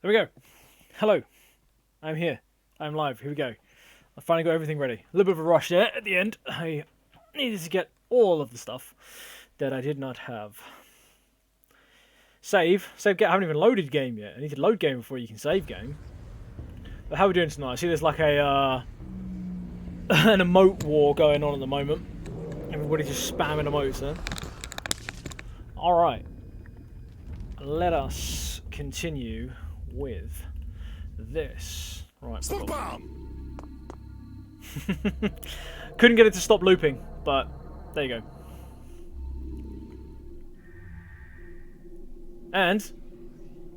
There we go. Hello. I'm here. I'm live. Here we go. I finally got everything ready. A little bit of a rush there at the end. I needed to get all of the stuff that I did not have. Save game. I haven't even loaded game yet. I need to load game before you can save game. But how are we doing tonight? I see there's like a an emote war going on at the moment. Everybody's just spamming emotes there. Alright. Let us continue with this. Right. Couldn't get it to stop looping, but there you go. And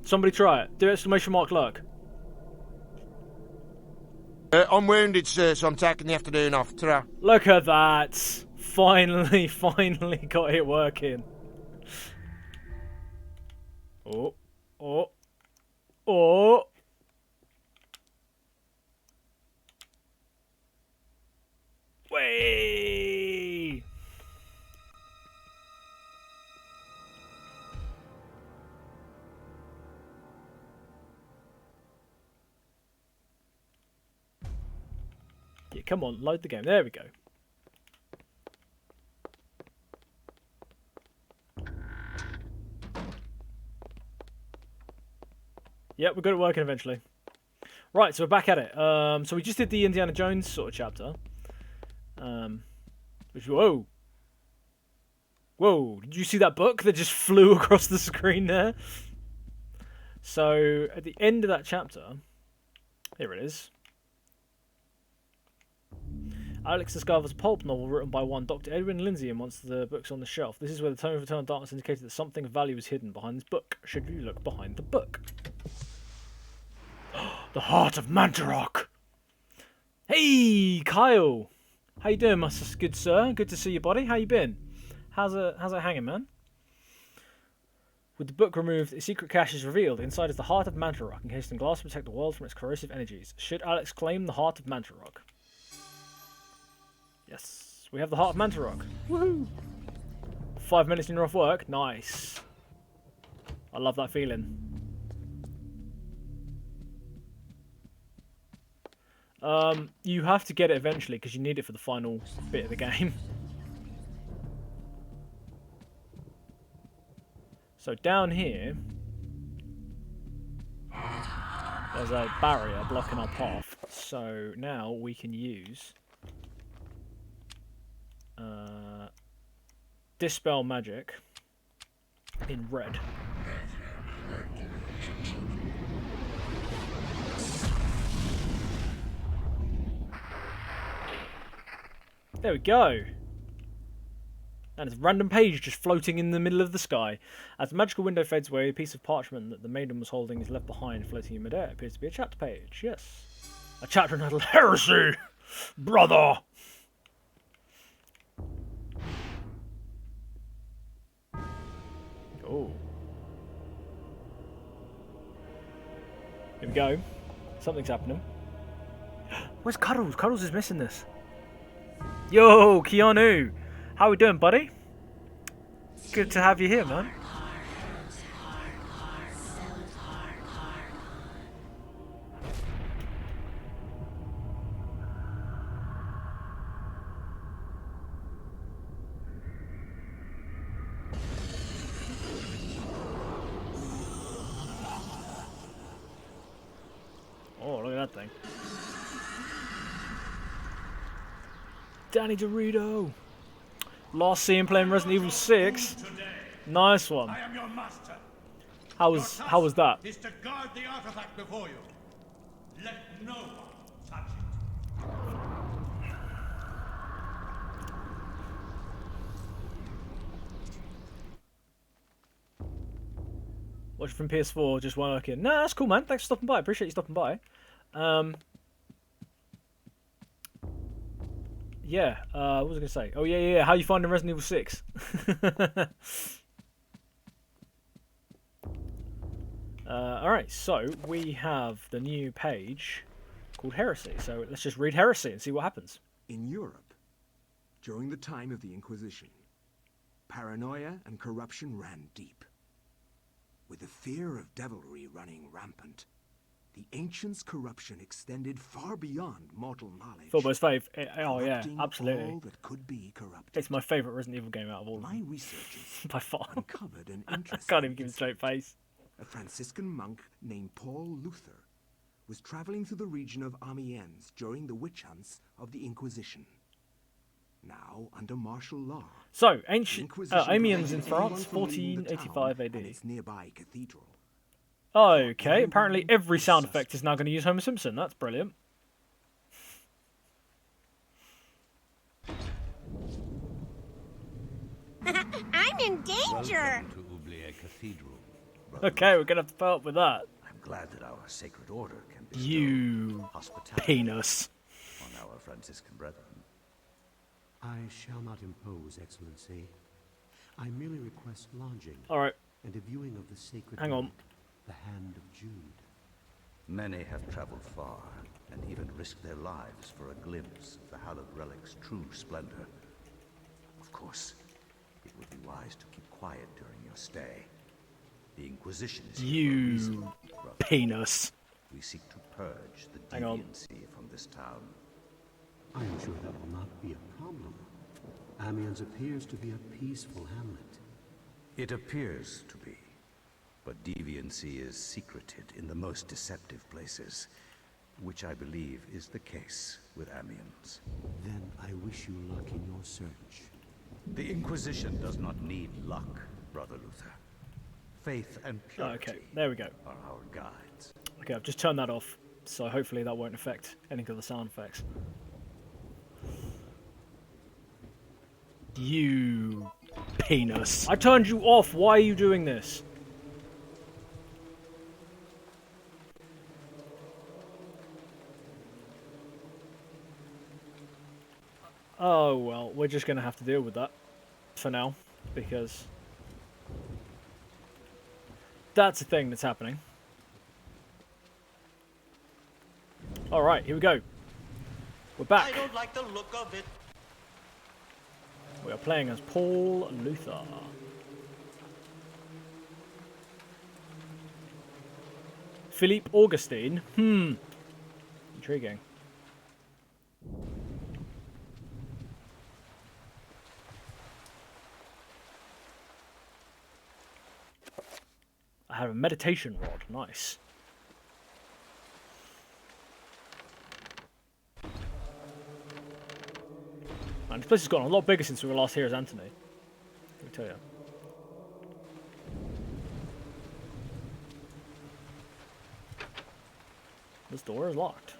somebody try it. Do exclamation mark lurk. I'm wounded, sir, so I'm taking the afternoon off. Ta-ra. Look at that. Finally got it working. Oh. Way. Yeah, come on, load the game. There we go. Yep, we got it working eventually. Right, so we're back at it. So we just did the Indiana Jones sort of chapter. Whoa, did you see that book that just flew across the screen there? So at the end of that chapter, here it is. Alex discovers a pulp novel written by one Dr. Edwin Lindsay and once the book's on the shelf. This is where the tone of Eternal Darkness indicated that something of value is hidden behind this book. Should we look behind the book? The Heart of Mantarok! Hey, Kyle! How you doing, my good sir? Good to see you, buddy. How you been? How's it hanging, man? With the book removed, a secret cache is revealed. Inside is the Heart of Mantarok, encased in glass to protect the world from its corrosive energies. Should Alex claim the Heart of Mantarok? Yes, we have the Heart of Mantarok. Woohoo! 5 minutes and you're off work. Nice. I love that feeling. You have to get it eventually because you need it for the final bit of the game. So down here, there's a barrier blocking our path. So now we can use Dispel Magic in red. There we go. And it's a random page just floating in the middle of the sky. As the magical window fades away, a piece of parchment that the maiden was holding is left behind, floating in midair. It appears to be a chapter page. Yes. A chapter entitled Heresy! Brother! Oh. Here we go. Something's happening. Where's Cuddles? Cuddles is missing this. Yo, Keanu! How we doing, buddy? Good to have you here, man. Oh, look at that thing. Danny Dorito! Last seen playing Resident Evil 6. Nice one. I am your master. How was that? Is to guard the artifact before you. Let no one touch it. Watch from PS4, just working. Nah, that's cool, man. Thanks for stopping by. Appreciate you stopping by. Yeah, what was I going to say? Oh, yeah. How you finding Resident Evil 6? Alright, so we have the new page called Heresy. So let's just read Heresy and see what happens. In Europe, during the time of the Inquisition, paranoia and corruption ran deep. With the fear of devilry running rampant, the ancients' corruption extended far beyond mortal knowledge. Football's Faith. Oh yeah, corrupting absolutely. all that could be corrupted. It's my favourite Resident Evil game out of all of My them. researchers By far. uncovered an I interesting can't even give him a incident. straight face. A Franciscan monk named Paul Luther was traveling through the region of Amiens during the witch hunts of the Inquisition. Now, under martial law, So, the ancient Inquisition Amiens in prevented anyone France, from leaving the 1485 town AD. and its nearby cathedral. Okay, apparently every sound effect is now going to use Homer Simpson. That's brilliant. I'm in danger! Welcome to Oublier Cathedral. Okay, we're going to have to put up with that. I'm glad that our sacred order can bestow You hospitality penis. on our Franciscan brethren. I shall not impose, Excellency. I merely request lodging Alright, and a viewing of the sacred hang on. relic, the Hand of Jude. Many have traveled far and even risked their lives for a glimpse of the hallowed relic's true splendor. Of course, it would be wise to keep quiet during your stay. The Inquisition is here for a reason, You brother. penis. We seek to purge the Hang on. deviancy from this town. I am sure that will not be a problem. Amiens appears to be a peaceful hamlet. It appears to be, but deviancy is secreted in the most deceptive places, which I believe is the case with Amiens. Then I wish you luck in your search. The Inquisition does not need luck, Brother Luther. Faith and purity Okay, there we go. are our guides. Okay, I've just turned that off, so hopefully that won't affect any of the sound effects. You penis. I turned you off. Why are you doing this? Oh, well, we're just going to have to deal with that for now, because that's a thing that's happening. Alright, here we go. We're back. I don't like the look of it. We are playing as Paul Luther. Philippe Augustine? Intriguing. I have a meditation rod. Nice. Man, this place has gotten a lot bigger since we were last here as Anthony. Let me tell you. This door is locked.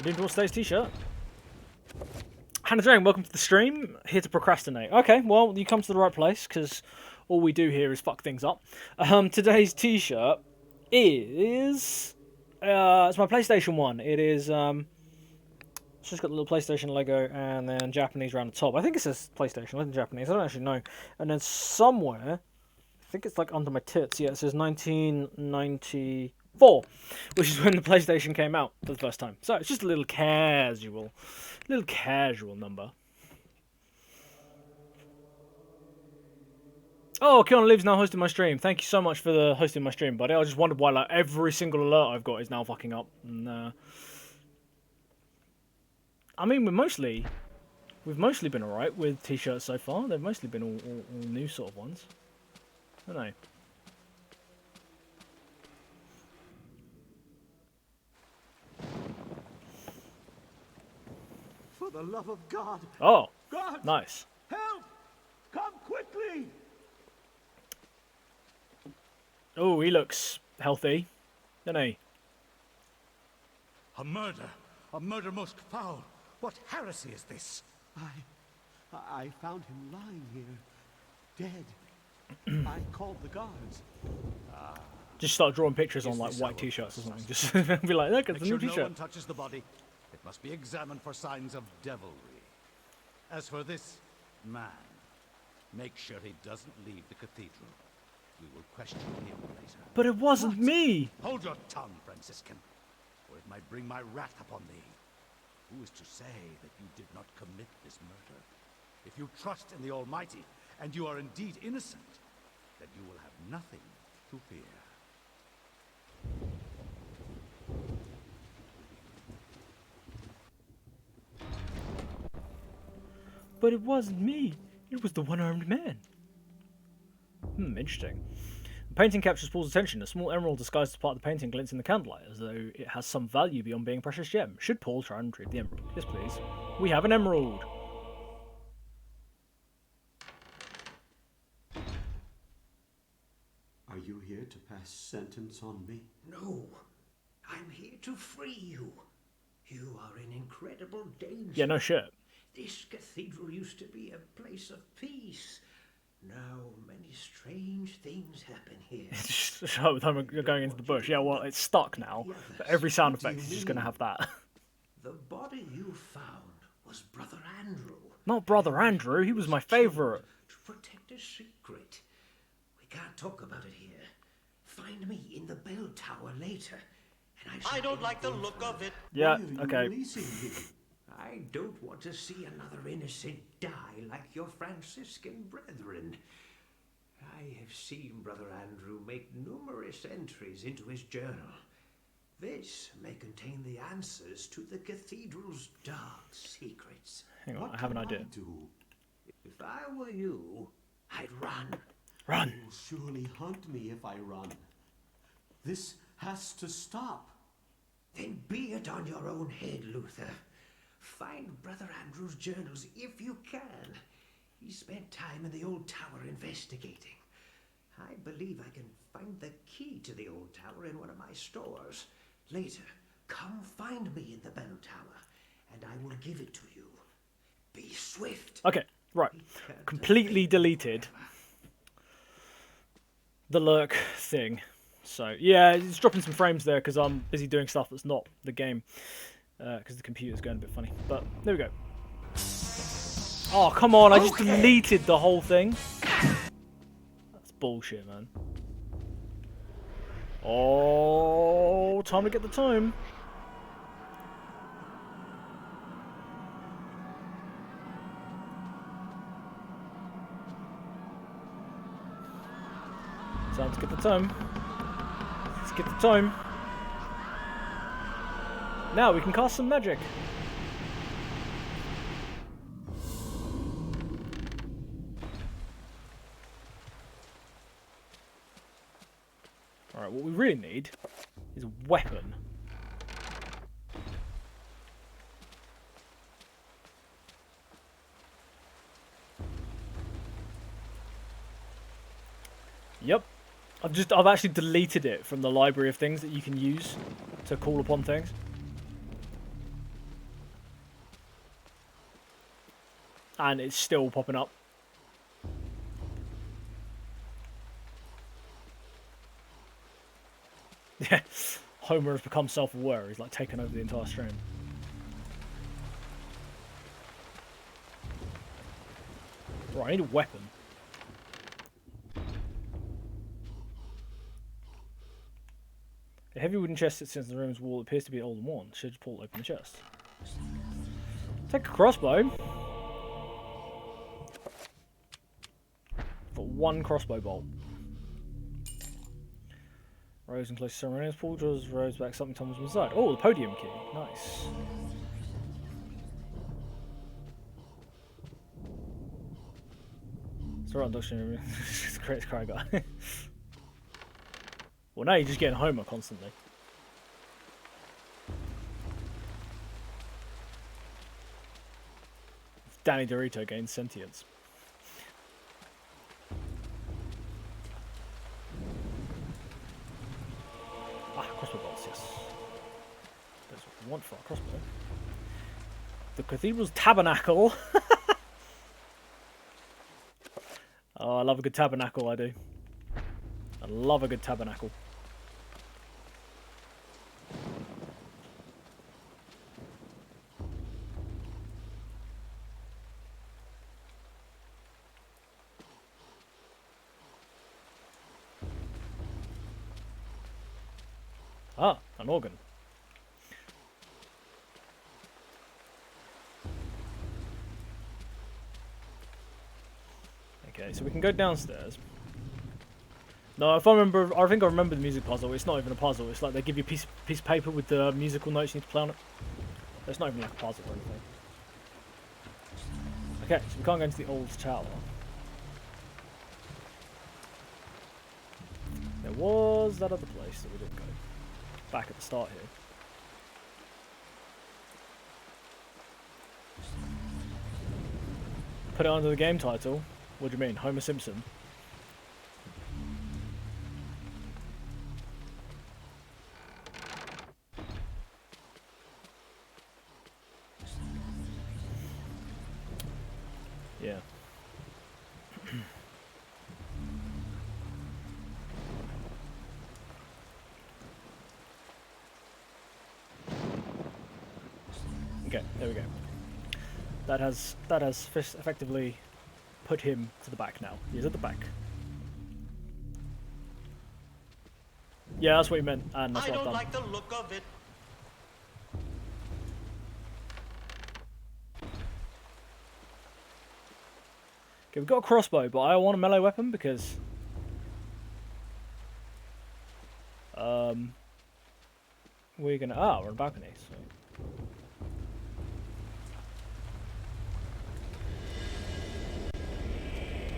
Redeemed Stays t-shirt. Hannah Jane, welcome to the stream. Here to procrastinate. Okay, well, you come to the right place, because all we do here is fuck things up. Today's t-shirt is... it's my PlayStation 1. It is, it's just got the little PlayStation logo and then Japanese around the top. I think it says PlayStation, not in Japanese. I don't actually know. And then somewhere, I think it's like under my tits. Yeah, it says 1994, which is when the PlayStation came out for the first time. So it's just a little casual number. Oh, Keanu Live's now hosting my stream. Thank you so much for the hosting my stream, buddy. I just wondered why like every single alert I've got is now fucking up. And, I mean, we've mostly been alright with t-shirts so far. They've mostly been all new sort of ones. I don't know. For the love of God! Oh, God! nice. Help! Come quickly! Oh, he looks healthy, doesn't he? A murder! A murder most foul! What heresy is this? I found him lying here, dead. I called the guards. Just start drawing pictures on Is like this white our t-shirts or something. process? Just be like, look, it's Make a new sure no t-shirt. one touches the body. It must be examined for signs of devilry. As for this man, make sure he doesn't leave the cathedral. We will question him later. But it wasn't me. Hold your tongue, Franciscan, or it might bring my wrath upon thee. Who is to say that you did not commit this murder? If you trust in the Almighty and you are indeed innocent, then you will have nothing to fear. But it wasn't me. It was the one-armed man. Interesting. The painting captures Paul's attention. A small emerald disguised as part of the painting glints in the candlelight, as though it has some value beyond being a precious gem. Should Paul try and retrieve the emerald? Yes, please. We have an emerald. Are you here to pass sentence on me? No, I'm here to free you. You are in incredible danger. Yeah, no shit. This cathedral used to be a place of peace. Now many strange things happen here. So you're going into the bush. Yeah, well, it's stuck now. But every sound effect is just going to have that. The body you found was Brother Andrew. Not Brother Andrew. He was my favourite. To protect a secret. We can't talk about it here. Find me in the bell tower later, and I don't like the look of it. Yeah, Why are you okay. releasing me? I don't want to see another innocent die like your Franciscan brethren. I have seen Brother Andrew make numerous entries into his journal. This may contain the answers to the cathedral's dark secrets. Hang on, What I have an can idea. do? If I were you, I'd run. Run. You will surely hunt me if I run. This has to stop. Then be it on your own head, Luther. Find Brother Andrew's journals if you can. He spent time in the old tower investigating. I believe I can find the key to the old tower in one of my stores. Later, come find me in the bell tower, and I will give it to you. Be swift. Okay, right. Completely deleted the lurk thing. So, yeah, it's dropping some frames there because I'm busy doing stuff that's not the game. Because the computer's going a bit funny. But, there we go. Oh, come on, I just deleted the whole thing. That's bullshit, man. Oh, time to get the tome. Time to get the tome. Let's get the tome. Now we can cast some magic. Alright, what we really need is a weapon. Yep. I've actually deleted it from the library of things that you can use to call upon things. And it's still popping up. Yeah, Homer has become self-aware. He's like taken over the entire stream. Right, I need a weapon. A heavy wooden chest sits against the room's wall. It appears to be old and worn. Should Paul open the chest? Take a crossbow. Got one crossbow bolt. Rose and close ceremonies. Paul draws Rose back. Something tumbles inside. Oh, the podium key. Nice. It's alright, Dr. It's a great cry guy. Well, now you're just getting Homer constantly. Danny Dorito gains sentience. Ah, crossbow bolts, yes. That's what we want for our crossbow. The cathedral's tabernacle. Oh, I love a good tabernacle, I do. I love a good tabernacle. Ah, an organ. Okay, so we can go downstairs. No, if I remember, I think I remember the music puzzle. It's not even a puzzle. It's like they give you a piece of paper with the musical notes you need to play on it. It's not even like a puzzle or anything. Okay, so we can't go into the old tower. There was that other place that we didn't go. Back at the start here. Put it under the game title. What do you mean, Homer Simpson? Yeah. Okay, there we go. That has effectively put him to the back now. He's at the back. Yeah, that's what he meant, and that's I what I've don't done. like the look of it. Okay, we've got a crossbow, but I want a melee weapon because we're gonna we're on a balcony, so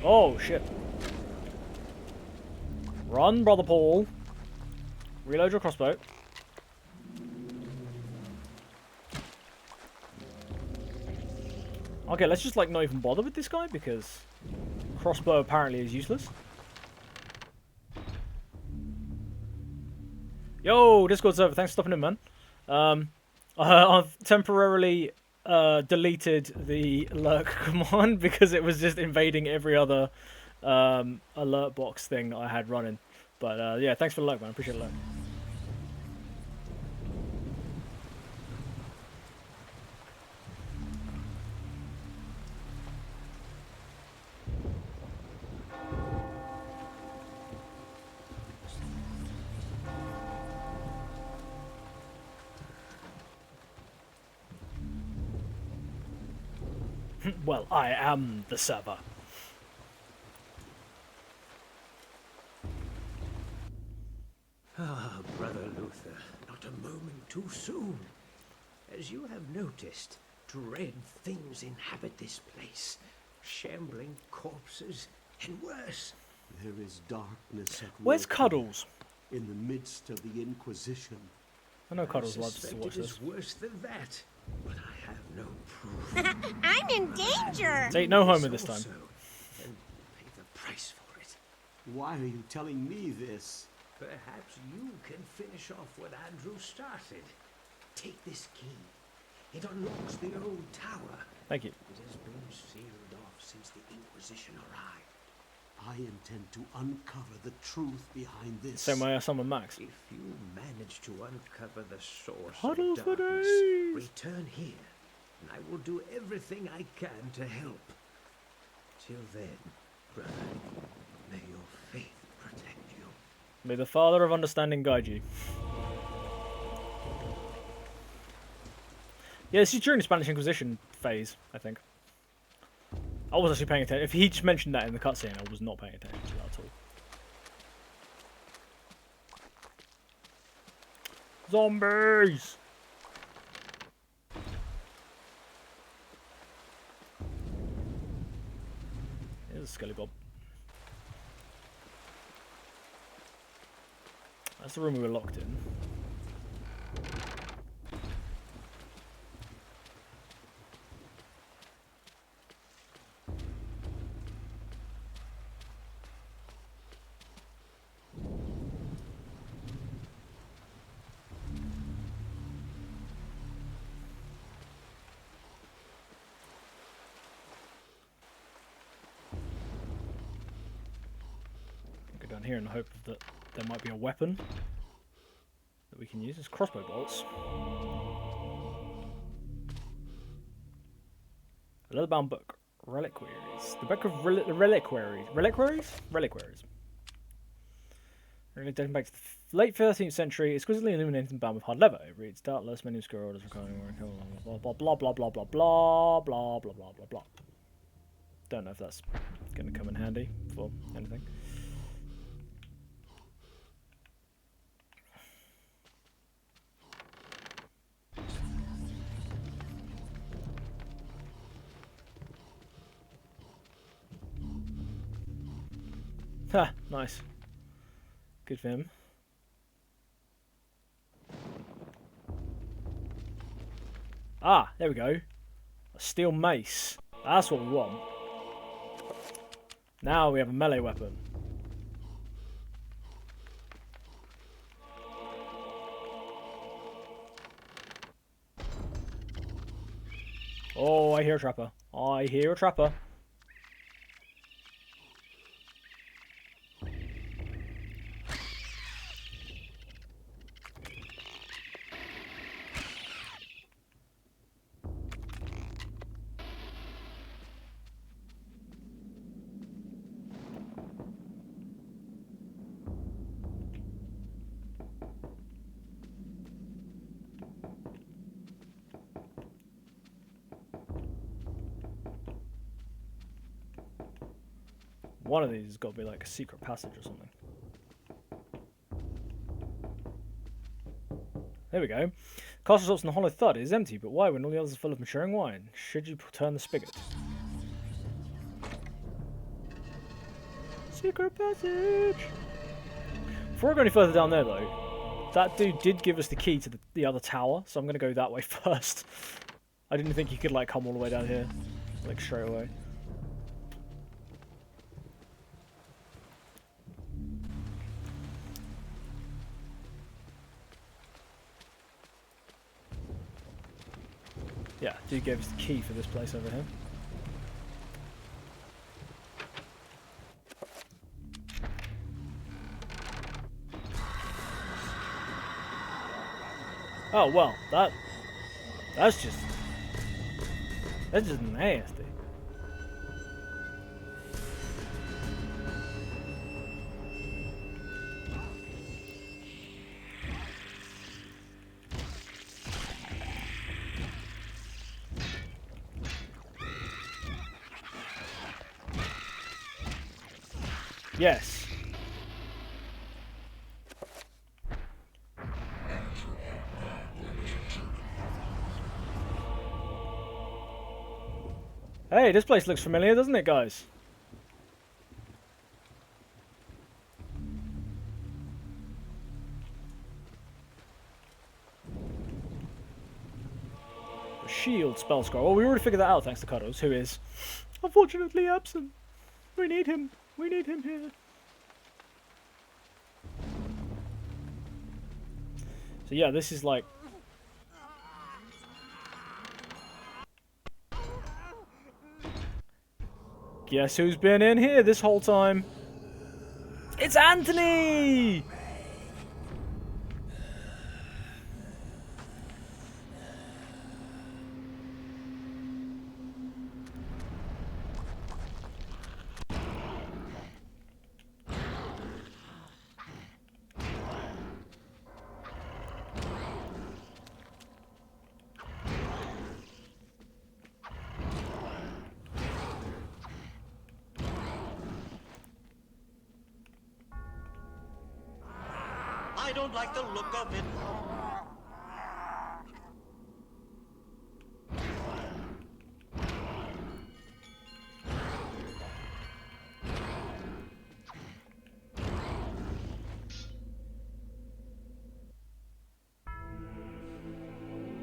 oh shit. Run, brother Paul. Reload your crossbow. Okay, let's just like not even bother with this guy because crossbow apparently is useless. Yo, Discord server, thanks for stopping in, man. I've temporarily deleted the lurk command because it was just invading every other alert box thing I had running. But yeah, thanks for the lurk, man. Appreciate the lurk. Well, I am the server. Ah, Brother Luther, not a moment too soon. As you have noticed, dread things inhabit this place. Shambling corpses, and worse. There is darkness at Where's work Cuddles? in the midst of the Inquisition. I know Cuddles I loves to suspect watch it this. is worse than that, but I have no proof. I'm in danger. See, no Homer this time. Also, and pay the price for it. Why are you telling me this? Perhaps you can finish off what Andrew started. Take this key. It unlocks the old tower. Thank you. It has been sealed off since the Inquisition arrived. I intend to uncover the truth behind this. Same way I summoned Max. If you manage to uncover the source Huddles of for darkness, days. return here, and I will do everything I can to help. Till then, brother, may your faith protect you. May the Father of Understanding guide you. Yeah, this is during the Spanish Inquisition phase, I think. I was actually paying attention. If he just mentioned that in the cutscene, I was not paying attention to that at all. Zombies! Here's a Skelly Bob. That's the room we were locked in. Go down here in the hope that there might be a weapon that we can use. It's crossbow bolts. A leather-bound book. Reliquaries. The book of reliquaries. Reliquaries? Reliquaries. Really dating back to the late 13th century, exquisitely illuminated and bound with hard leather. It reads, doubtless many obscure orders recording blah blah blah blah blah blah blah blah blah blah blah blah blah. don't know if that's going to come in handy for anything. Ha! Nice. Good for him. Ah, there we go. A steel mace. That's what we want. Now we have a melee weapon. Oh, I hear a trapper. I hear a trapper. One of these has got to be like a secret passage or something. There we go. Castle stops in a hollow thud. It is empty, but why when all the others are full of maturing wine? Should you turn the spigot? Secret passage! Before I go any further down there though, that dude did give us the key to the other tower, so I'm going to go that way first. I didn't think he could like come all the way down here, like straight away. Yeah, dude gave us the key for this place over here. Oh well, that's just nasty. Yes. Hey, this place looks familiar, doesn't it, guys? The shield spell scroll. Well, we already figured that out thanks to Cuddles, who is unfortunately absent. We need him. We need him here. So yeah, this is like... Guess who's been in here this whole time? It's Anthony! I don't like the look of it.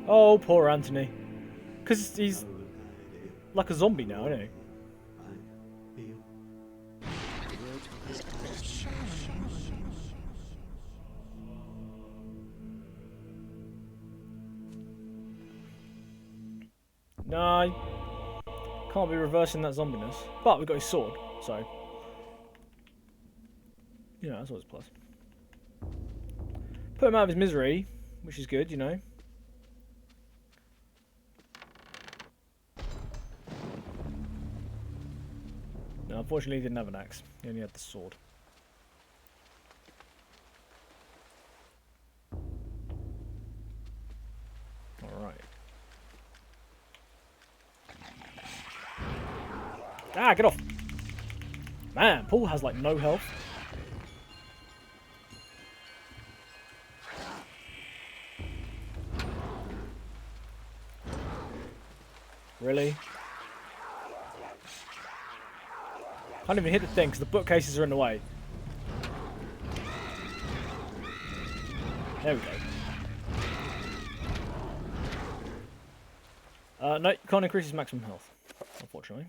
Oh, poor Anthony. Because he's like a zombie now, isn't he? No, can't be reversing that zombiness. But we've got his sword, so... You know, that's always a plus. Put him out of his misery, which is good, you know. No, unfortunately he didn't have an axe. He only had the sword. Alright. Ah, get off! Man, Paul has like no health. Really? Can't even hit the thing because the bookcases are in the way. There we go. No, you can't increase his maximum health, unfortunately.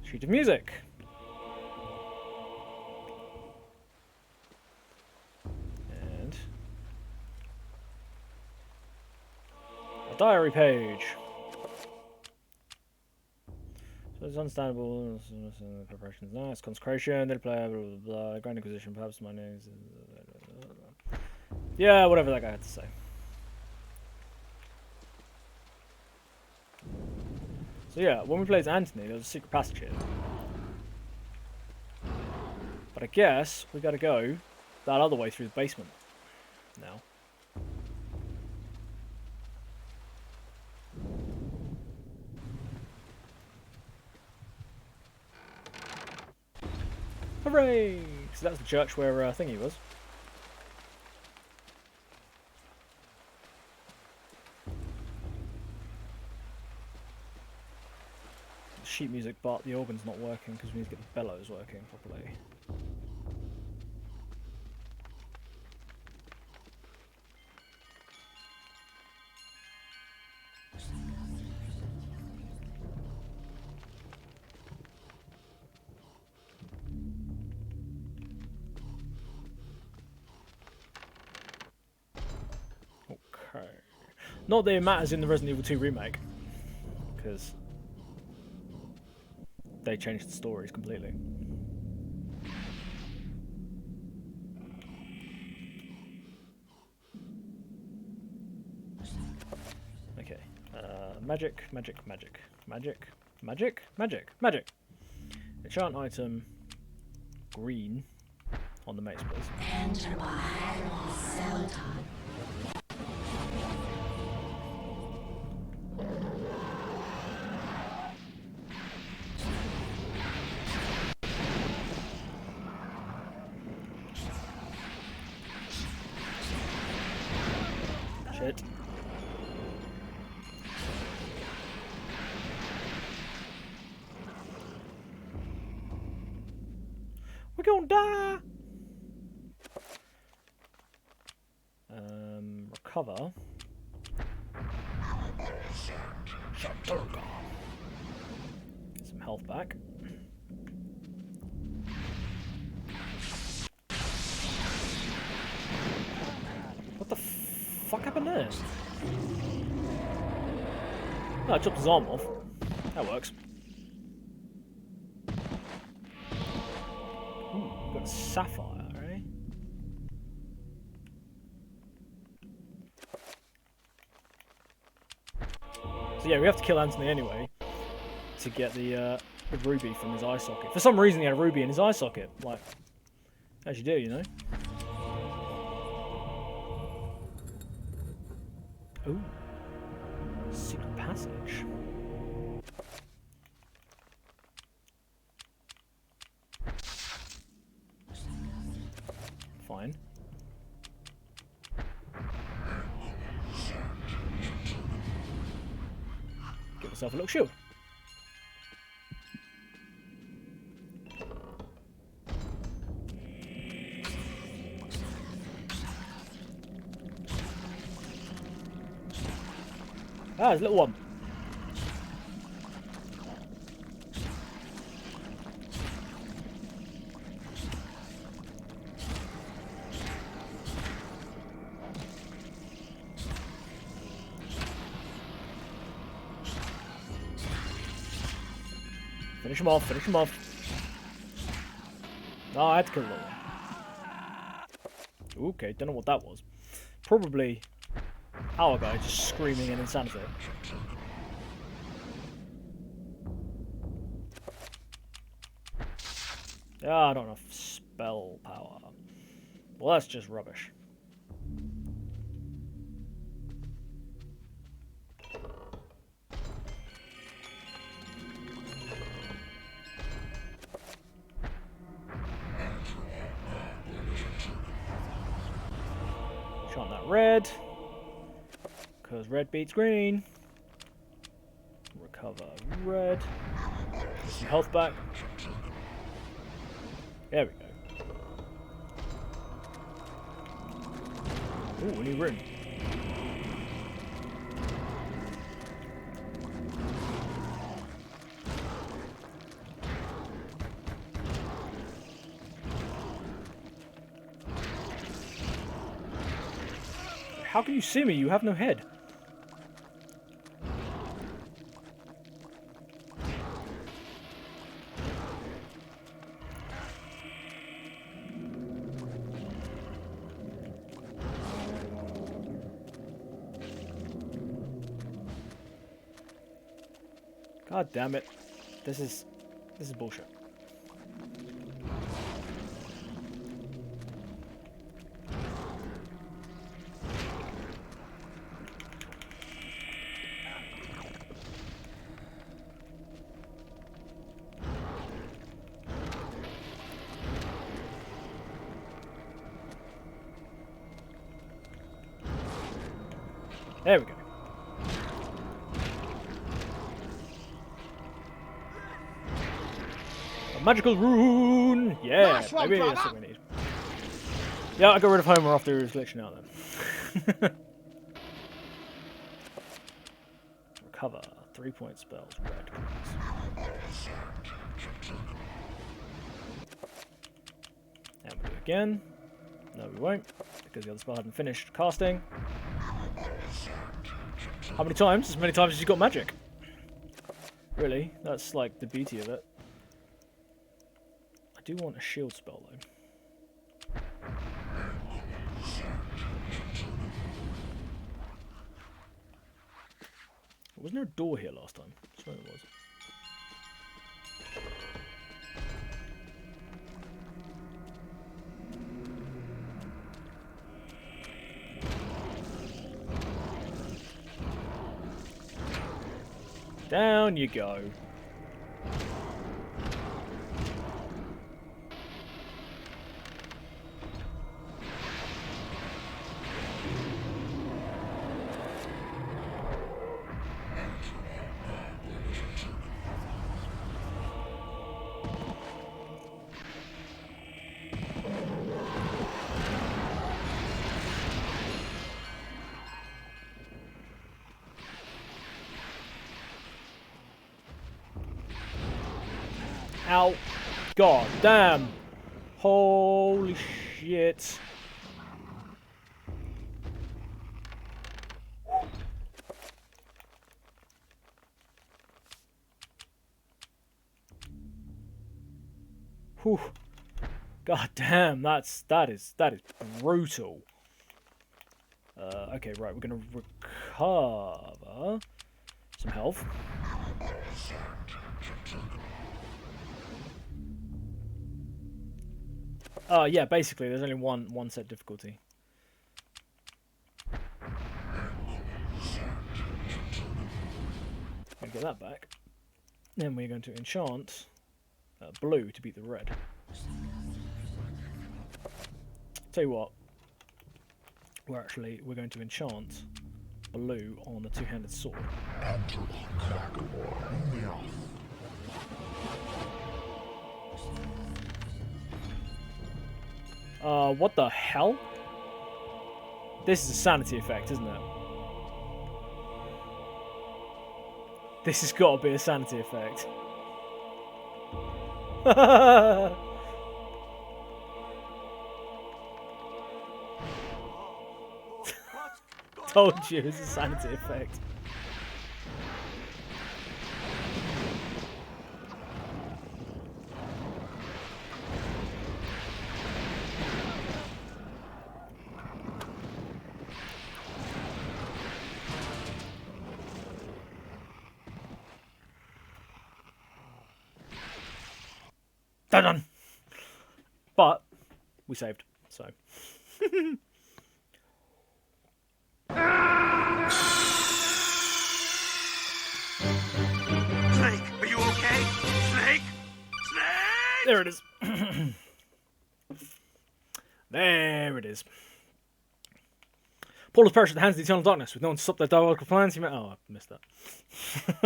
Sheet of music. And a diary page. So it's understandable. Preparations nice. Consecration. They play blah blah blah. Grand Inquisition. Perhaps my name is. Yeah, whatever that guy had to say. So yeah, when we played as Anthony, there was a secret passage here. But I guess we gotta go that other way through the basement now. Hooray! So that's the church where Thingy was. Sheet music, but the organ's not working because we need to get the bellows working properly. Okay. Not that it matters in the Resident Evil 2 remake, because they changed the stories completely. Okay. Magic, magic, magic, magic, magic, magic, magic. Enchant item, green, on the mace, please. Enter behind Celadon. Shit. We're gonna die! Recover. Get some health back. What the fuck happened there? Oh, I chopped his arm off. That works. Ooh, got a sapphire, right? So yeah, we have to kill Anthony anyway to get the ruby from his eye socket. For some reason, he had a ruby in his eye socket. Like, as you do, you know. Ooh, secret passage. Fine. Give myself a little shield. Ah, there's a little one. Finish him off, finish him off. No, I had to kill the little one. Okay, don't know what that was. Probably our guy just screaming in insanity. Yeah, I don't have spell power. Well, that's just rubbish. red. Because red beats green. Recover red. Get some health back. There we go. Ooh, a new room. How can you see me? You have no head. God damn it. This is bullshit. There we go. A magical rune! Yeah, Nice one, maybe that's brother. what we need. Yeah, I got rid of Homer after he was glitching out then. Recover. 3-point spells. Red. And we'll do it again. No, we won't, because the other spell hadn't finished casting. How many times? As many times as you got magic. Really? That's like the beauty of it. I do want a shield spell though. Wasn't there a door here last time? I swear there was. Down you go. Ow. God damn. Holy shit. Whew. God damn, that is brutal. Okay, right, we're gonna recover some health. Yeah, basically, there's only one set difficulty. Gonna get that back. Then we're going to enchant blue to beat the red. Tell you what, we're going to enchant blue on the two-handed sword. What the hell? This is a sanity effect, isn't it? This has got to be a sanity effect. Told you it's a sanity effect. Done. But we saved, so. Snake, are you okay? Snake? Snake! There it is. There it is. Paul has perished at the hands of the eternal darkness with no one to stop their diabolical plans. Oh, I missed that.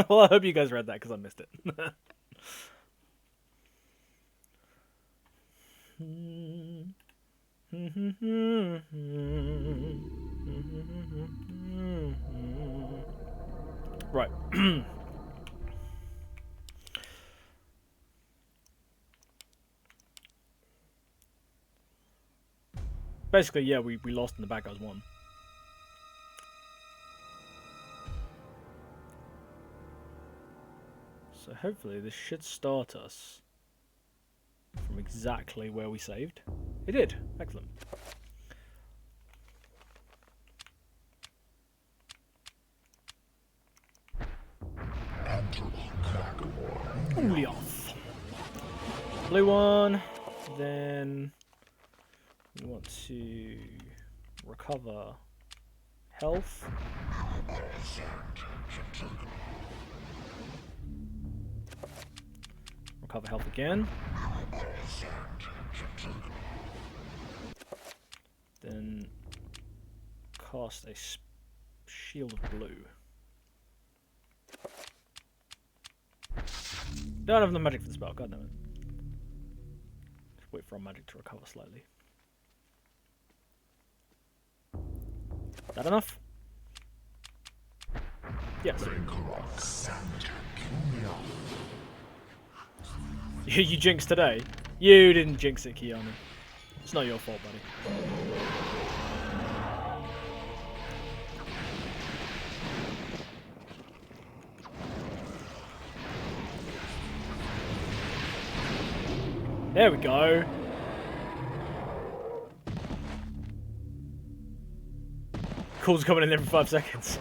Well, I hope you guys read that because I missed it. Right. Basically, yeah, we lost and the bad guys won. So hopefully this should start us from exactly where we saved. It did. Excellent. Only off. Blue one. Then we want to recover health. Recover health again. Then cast a shield of blue. Don't have the magic for the spell, god damn it. Just wait for our magic to recover slightly. That enough? Yes. You jinxed today. You didn't jinx it, Kiana. It's not your fault, buddy. There we go. Calls coming in every 5 seconds.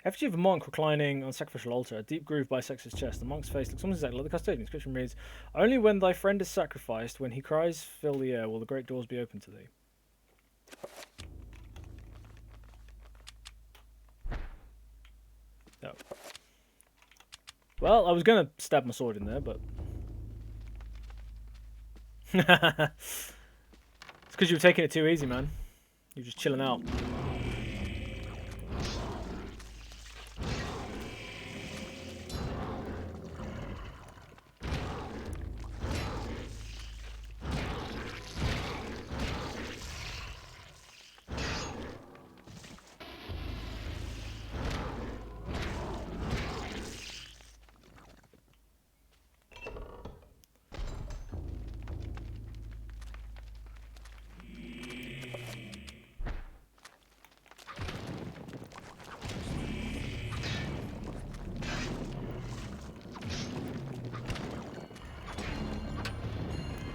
Effigy of a monk reclining on a sacrificial altar, a deep groove bisects his chest. The monk's face looks almost exactly like the custodian. Inscription reads, "Only when thy friend is sacrificed, when he cries fill the air, will the great doors be open to thee." No. Well, I was going to stab my sword in there, but... It's because you were taking it too easy, man. You're just chilling out.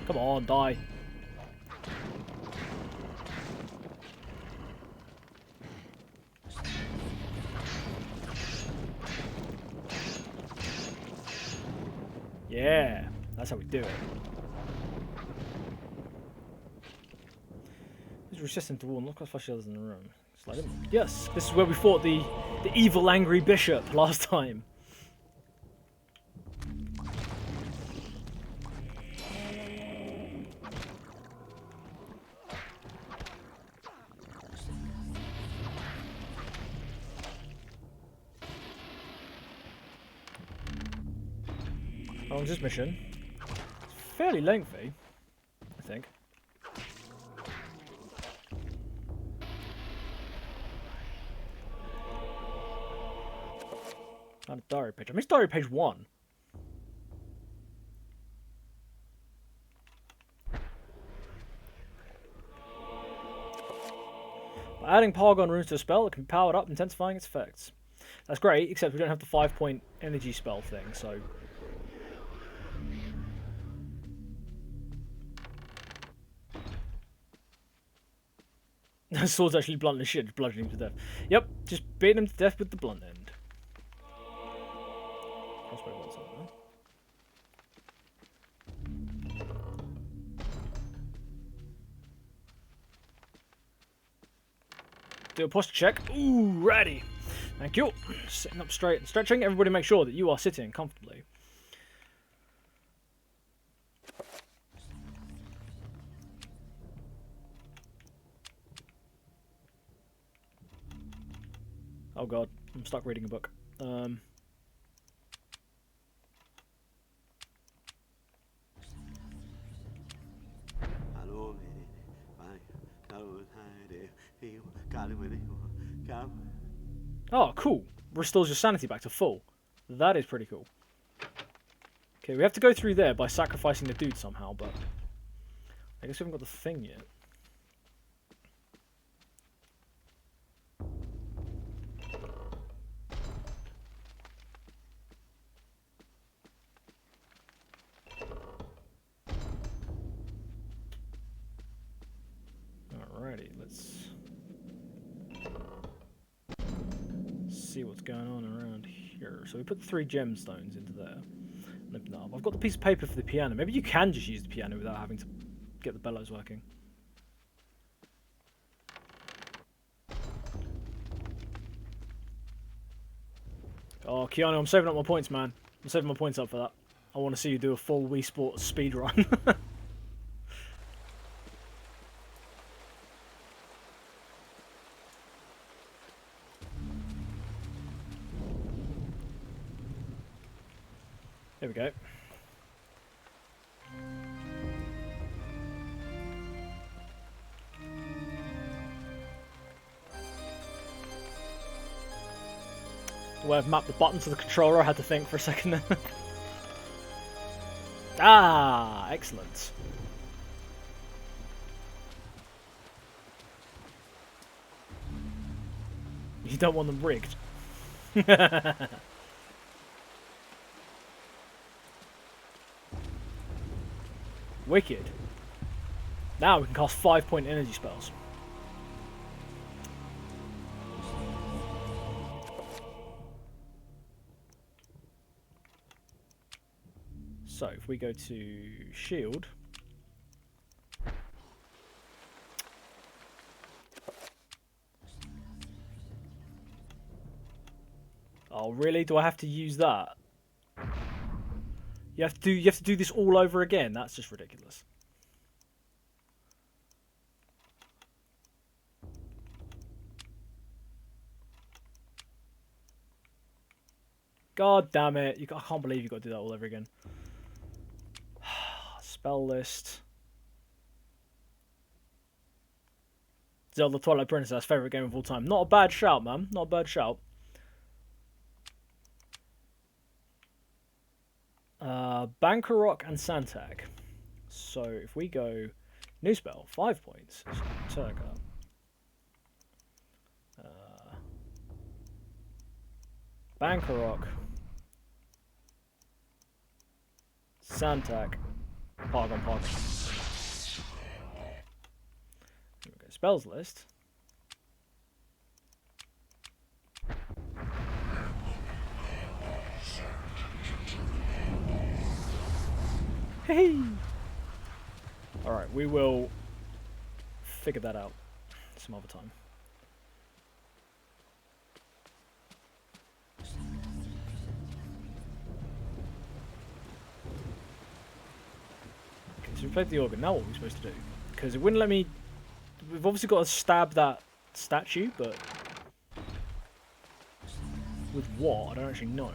Come on, die. Yeah, that's how we do it. He's resistant to wall, not cast flash others in the room. Slide him. Yes, this is where we fought the evil, angry bishop last time. How long's this mission? It's fairly lengthy, I think. Not a diary page. I missed diary page 1. By adding Paragon runes to a spell, it can be powered up, intensifying its effects. That's great, except we don't have the 5-point energy spell thing, so... That sword's actually blunt as shit, just bludgeoning him to death. Yep, just beating him to death with the blunt end. Crossbow bolts on there. Do a posture check. Ooh, ready. Thank you. Sitting up straight and stretching. Everybody make sure that you are sitting comfortably. Oh god, I'm stuck reading a book. Oh, cool. Restores your sanity back to full. That is pretty cool. Okay, we have to go through there by sacrificing the dude somehow, but I guess we haven't got the thing yet. Alrighty, let's see what's going on around here. So we put the 3 gemstones into there. And open that up. I've got the piece of paper for the piano. Maybe you can just use the piano without having to get the bellows working. Oh, Keanu, I'm saving up my points, man. I'm saving my points up for that. I want to see you do a full Wii Sports speed run. There we go. The way I've mapped the button to the controller, I had to think for a second there. Ah, excellent. You don't want them rigged. Wicked. Now we can cast 5-point energy spells. So if we go to shield. Oh really? Do I have to use that? You have to do this all over again. That's just ridiculous. God damn it. I can't believe you got to do that all over again. Spell list. Zelda Twilight Princess, favourite game of all time. Not a bad shout, man. Not a bad shout. Bankarok and Santag. So if we go new spell, 5 points. Turga. Bankarok. Santag. Paragon. Here we go. Spells list. Hey. Alright, we will figure that out some other time. Okay, so we played the organ. Now what are we supposed to do? Because it wouldn't let me... We've obviously got to stab that statue, but... with what? I don't actually know.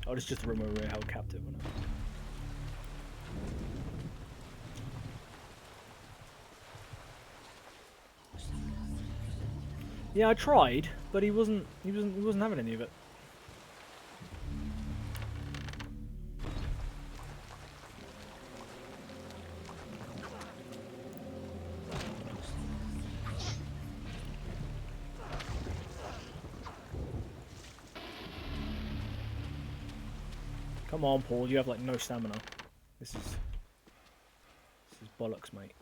Oh, it's just the room where we were held captive, wasn't it? Yeah, I tried, but he wasn't having any of it. Come on, Paul, you have like no stamina. This is bollocks, mate.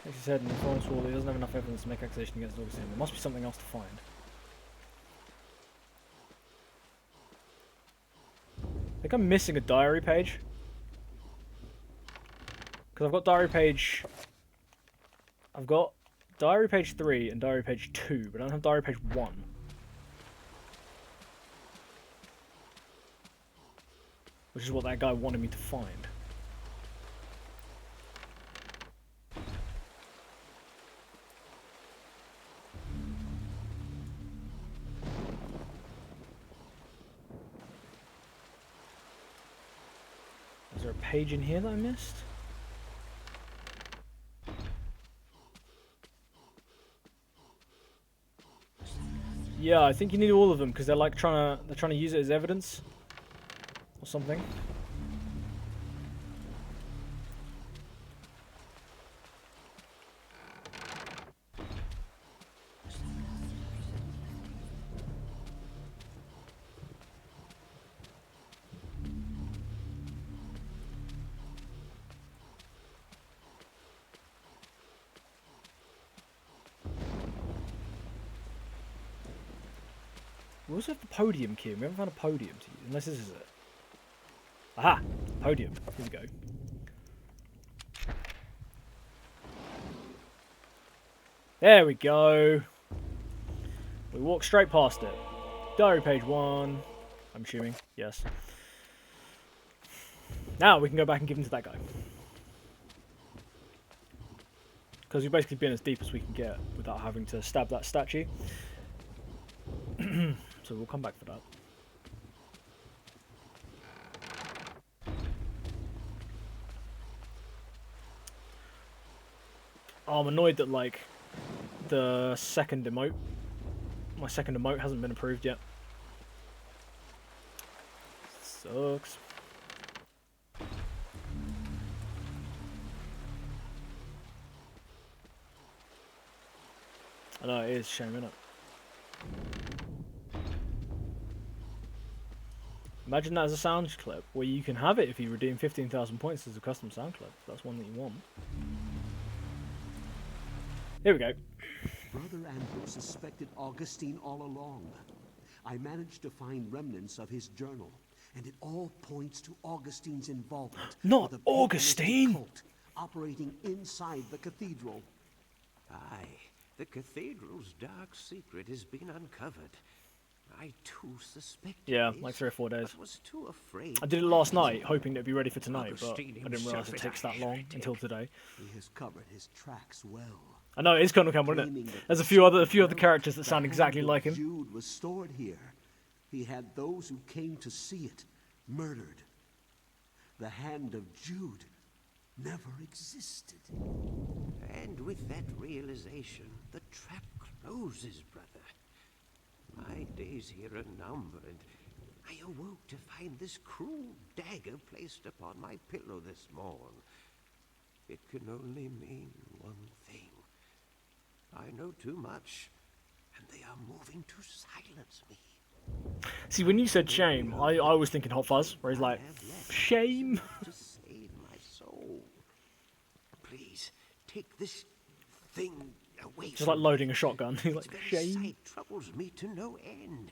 Like you said, in the Forest Wall, he doesn't have enough evidence to make accusation against Augustine. There must be something else to find. I think I'm missing a diary page. Because I've got diary page... I've got diary page 3 and diary page 2, but I don't have diary page 1. which is what that guy wanted me to find. Is there a page in here that I missed? Yeah, I think you need all of them because they're like trying to use it as evidence or something. We also have the podium key. We haven't found a podium to use, unless this is it. Aha! Podium. Here we go. There we go. We walk straight past it. Diary page 1. I'm assuming. Yes. Now we can go back and give them to that guy. Because we've basically been as deep as we can get without having to stab that statue. So we'll come back for that. Oh, I'm annoyed that, like, the second emote, my second emote hasn't been approved yet. Sucks. I know, it is a shame, isn't it? Imagine that as a sound clip, where you can have it if you redeem 15,000 points as a custom sound clip. That's one that you want. Here we go. Brother Andrew suspected Augustine all along. I managed to find remnants of his journal, and it all points to Augustine's involvement Not with a Augustine! cult operating inside the cathedral. Aye, the cathedral's dark secret has been uncovered. I too suspected Yeah, this, like 3 or 4 days. but was too afraid. I did it last night, hoping it'd be ready for tonight, but I Augustine didn't realise himself it is takes a that long heretic. until today. He has covered his tracks well. I know, it is kind of Campbell, isn't Claiming it? that There's a the few other secret characters that the sound hand exactly of like him. Jude was stored here. He had those who came to see it murdered. The hand of Jude never existed. And with that realization, the trap closes, brother. My days here are numbered. I awoke to find this cruel dagger placed upon my pillow this morn. It can only mean one thing. I know too much, and they are moving to silence me. See, when you said shame, I was thinking Hot Fuzz, where he's like, shame? To save my soul. Please, take this thing away Just from like loading a shotgun. He's Its like, very shame? sight troubles me to no end.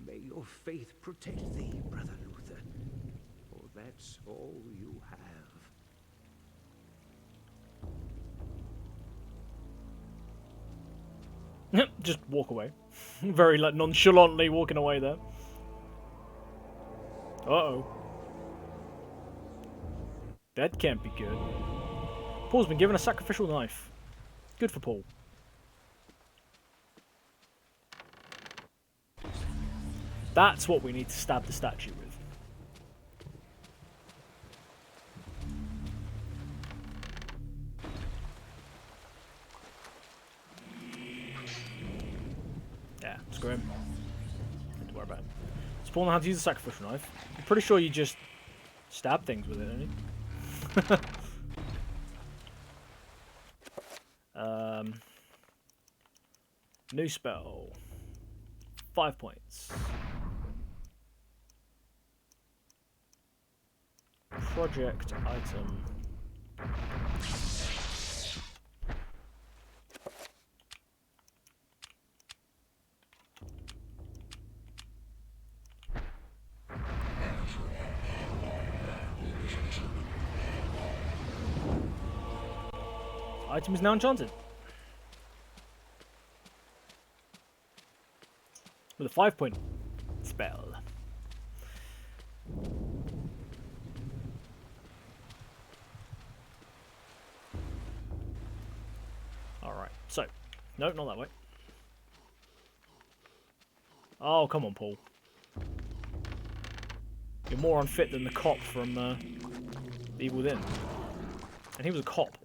May your faith protect thee, Brother Luther, for that's all you have. Just walk away. Very like nonchalantly walking away there. Uh-oh. That can't be good. Paul's been given a sacrificial knife. Good for Paul. That's what we need to stab the statue with. Yeah, screw him. Don't worry about him. Does Paul know how to use a sacrificial knife? I'm pretty sure you just stab things with it, don't you? New spell. 5 points. Project item. Item is now enchanted. With a 5-point spell. Alright, so. Nope, not that way. Oh, come on, Paul. You're more unfit than the cop from The Evil Within. And he was a cop.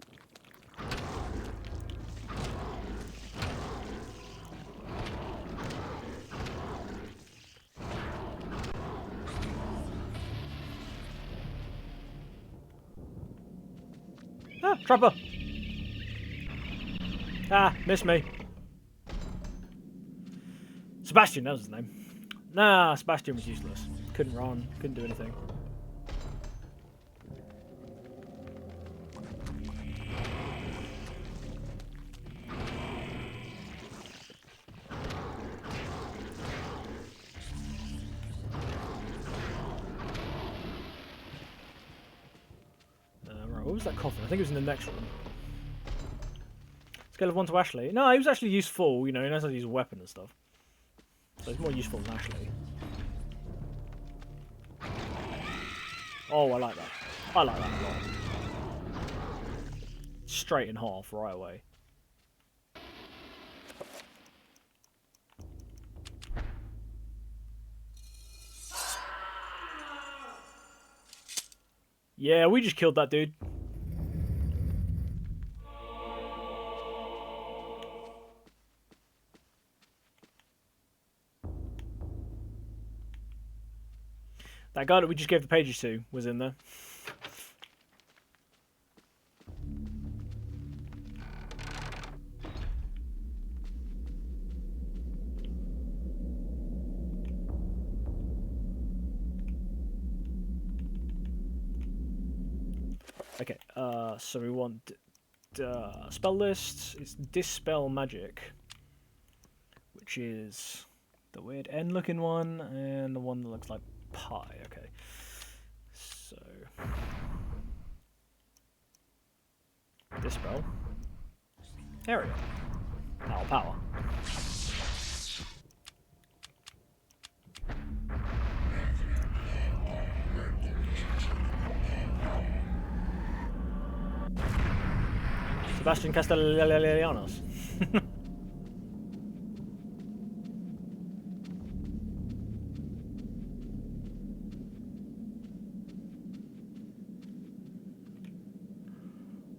Ah, trapper! Ah, missed me. Sebastian, that was his name. Nah, Sebastian was useless. Couldn't run, couldn't do anything. Right, what was that coffin? I think it was in the next room. Scale of 1 to Ashley. No, he was actually useful, you know, he knows how to use a weapon and stuff. So he's more useful than Ashley. Oh, I like that. I like that a lot. Straight in half, right away. Yeah, we just killed that dude. That guy that we just gave the pages to was in there. Okay, so we want spell list. It's Dispel Magic, which is the weird N-looking one, and the one that looks like pie. Okay, so Dispel area. Power. Sebastian Castellanos.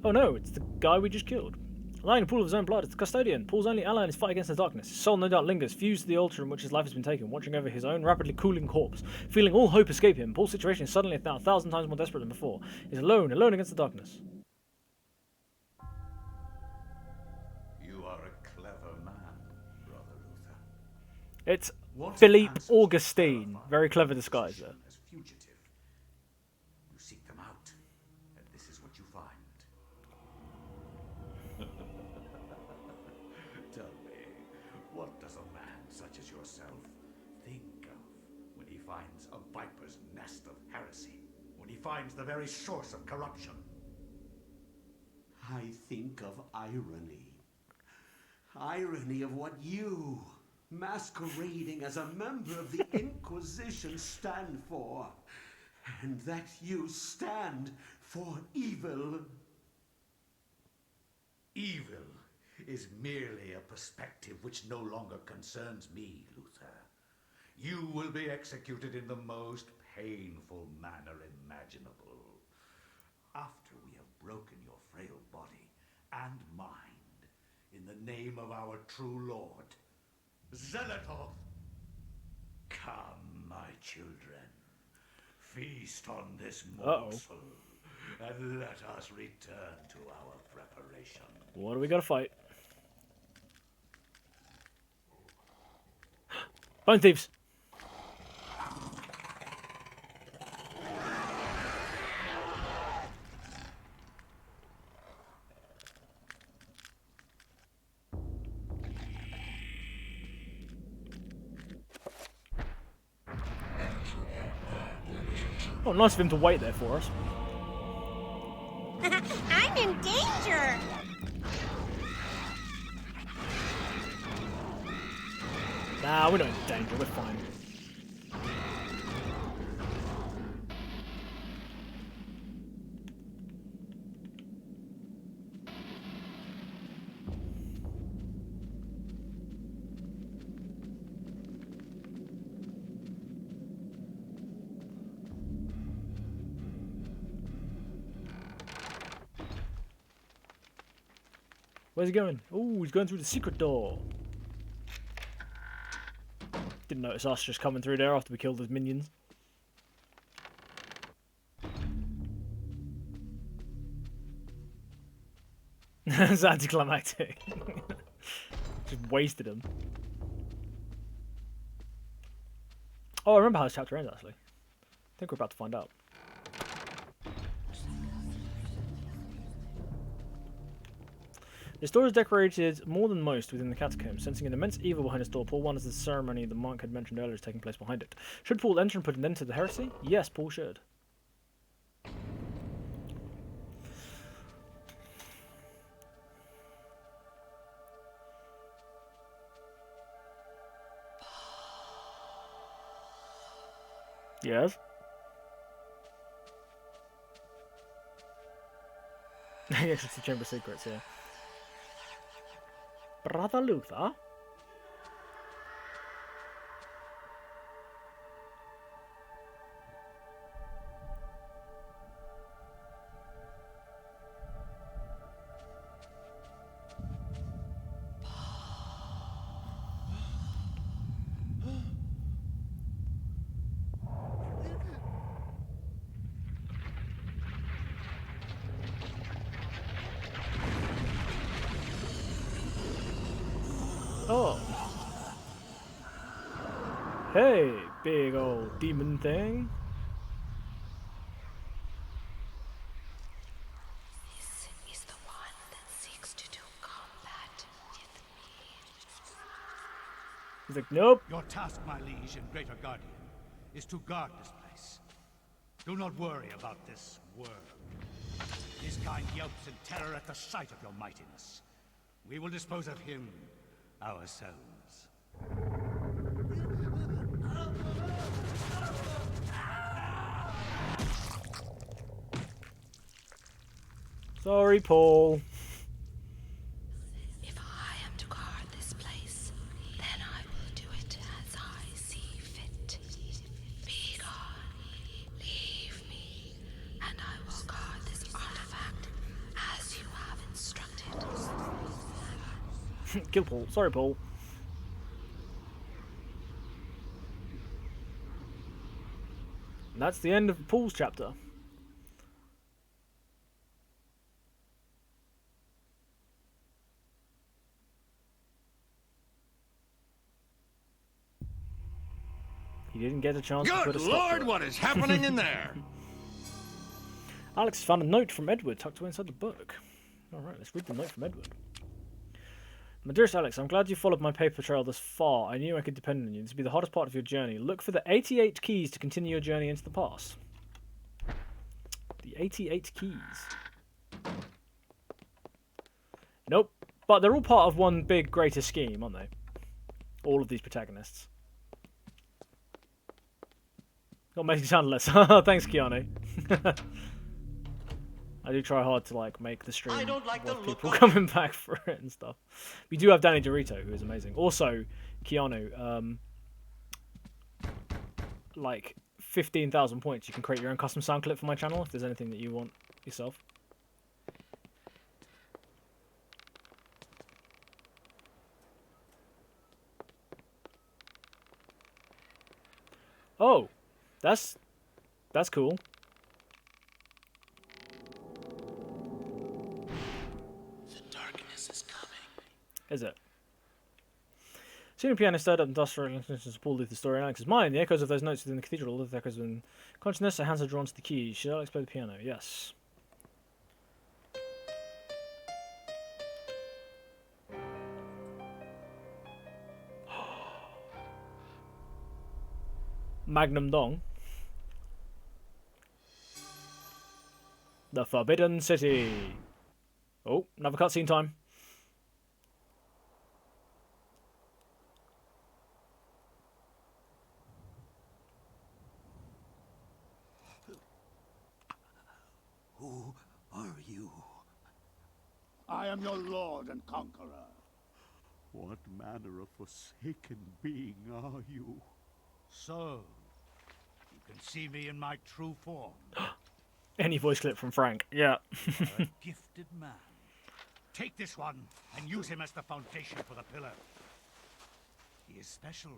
Oh no, it's the guy we just killed. Lying in a pool of his own blood, it's the custodian. Paul's only ally in his fight against the darkness. His soul no doubt lingers, fused to the altar in which his life has been taken, watching over his own rapidly cooling corpse. Feeling all hope escape him, Paul's situation is suddenly now 1,000 times more desperate than before. He's alone against the darkness. You are a clever man, Brother Luther. It's What Philippe answers Augustine. terrify Very clever your disguise there. position as fugitive? You seek them out, and this is what you find. Tell me, what does a man such as yourself think of when he finds a viper's nest of heresy? When he finds the very source of corruption? I think of irony. Irony of what you, masquerading as a member of the Inquisition, stand for. And that you stand for evil. Evil is merely a perspective which no longer concerns me, Luther. You will be executed in the most painful manner imaginable. After we have broken your frail body and mind in the name of our true Lord, Zelototh. Come, my children. Feast on this morsel, and let us return to our preparation. What do we gotta fight? Bone thieves! Oh, nice of him to wait there for us. I'm in danger. Nah, we're not in danger, we're fine. Where's he going? Oh, he's going through the secret door. Didn't notice us just coming through there after we killed his minions. It's anticlimactic. Just wasted him. Oh, I remember how this chapter ends, actually. I think we're about to find out. The store is decorated more than most within the catacombs. Sensing an immense evil behind its door, Paul wonders if the ceremony the monk had mentioned earlier is taking place behind it. Should Paul enter and put an end to the heresy? Yes, Paul should. Yes? Yes, it's the Chamber of Secrets, yeah. Brother Luther? Oh. Hey, big old demon thing. This is the one that seeks to do combat with me. He's like, nope. Your task, my liege and greater guardian, is to guard this place. Do not worry about this worm. His kind yelps in terror at the sight of your mightiness. We will dispose of him ourselves. Sorry, Paul. If I am to guard this place, then I will do it as I see fit. Be gone, leave me, and I will guard this artifact as you have instructed. Kill Paul. Sorry, Paul. And that's the end of Paul's chapter. He didn't get a chance to put a Good stop to Lord, it. what is happening in there? Alex found a note from Edward tucked away inside the book. Alright, let's read the note from Edward. My dearest Alex, I'm glad you followed my paper trail this far. I knew I could depend on you. This will be the hottest part of your journey. Look for the 88 keys to continue your journey into the past. The 88 keys. Nope. But they're all part of one big greater scheme, aren't they? All of these protagonists. Not making sound less. Thanks, Keanu. I do try hard to like make the stream I don't like the with look people of coming back for it and stuff. We do have Danny DeRito, who is amazing. Also, Keanu, like 15,000 points. You can create your own custom sound clip for my channel if there's anything that you want yourself. Oh, that's cool. The darkness is coming. Is it? Senior piano stirred up industrial to Paul Luther's story in Alex's mind. The echoes of those notes within the cathedral, the echoes in consciousness, her hands are drawn to the keys. Should Alex play the piano? Yes. Magnum Dong. The Forbidden City. Oh, another cutscene time. Who are you? I am your lord and conqueror. What manner of forsaken being are you? So, you can see me in my true form. Any voice clip from Frank. Yeah. A gifted man. Take this one and use him as the foundation for the pillar. He is special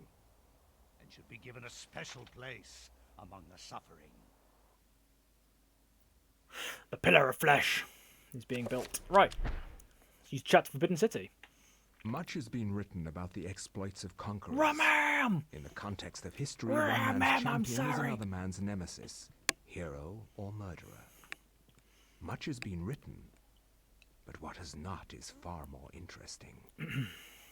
and should be given a special place among the suffering. The Pillar of Flesh is being built. Right. Use chat to Forbidden City. Much has been written about the exploits of conquerors. Ramam! In the context of history, one man's I'm champion is sorry. another man's nemesis, hero or murderer. Much has been written, but what has not is far more interesting.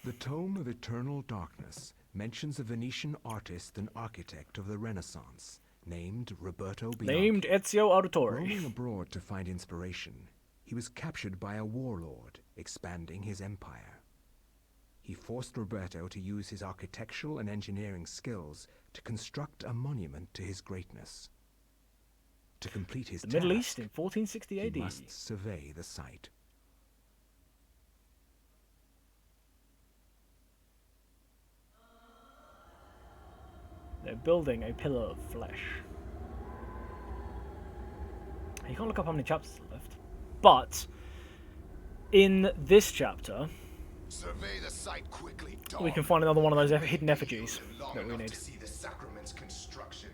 The Tome of Eternal Darkness mentions a Venetian artist and architect of the Renaissance, named Roberto Bianchi. Named Ezio Auditore. Roaming abroad to find inspiration, he was captured by a warlord, expanding his empire. He forced Roberto to use his architectural and engineering skills to construct a monument to his greatness. To complete his The Middle task, East in 1460 AD. he must survey the site. They're building a pillar of flesh. You can't look up how many chapters are left. But in this chapter, Survey the site quickly, dog. we can find another one of those hidden effigies Long that we enough need. to see the sacrament's construction.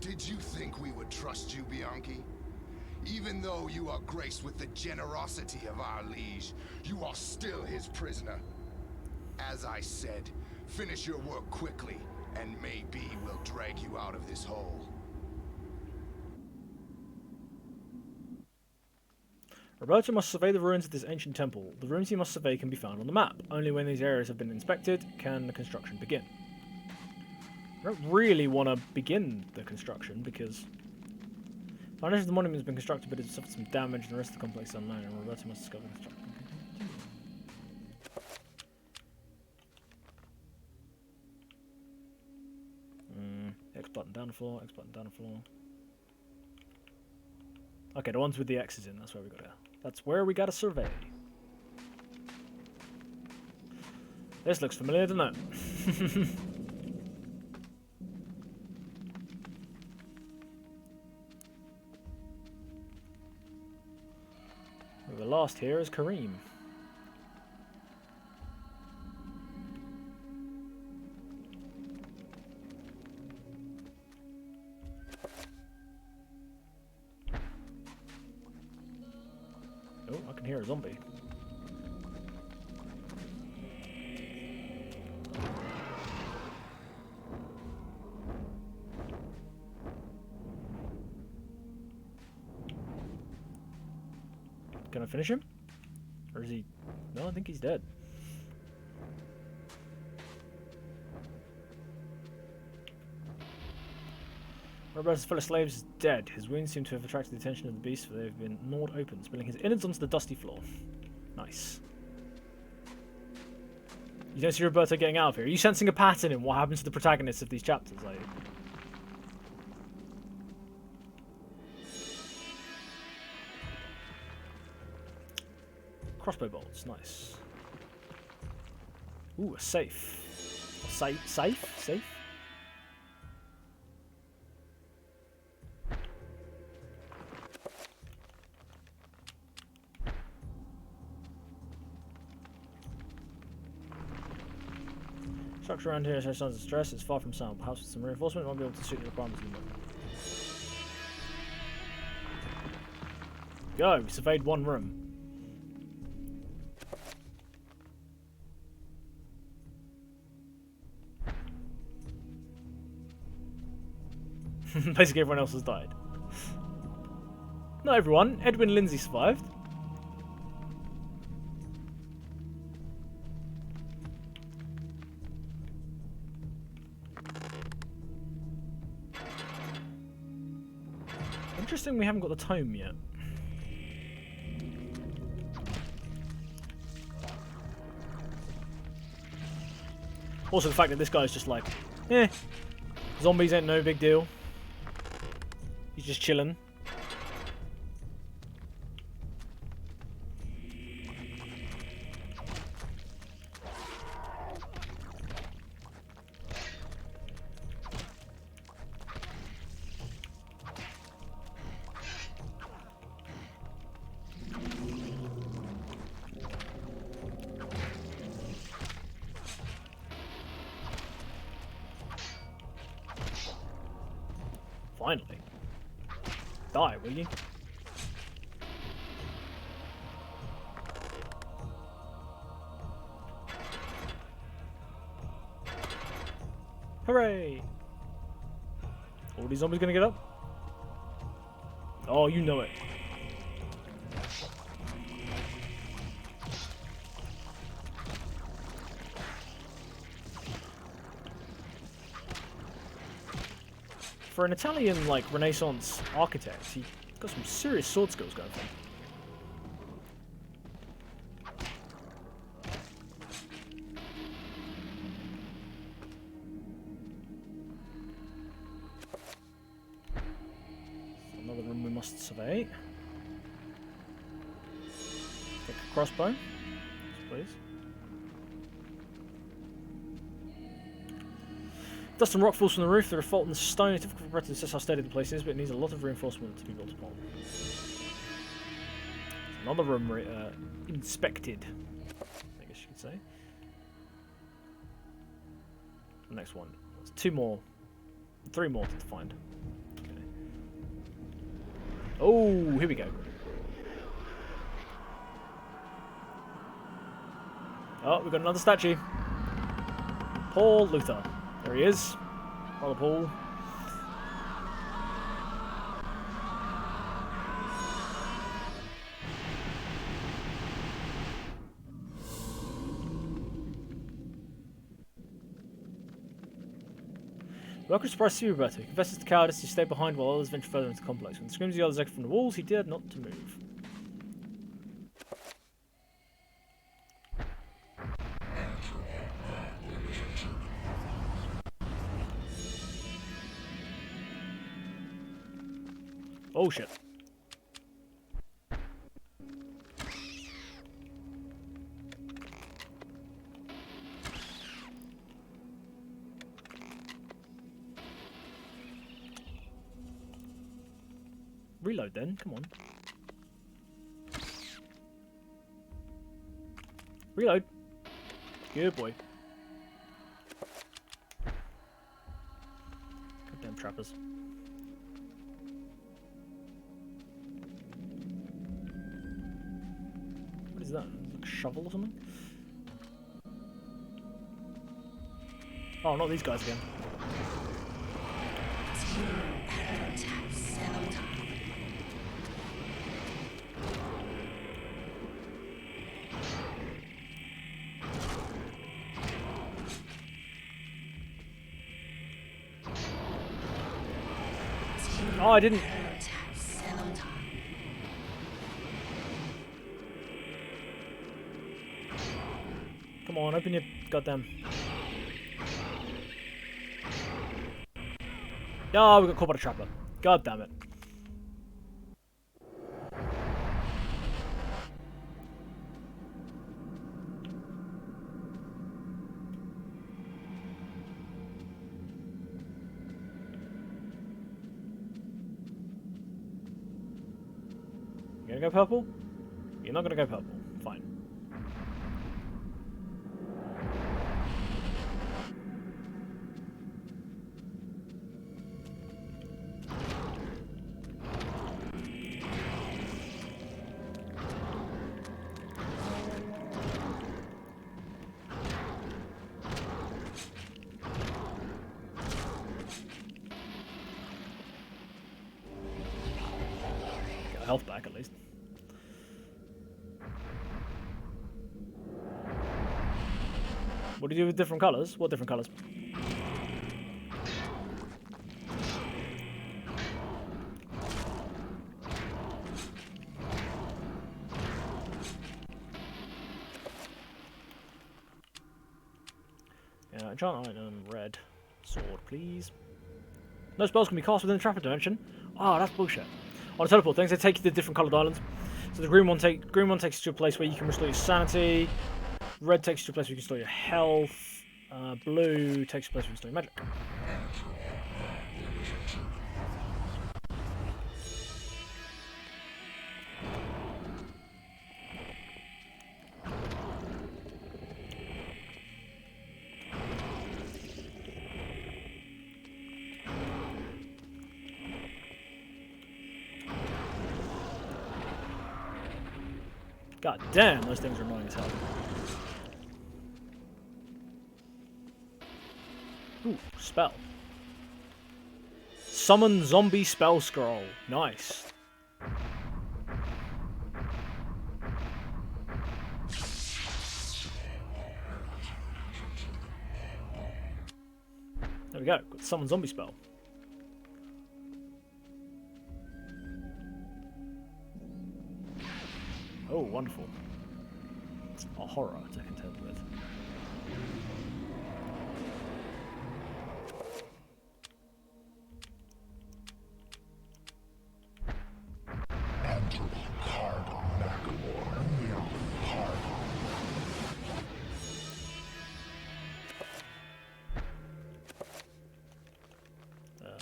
Did you think we would trust you, Bianchi? Even though you are graced with the generosity of our liege, you are still his prisoner. As I said, finish your work quickly, and maybe we'll drag you out of this hole. Roberto must survey the ruins of this ancient temple. The rooms he must survey can be found on the map. Only when these areas have been inspected can the construction begin. I don't really want to begin the construction because the foundation of the monument has been constructed, but it has suffered some damage, and the rest of the complex is unknown, and Roberto must discover the construction. X button down the floor, X button down the floor. Okay, the ones with the X's in, that's where we gotta. That's where we gotta survey. This looks familiar, doesn't it? The last here is Kareem. Oh, I can hear a zombie. Can I finish him? Or is he... No, I think he's dead. Roberto's fellow slaves is dead. His wounds seem to have attracted the attention of the beast, for they've been gnawed open, spilling his innards onto the dusty floor. Nice. You don't see Roberto getting out of here. Are you sensing a pattern in what happens to the protagonists of these chapters? Like... Crossbow bolts, nice. Ooh, a safe. Safe? Safe? Structure around here shows signs of stress. It's far from sound. Perhaps with some reinforcement, it might be able to suit the requirements of the moment. Go! We surveyed one room. Basically everyone else has died. Not everyone. Edwin Lindsay survived. Interesting we haven't got the tome yet. Also the fact that this guy's just like, zombies ain't no big deal. He's just chilling. Finally. Die, will you? Hooray! All these zombies gonna get up? Oh, you know it. For an Italian, like, Renaissance architect, he got some serious sword skills going for him. Another room we must survey. Take a crossbow, please. Dust and rock falls from the roof. There are fault in the stone. It's difficult for Brett to assess how steady the place is, but it needs a lot of reinforcement to be built upon. Another room inspected, I guess you could say. The next one. There's 3 more to find. Okay. Oh, here we go. Oh, we've got another statue. Paul Luther. There he is. Brother Paul. Welcome to surprise to see you, Roberto. He confesses to cowardice, he stayed behind while others ventured further into the complex. When the screams of the others echoed from the walls, he dared not to move. Oh shit. Reload then, come on. Reload. Good boy. Goddamn trappers. What is that? Like a shovel or something? Oh, not these guys again. Oh, I didn't. Come on, open your goddamn. Oh, we got caught by the trapper. God damn it. You gonna go purple? You're not gonna go purple. Fine. Got health back at least. What do you do with different colours? What different colours? Yeah, enchant item, red. Sword, please. No spells can be cast within the trapper dimension. Ah, that's bullshit. On the teleport things, they take you to different coloured islands. So the green one takes you to a place where you can restore your sanity. Red takes you to a place where you can store your health. Blue takes you to a place where you can store your magic. God damn, those things are annoying as hell. Ooh, spell. Summon zombie spell scroll. Nice. There we go. Got the summon zombie spell. Oh, wonderful. A horror to contend with.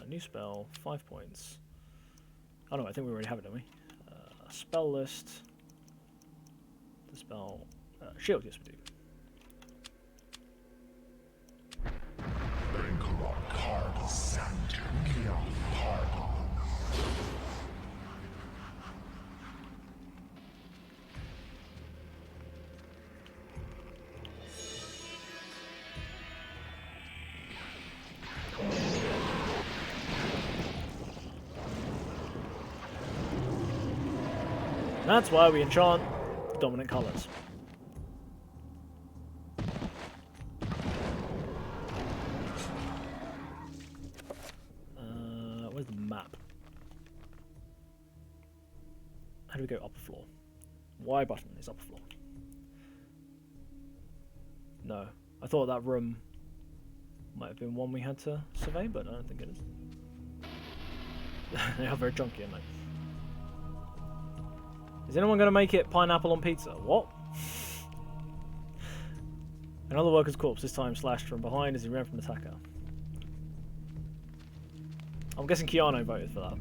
New spell, 5 points. Oh no, I think we already have it, don't we? Spell list. The spell. Shield, yes we do. That's why we enchant dominant colours. Where's the map? How do we go upper floor? Y button is upper floor. No. I thought that room might have been one we had to survey, but I don't think it is. They are very chunky, aren't they? Is anyone going to make it pineapple on pizza? What? Another worker's corpse, this time slashed from behind as he ran from an attacker. I'm guessing Keanu voted for that.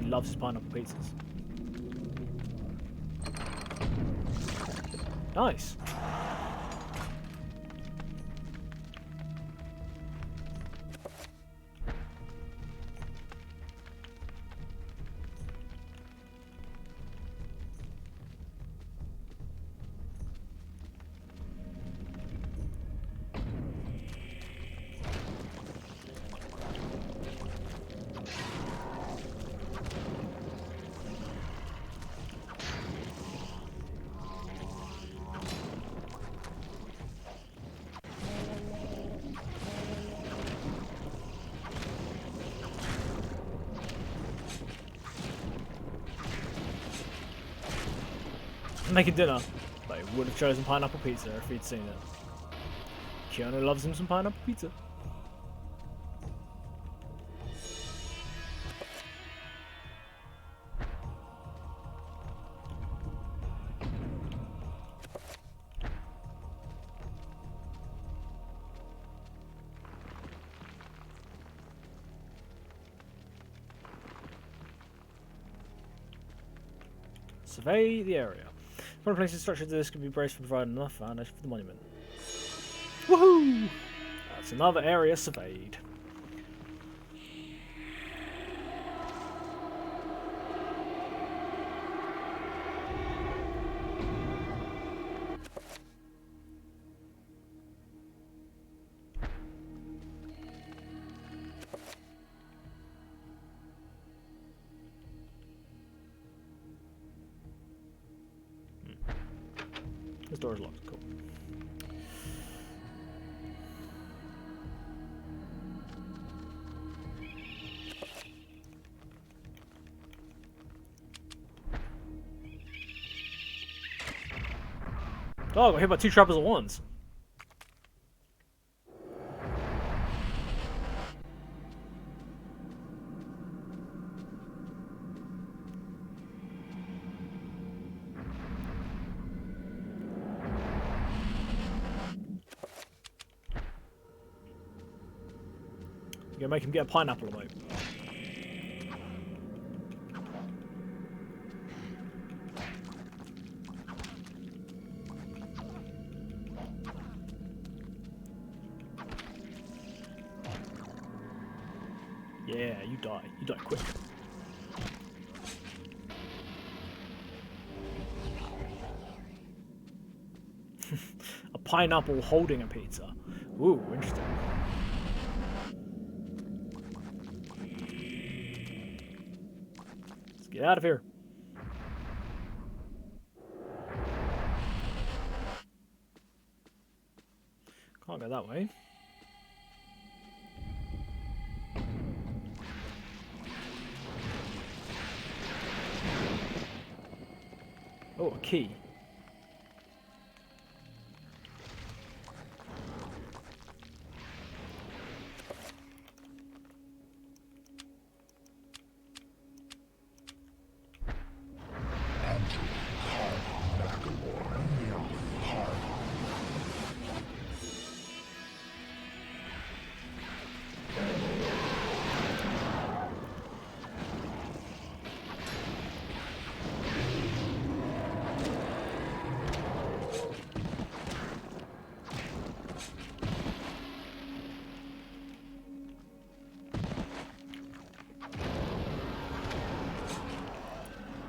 He loves his pineapple pizzas. Nice. Making dinner, but he would have chosen pineapple pizza if he'd seen it. Keanu loves him some pineapple pizza. Survey the area. One place structure to this could be braced for providing enough foundation for the monument. Woohoo! That's another area surveyed. This door is locked. Cool. Oh, I got hit by 2 trappers at once. You're gonna make him get a pineapple emote. Yeah, you die. You die quick. pineapple holding a pizza. Ooh, interesting. Let's get out of here. Can't go that way. Oh, a key.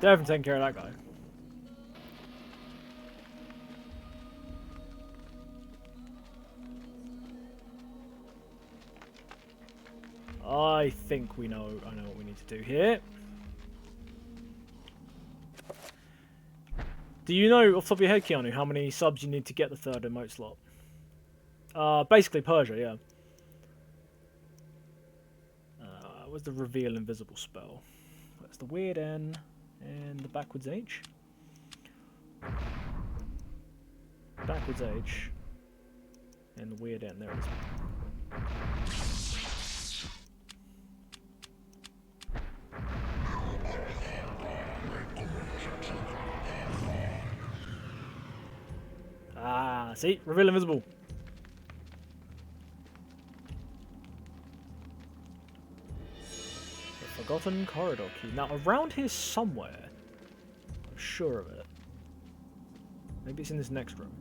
Definitely taking care of that guy. I think I know what we need to do here. Do you know off the top of your head, Keanu, how many subs you need to get the 3rd emote slot? Basically Persia, yeah. What's the reveal invisible spell? That's the weird N and the backwards H. Backwards H and the weird N. There it is. Ah, see? Reveal invisible. The forgotten corridor key. Now, around here somewhere, I'm sure of it. Maybe it's in this next room.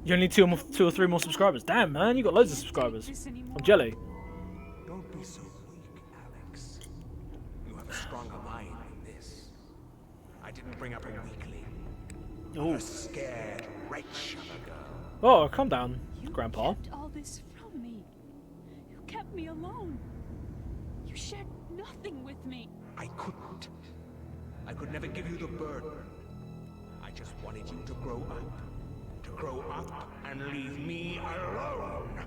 You only need two or three more subscribers. Damn, man, you got loads of subscribers. I'm jelly. Don't be so weak, Alex. You have a stronger mind than this. I didn't bring up a weakling. You're a scared wretch of a girl. Oh, calm down, Grandpa. You kept all this from me. You kept me alone. You shared nothing with me. I couldn't. I could never give you the burden. I just wanted you to grow up. To grow up and leave me alone.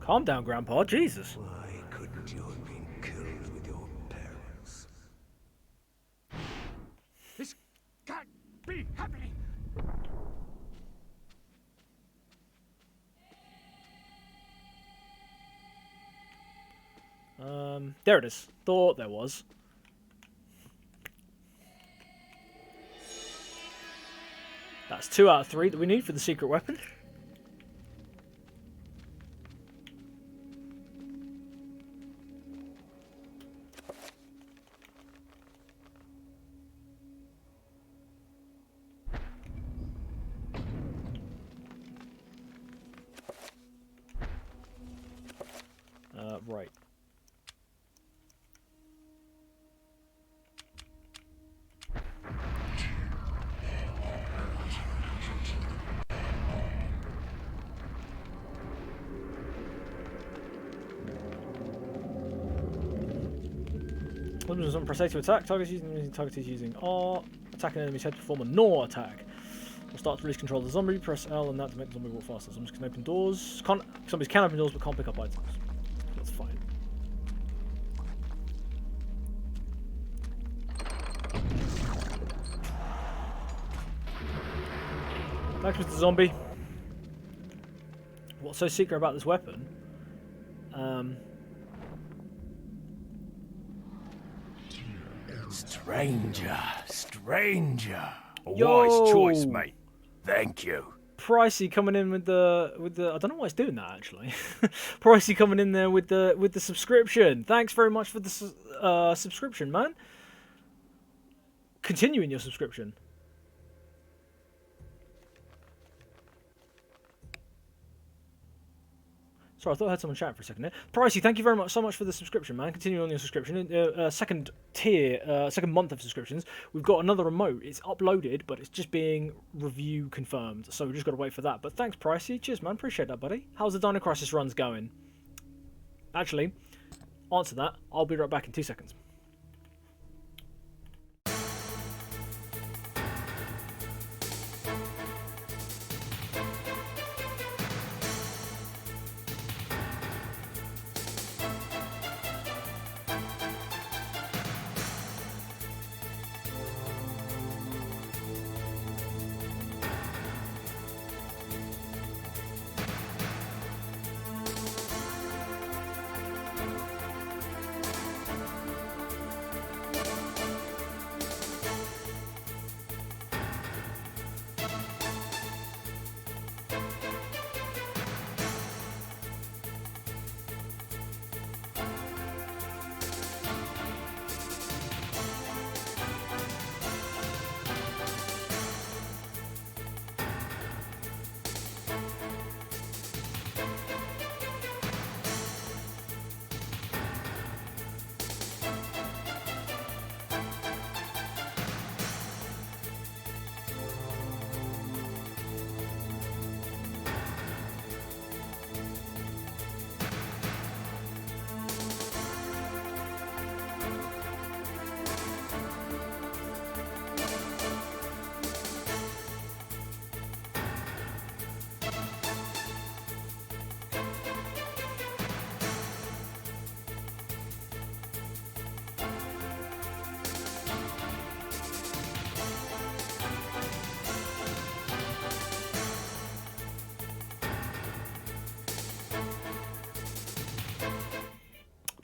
Calm down, Grandpa. Jesus. Why couldn't you have been killed with your parents? This can't be happening. There it is. Thought there was. That's 2 out of 3 that we need for the secret weapon. Right. Weapons on press A to attack. Targets using R. Attacking enemies head to perform a gnaw attack. We'll start to release control of the zombie. Press L and that to make the zombie walk faster. Zombies can open doors. Zombies can open doors but can't pick up items. That's fine. Thanks, Mr. Zombie. What's so secret about this weapon? Stranger. A Yo! wise choice, mate. Thank you. Pricey coming in with the I don't know why it's doing that actually. Pricey coming in there with the subscription. Thanks very much for the subscription, man. Continuing your subscription. Sorry, I thought I heard someone chat for a second there. Pricey, thank you very much so much for the subscription, man. Continue on your subscription. Second tier, second month of subscriptions. We've got another remote. It's uploaded, but it's just being review confirmed. So we've just got to wait for that. But thanks, Pricey. Cheers, man. Appreciate that, buddy. How's the Dino Crisis runs going? Actually, answer that. I'll be right back in 2 seconds.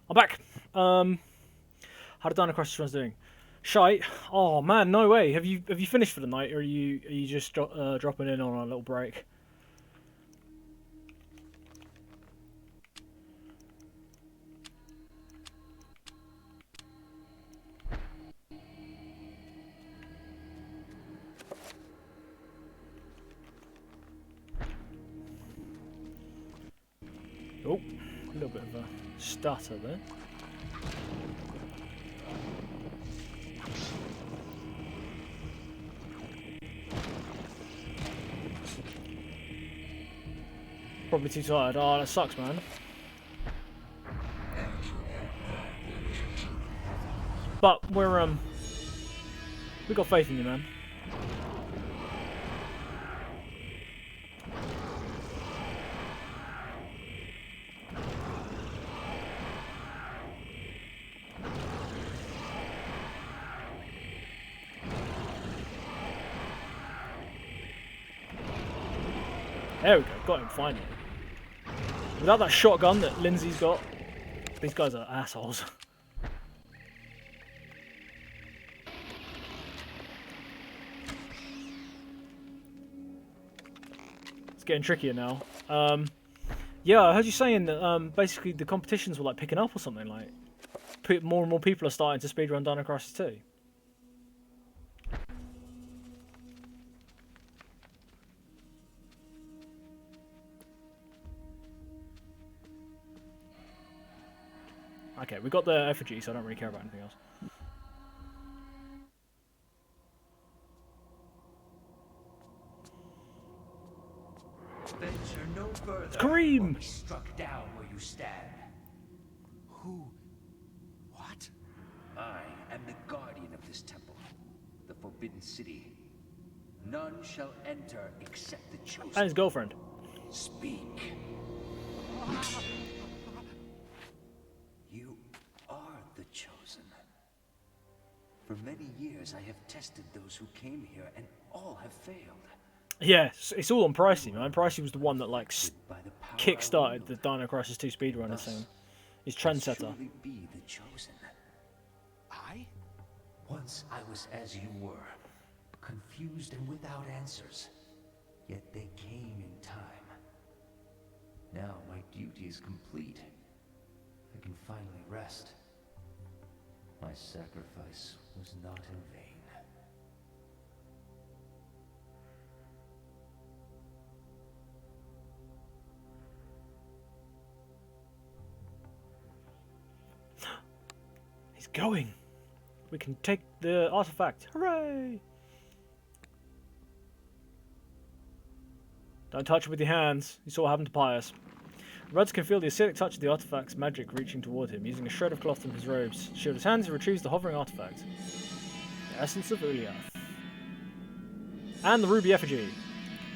I'm back. How did Dino Crisis runs doing? Shite. Oh man, no way. Have you finished for the night, or are you just dropping in on a little break? Oh, a little bit of a stutter there. Probably too tired. Oh, that sucks, man. But we got faith in you, man. There we go, got him finally. Without that shotgun that Lindsay's got, these guys are assholes. It's getting trickier now. Yeah, I heard you saying that basically the competitions were like picking up or something. Like, more and more people are starting to speedrun Dino Crisis 2. Okay, we got the effigy, so I don't really care about anything else. Venture no further. Kareem! Or be struck down where you stand. Who? What? I am the guardian of this temple, the Forbidden City. None shall enter except the chosen. And his girlfriend. Speak. You are the chosen. For many years I have tested those who came here, and all have failed. Yeah, it's all on Pricey, man. Pricey was the one that like kick-started the Dino Crisis 2 speedrunner thing. He's trendsetter. Be the chosen. I? Once I was as you were, confused and without answers. Yet they came in time. Now my duty is complete. I can finally rest. My sacrifice was not in vain. going. We can take the artifact. Hooray! Don't touch it with your hands. You saw what happened to Pius. Ruds can feel the acidic touch of the artifact's magic reaching toward him. Using a shred of cloth from his robes, shield his hands, he retrieves the hovering artifact. The essence of Uliath. And the ruby effigy.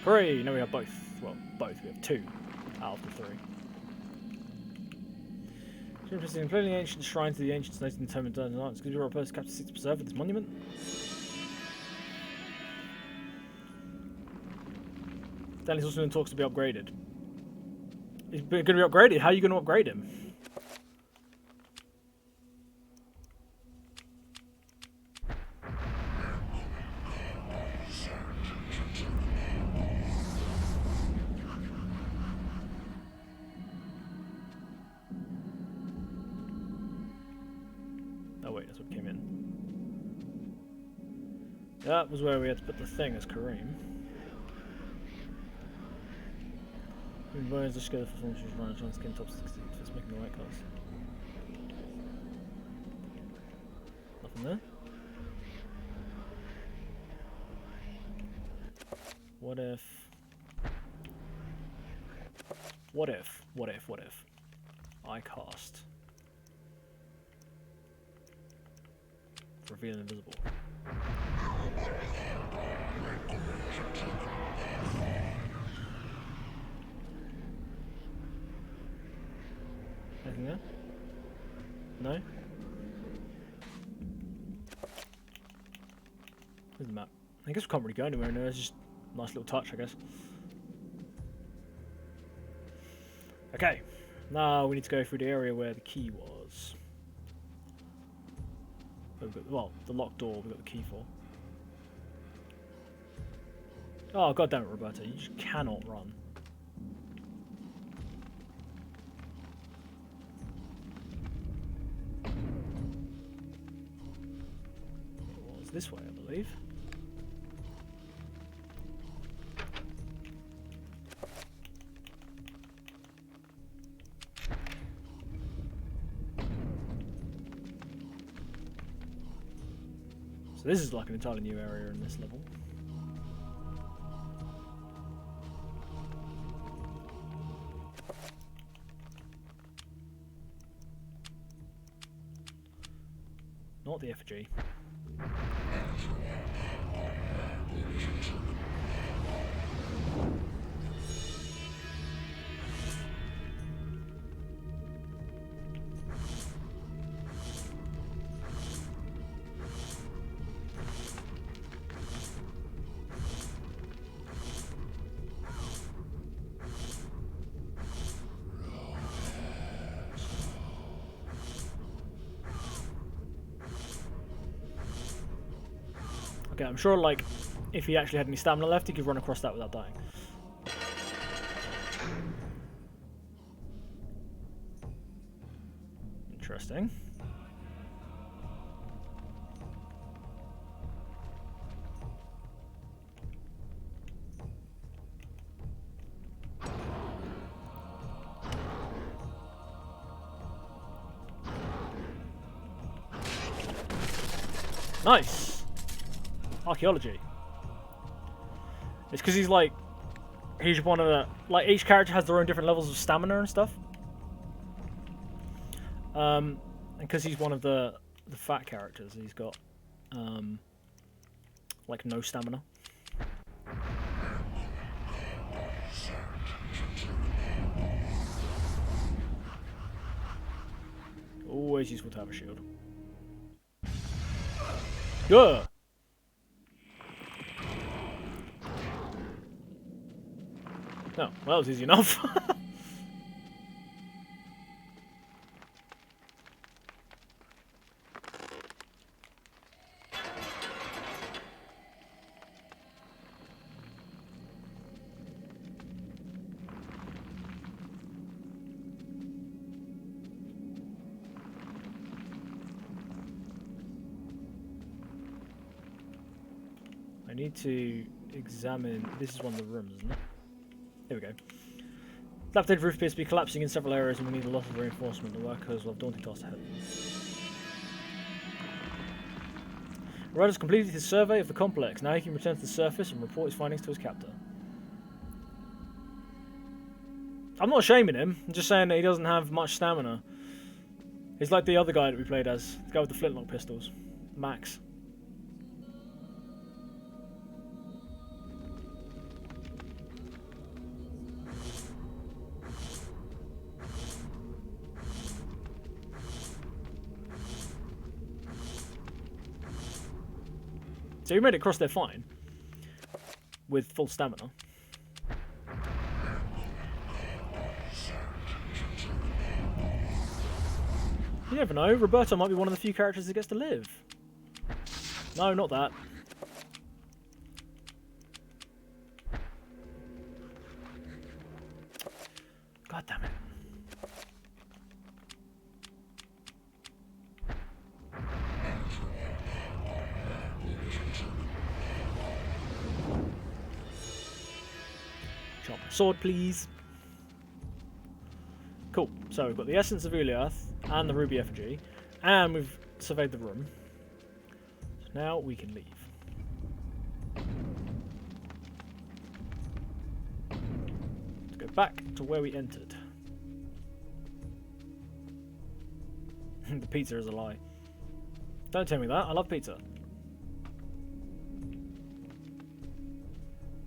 Hooray! Now we have both. Well, both. We have 2 out of the 3. Interesting. Including the ancient shrine to the ancients noted in the Tome of Dungeons and Arts. Could you propose to capture 6 preserve for this monument? Danny's also in talks to be upgraded. He's going to be upgraded? How are you going to upgrade him? Oh wait, that's what came in. That was where we had to put the thing as Kareem. Burns the scale for functions run on skin top 60 just making the right cards. Nothing there. What if I cast Reveal Invisible? Anything there? No? Where's the map? I guess we can't really go anywhere now, it's just a nice little touch, I guess. Okay, now we need to go through the area where the key was. Well, the locked door we've got the key for. Oh, god damn it, Roberta, you just cannot run. This way, I believe. So this is like an entirely new area in this level. Not the effigy. Okay, I'm sure, like, if he actually had any stamina left, he could run across that without dying. Interesting. Nice! Archaeology. It's because he's like, he's one of the, like, each character has their own different levels of stamina and stuff. And because he's one of the fat characters, he's got, like, no stamina. Always useful to have a shield. Good. No, well, that was easy enough. I need to examine. This is one of the rooms, isn't it? Here we go. Dilapidated roof appears to be collapsing in several areas and we need a lot of reinforcement. The workers will have daunting tasks ahead. Red has completed his survey of the complex. Now he can return to the surface and report his findings to his captor. I'm not shaming him. I'm just saying that he doesn't have much stamina. He's like the other guy that we played as. The guy with the flintlock pistols. Max. So he made it across there fine. With full stamina. You never know, Roberto might be one of the few characters that gets to live. No, not that. God damn it. Drop my sword, please. Cool, so we've got the essence of Uliath and the ruby effigy, and we've surveyed the room. So now we can leave. Let's go back to where we entered. The pizza is a lie. Don't tell me that, I love pizza.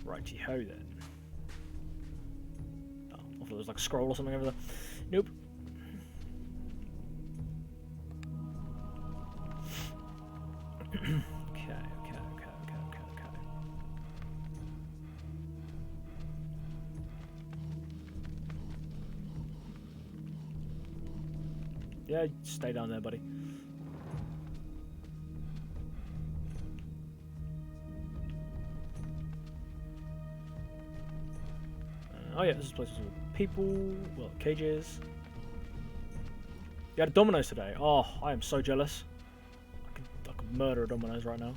Righty-ho then. Oh, I thought there was like a scroll or something over there. Nope. Okay. Yeah, stay down there, buddy. Oh yeah, this is a place with people, well, cages. You had a Domino's today. Oh, I am so jealous. I could murder a Domino's right now.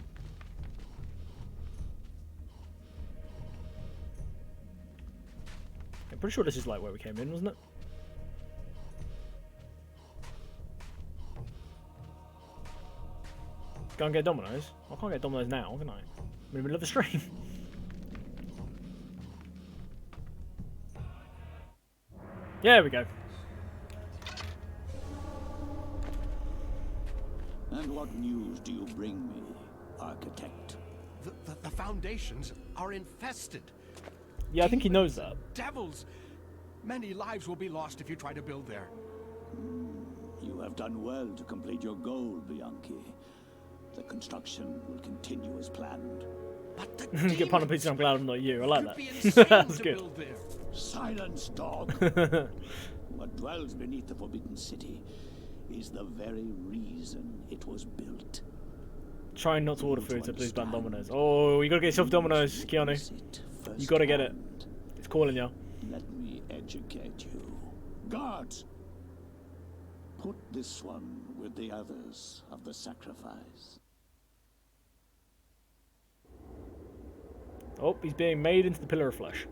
I'm pretty sure this is like where we came in, wasn't it? Go and get Domino's? I can't get Domino's now, can I? I'm in the middle of the stream. Yeah, there we go. And what news do you bring me, Architect? The foundations are infested. Yeah, I think he knows that. Devils! Many lives will be lost if you try to build there. You have done well to complete your goal, Bianchi. The construction will continue as planned. But the You get pun pizza, I'm glad I'm not you. I like that. That's good. Silence, dog! What dwells beneath the Forbidden City is the very reason it was built. Try not to order food, so please ban Domino's. Oh, you gotta get yourself Domino's, Keanu. You gotta get it. It's calling you. Let me educate you. Guards! Put this one with the others of the sacrifice. Oh, he's being made into the pillar of flesh.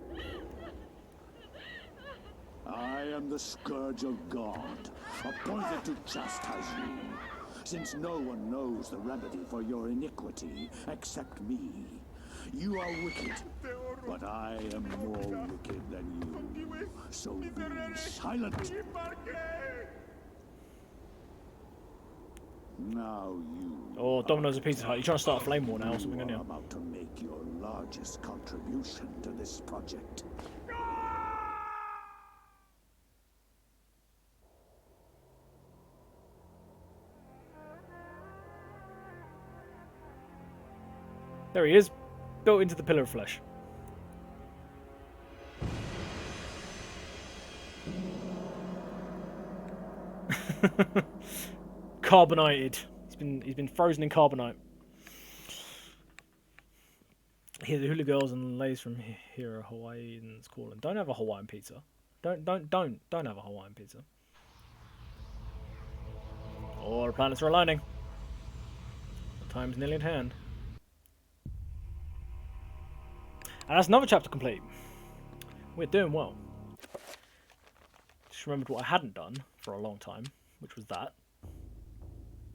I am the Scourge of God, appointed to chastise you, since no one knows the remedy for your iniquity except me. You are wicked, but I am more wicked than you, so be silent. Now you. Oh, Domino's and Pizza Hut. You're trying to start a flame war now or something, aren't you? About to make your largest contribution to this project. There he is, built into the pillar of flesh. Carbonated. He's been frozen in carbonite. Here, the hula girls and ladies from here are Hawaiians calling. Don't have a Hawaiian pizza. Don't have a Hawaiian pizza. Oh, the planets are aligning. Time's nearly at hand. And that's another chapter complete. We're doing well. Just remembered what I hadn't done for a long time, which was that.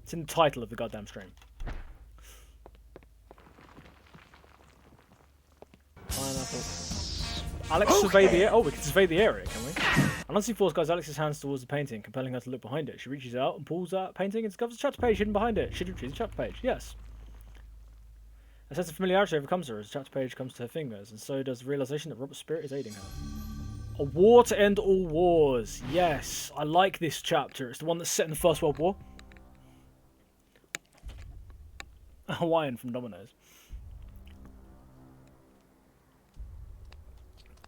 It's in the title of the goddamn stream. Alex survey the area. Oh, we can survey the area, can we? An unseen force guides Alex's hands towards the painting, compelling her to look behind it. She reaches out and pulls that painting and discovers a chapter page hidden behind it. She retrieves the chapter page. Yes. A sense of familiarity overcomes her as the chapter page comes to her fingers, and so does the realization that Robert's spirit is aiding her. A war to end all wars. Yes, I like this chapter. It's the one that's set in the First World War. A Hawaiian from Domino's.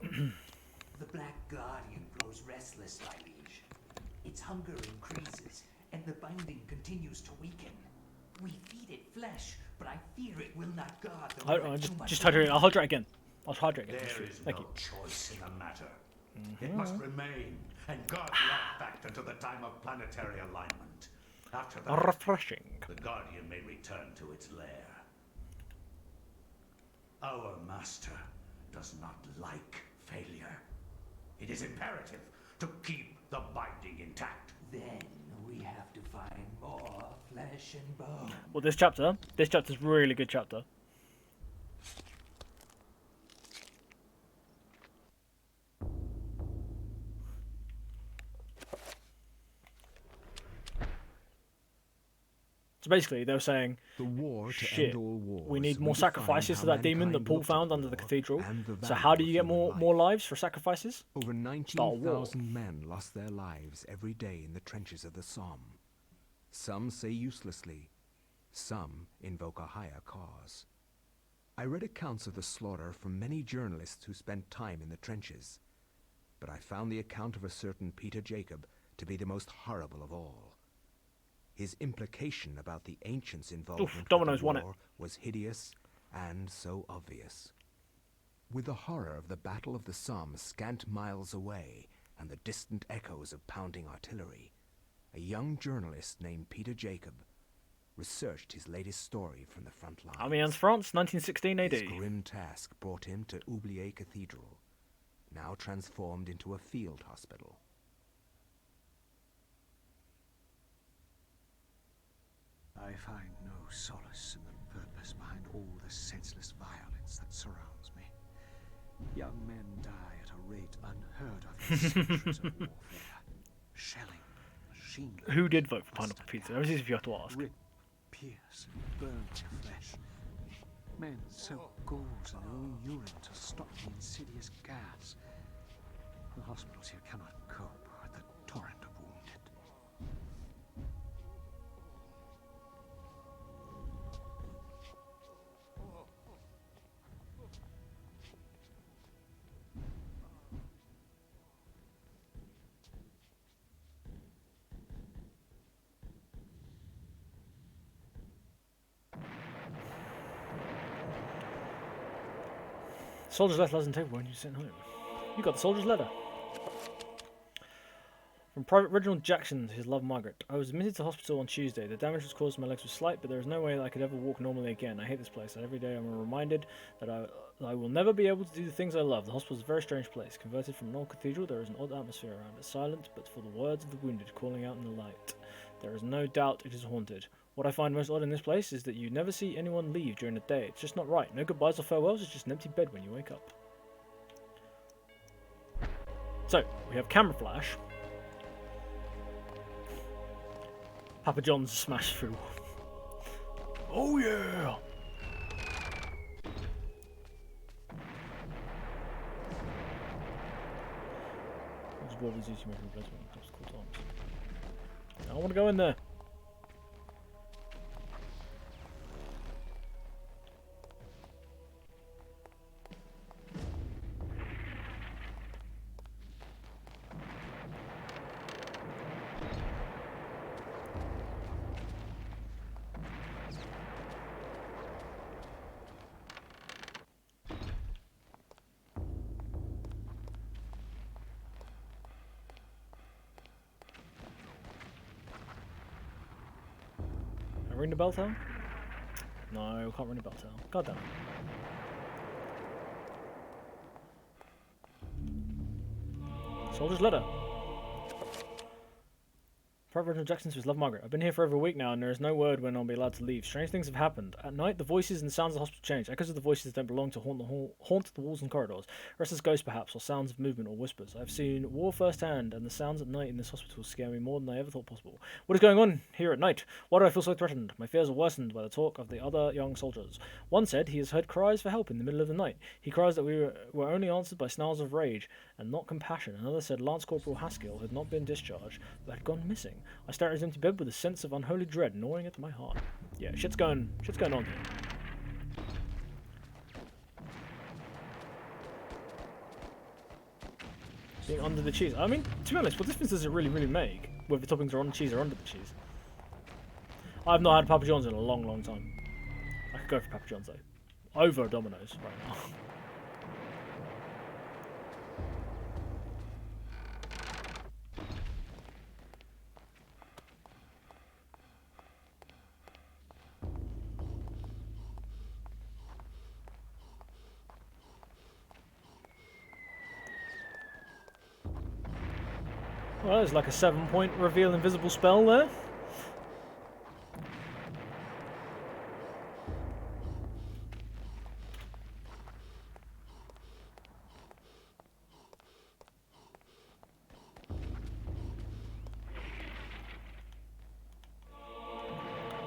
The Black Guardian grows restless, my liege. Its hunger increases, and the binding continues to weaken. We feed it flesh, but I fear it will not guard the relic too much. Just hydrate. I'll hydrate again. I'll hydrate again. There is Thank no you. choice in the matter. It must remain and guard the artifact until the time of planetary alignment. After that, Refreshing. the Guardian may return to its lair. Our master does not like failure. It is imperative to keep the binding intact. Then we have to find more flesh and bone. Well, this chapter's a really good chapter. So basically, they were saying, the war to shit, end all wars, we need more sacrifices to that demon that Paul found under the cathedral. the So value how do of you get human more lives for sacrifices? Over Start a war. 19,000 men lost their lives every day in the trenches of the Somme. Some say uselessly, some invoke a higher cause. I read accounts of the slaughter from many journalists who spent time in the trenches, but I found the account of a certain Peter Jacob to be the most horrible of all. His implication about the ancients' involvement Domino's with the won it. war was hideous and so obvious. With the horror of the Battle of the Somme scant miles away and the distant echoes of pounding artillery, a young journalist named Peter Jacob researched his latest story from the front lines. Amiens, France, 1916 AD. His grim task brought him to Oubliette Cathedral, now transformed into a field hospital. I find no solace in the purpose behind all the senseless violence that surrounds me. Young men die at a rate unheard of in centuries of warfare. Shelling, machine guns. Who did vote for Pineapple Pizza? That was easy if you have to ask. Rip, pierce, and burn your flesh. Men soak gauze in their own urine to stop the insidious gas. The hospitals here cannot cope with the torrent of wounded. Soldier's letter lies on the table when you're sitting home. You got the soldier's letter. From Private Reginald Jackson to his love Margaret. I was admitted to hospital on Tuesday. The damage was caused, my legs were slight, but there is no way that I could ever walk normally again. I hate this place. Every day I'm reminded that I will never be able to do the things I love. The hospital is a very strange place. Converted from an old cathedral, there is an odd atmosphere around it. Silent, but for the words of the wounded calling out in the light. There is no doubt it is haunted. What I find most odd in this place is that you never see anyone leave during the day. It's just not right. No goodbyes or farewells, it's just an empty bed when you wake up. So, we have camera flash. Papa John's smash through. Oh yeah! I want to go in there. Ring the bell tower? No, can't ring the bell tower. God damn it. Soldier's letter. Private Reginald Jackson says, love Margaret. I've been here for over a week now, and there is no word when I'll be allowed to leave. Strange things have happened. At night, the voices and sounds of the hospital change. Echoes of the voices don't belong to haunt the walls and corridors. Restless ghosts, perhaps, or sounds of movement or whispers. I've seen war firsthand, and the sounds at night in this hospital scare me more than I ever thought possible. What is going on here at night? Why do I feel so threatened? My fears are worsened by the talk of the other young soldiers. One said he has heard cries for help in the middle of the night. He cries that we were only answered by snarls of rage and not compassion. Another said Lance Corporal Haskell had not been discharged, but had gone missing. I stared at his empty bed with a sense of unholy dread gnawing at my heart. Yeah, shit's going on here. Being under the cheese. I mean, to be honest, what difference does it really make whether the toppings are on the cheese or under the cheese? I've not had Papa John's in a long time. I could go for Papa John's though. Over Domino's right now. Well, there's like a 7-point reveal invisible spell there.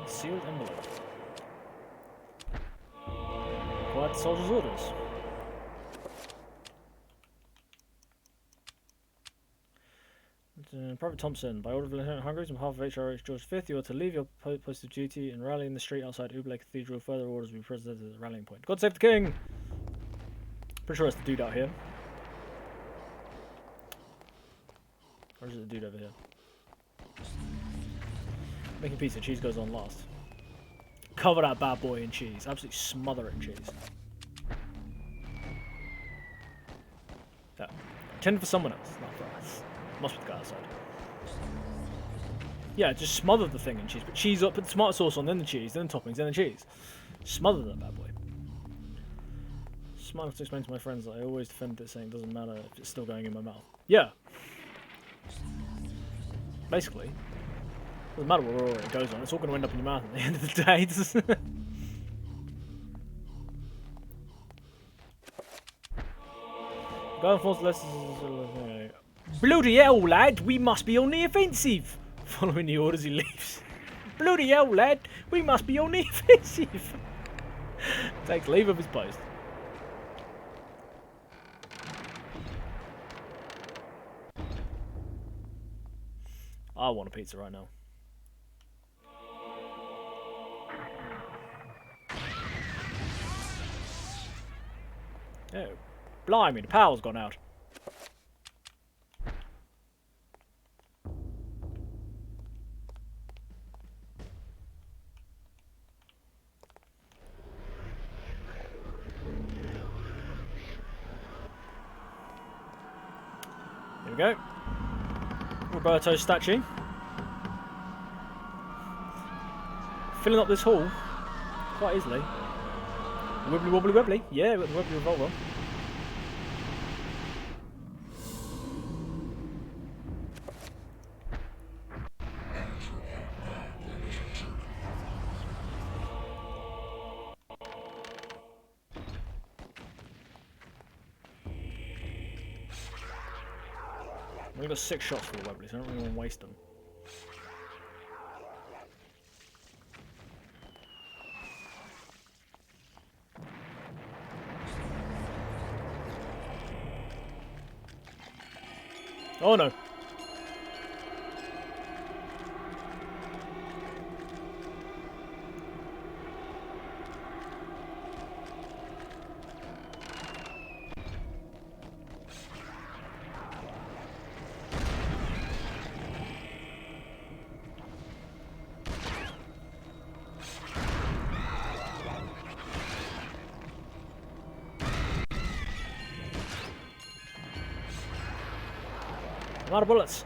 Sealed envelope. Quiet soldier's orders. Private Thompson, by order of Lieutenant Hungries on behalf of HRH George V, you are to leave your post of duty and rally in the street outside Ublay Cathedral. Further orders will be presented at the rallying point. God save the king! Pretty sure it's the dude out here. Or is it the dude over here? Making pizza, cheese goes on last. Cover that bad boy in cheese. Absolutely smother it in cheese. Yeah. Intended for someone else, not for us. Must be the guy outside. Yeah, just smother the thing in cheese. Put cheese up, put the tomato sauce on, then the cheese, then the toppings, then the cheese. Smother that bad boy. Smart enough to explain to my friends that I always defend it saying it doesn't matter if it's still going in my mouth. Yeah. Basically. Doesn't matter what order it goes on, it's all going to end up in your mouth at the end of the day. Going forth lessons. Bloody hell, lad, we must be on the offensive. Following the orders, he leaves. Bloody hell, lad, we must be on the offensive. Takes leave of his post. I want a pizza right now. Oh, blimey, the power's gone out. Here we go. Roberto's statue. Filling up this hall quite easily. Wibbly wobbly wibbly. Yeah, with the wibbly revolver. We've got 6 shots for the Webley, so I don't really want to waste them. Oh no! I'm out of bullets.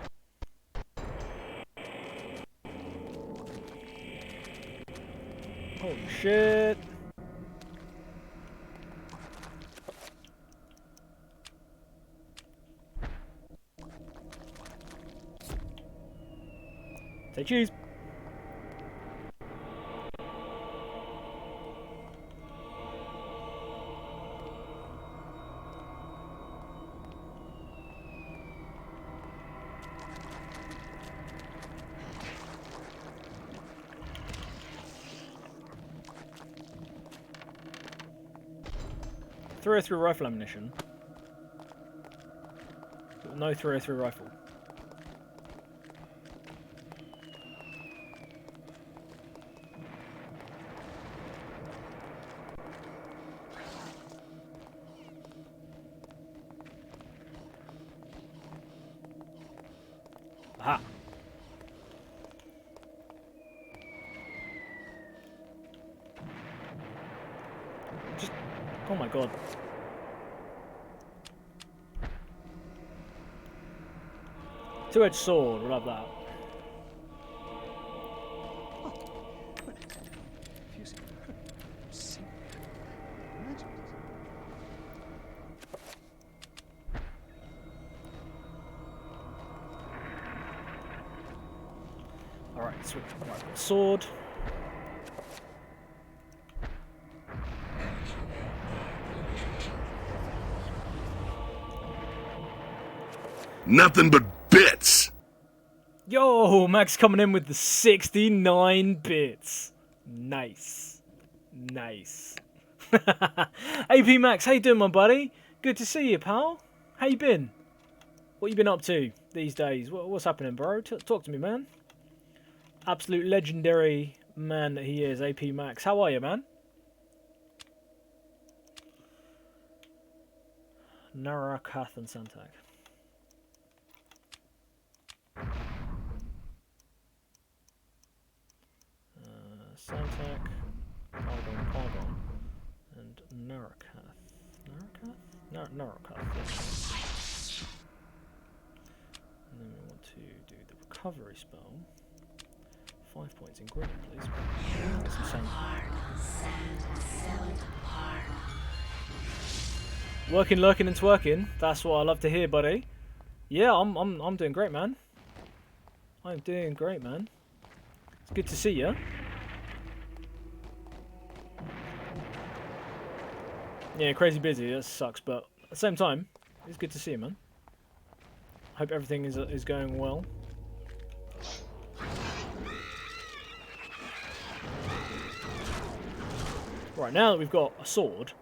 Holy shit. Say cheese. .303 rifle ammunition. But no .303 rifle. Aha. Just, oh my god. Two-edged sword, we love that. Alright, switch. Right, sword. Nothing but bits! Yo, Max coming in with the 69 bits. Nice. Nice. AP Max, how you doing, my buddy? Good to see you, pal. How you been? What you been up to these days? What's happening, bro? Talk to me, man. Absolute legendary man that he is, AP Max. How are you, man? Narakath and Santak. Santak, Pogon, and Narakath. Narakath? Narakath, yes. And then we want to do the recovery spell. 5 points in green, please. Working, lurking, and twerking. That's what I love to hear, buddy. Yeah, I'm doing great, man. I'm doing great, man. It's good to see you. Yeah, crazy busy. That sucks, but at the same time, it's good to see you, man. Hope everything is going well. Right, now that we've got a sword.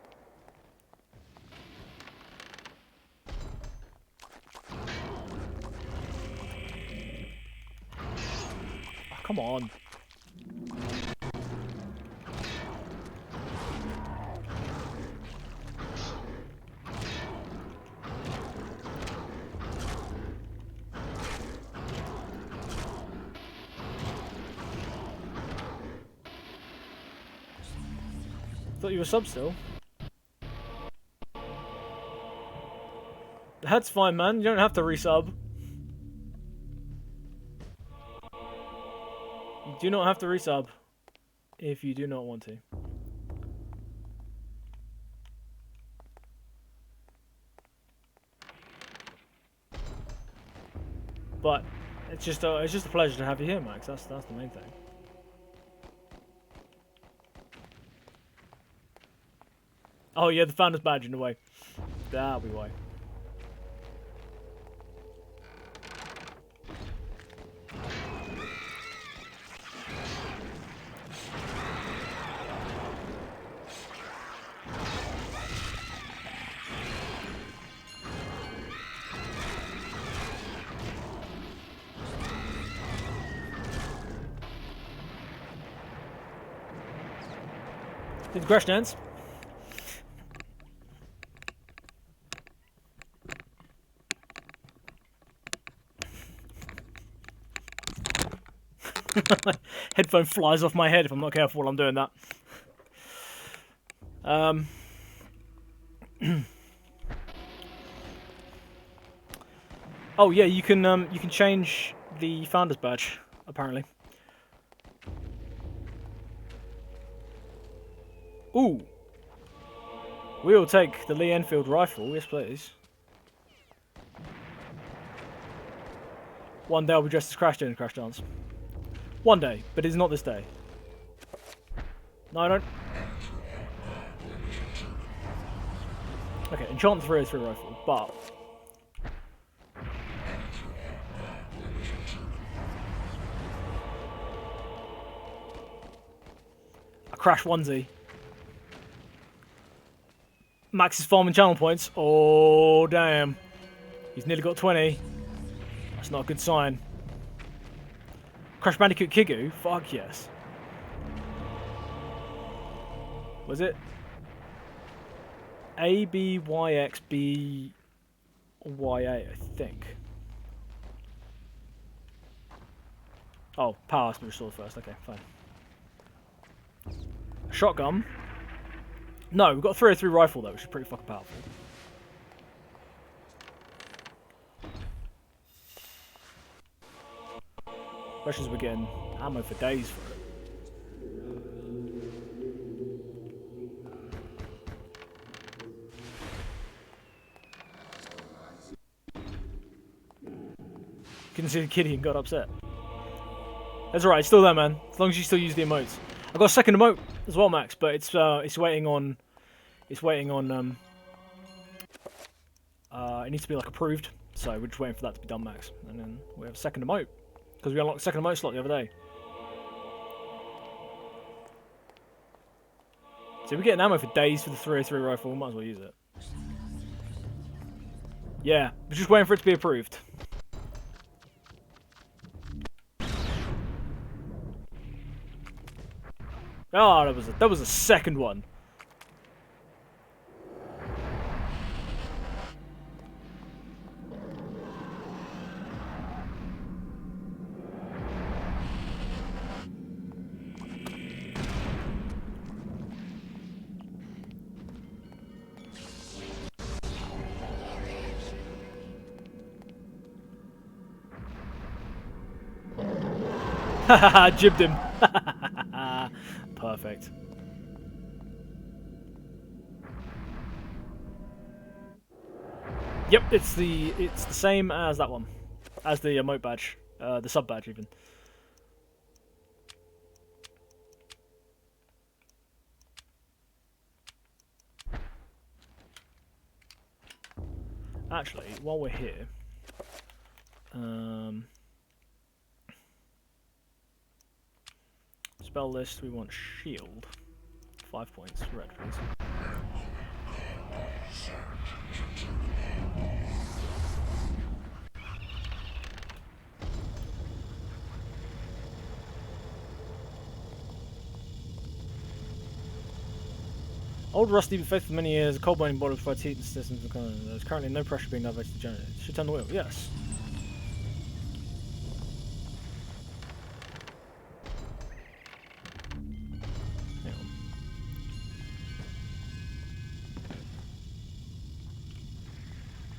Oh, come on. Thought you were sub still. That's fine, man. You don't have to resub. You do not have to resub if you do not want to. But it's just a pleasure to have you here, Max. That's the main thing. Oh yeah, the founder's badge in the way. That'll be why. Did the crash dance? Headphone flies off my head if I'm not careful while I'm doing that. Oh yeah, you can change the founder's badge apparently. Ooh, we'll take the Lee Enfield rifle. Yes, please. One day I'll be dressed as Crash doing a Crash dance. One day, but it's not this day. No, I don't. Okay, enchant the 303 rifle, but a crash onesie. Max is farming channel points. Oh damn, he's nearly got 20. That's not a good sign. Crash Bandicoot Kigu? Fuck yes. Was it? ABYXBYA, I think. Oh, power has to be restored first. Okay, fine. A shotgun. No, we've got a 303 rifle though, which is pretty fucking powerful. Questions we're getting ammo for days for it. Couldn't see the kitty and got upset. That's alright, it's still there, man. As long as you still use the emotes. I've got a second emote as well, Max, but it's waiting on. It needs to be like approved, so we're just waiting for that to be done, Max. And then we have a second emote because we unlocked a second emote slot the other day. So we're getting ammo for days for the 303 rifle. We might as well use it. Yeah, we're just waiting for it to be approved. Oh, that was a second one. Haha, jibbed him. Perfect. Yep, it's the same as that one, as the emote badge, the sub badge even. Actually, while we're here, spell list. We want shield. 5 points. Red, please. Old rusty but faithful for many years, a coal mining bottle provides heat and systems. There's currently no pressure being diverted to generate. Should turn the wheel. Yes.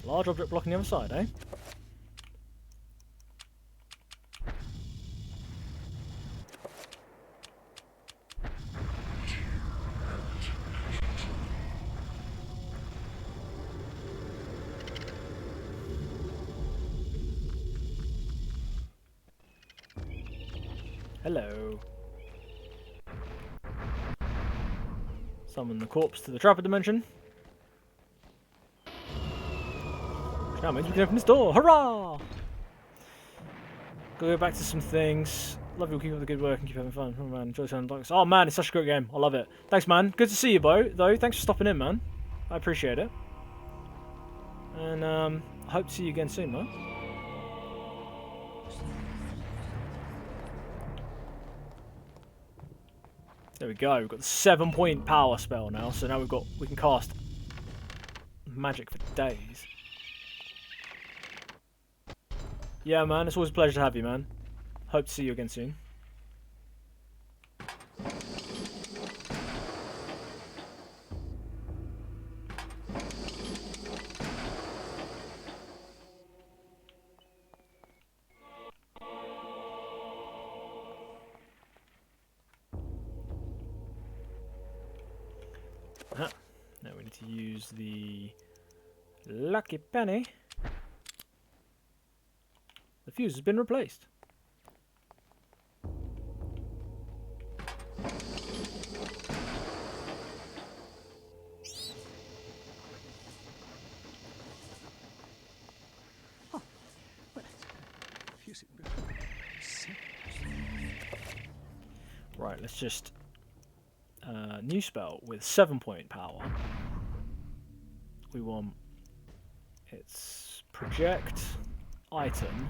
Large object blocking the other side, eh? Hello. Summon the corpse to the trapper dimension. Which now means we can open this door. Hurrah! Go back to some things. Love you, keep up the good work and keep having fun. Oh man, enjoy turning dogs. Oh man, it's such a great game. I love it. Thanks, man. Good to see you, Bo. Though, thanks for stopping in, man. I appreciate it. And I hope to see you again soon, man. There we go. We've got the 7-point power spell now, so now we can cast magic for days. Yeah, man. It's always a pleasure to have you, man. Hope to see you again soon. Now we need to use the lucky penny. The fuse has been replaced. Right, let's just new spell with 7-point power. We want its project item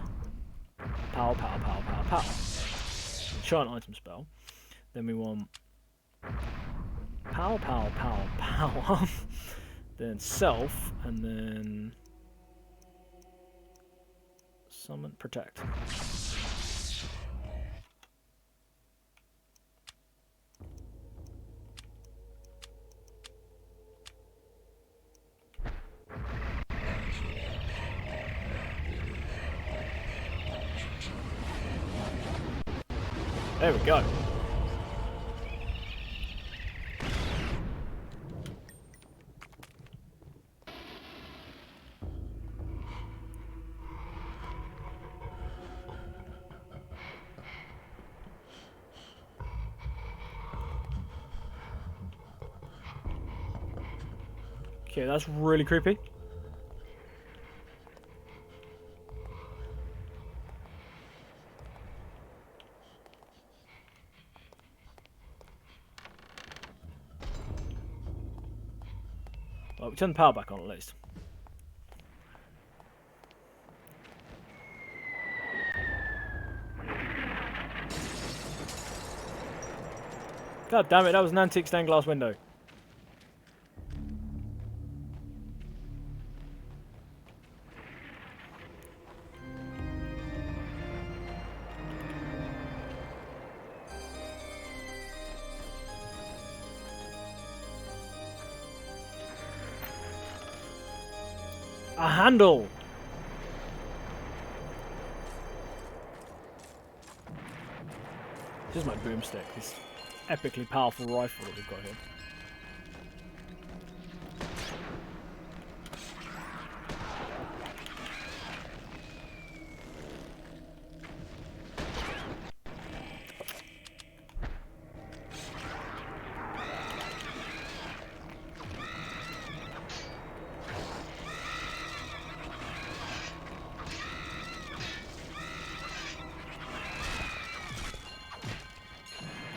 power. Enchant item spell. Then we want power. Then self, and then summon protect. There we go. Okay, that's really creepy. Well, we turn the power back on at least. God damn it, that was an antique stained glass window. A handle! This is my boomstick, this epically powerful rifle that we've got here.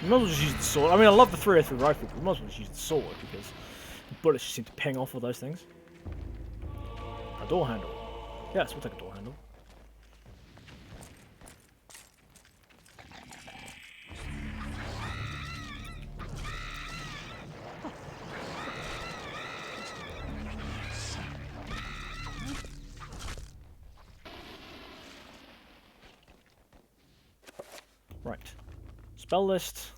You might as well just use the sword. I mean, I love the 303 rifle, but you might as well just use the sword because the bullets just seem to ping off all those things. A door handle. Yes, we'll take a door handle. Right. Spell list.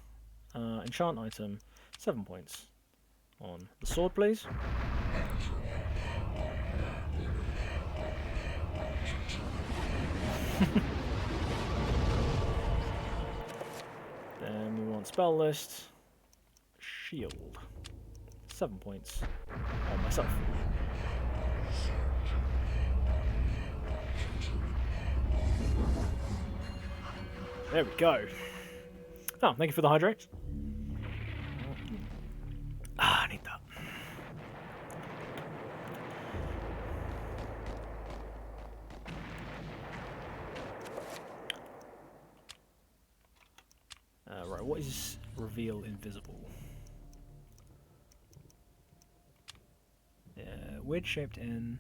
Enchant item. 7 points. On the sword, please. Then we want spell list. Shield. 7 points. On myself. There we go. Oh, thank you for the hydrate. Ah, I need that. Right, what is reveal invisible? Weird shaped in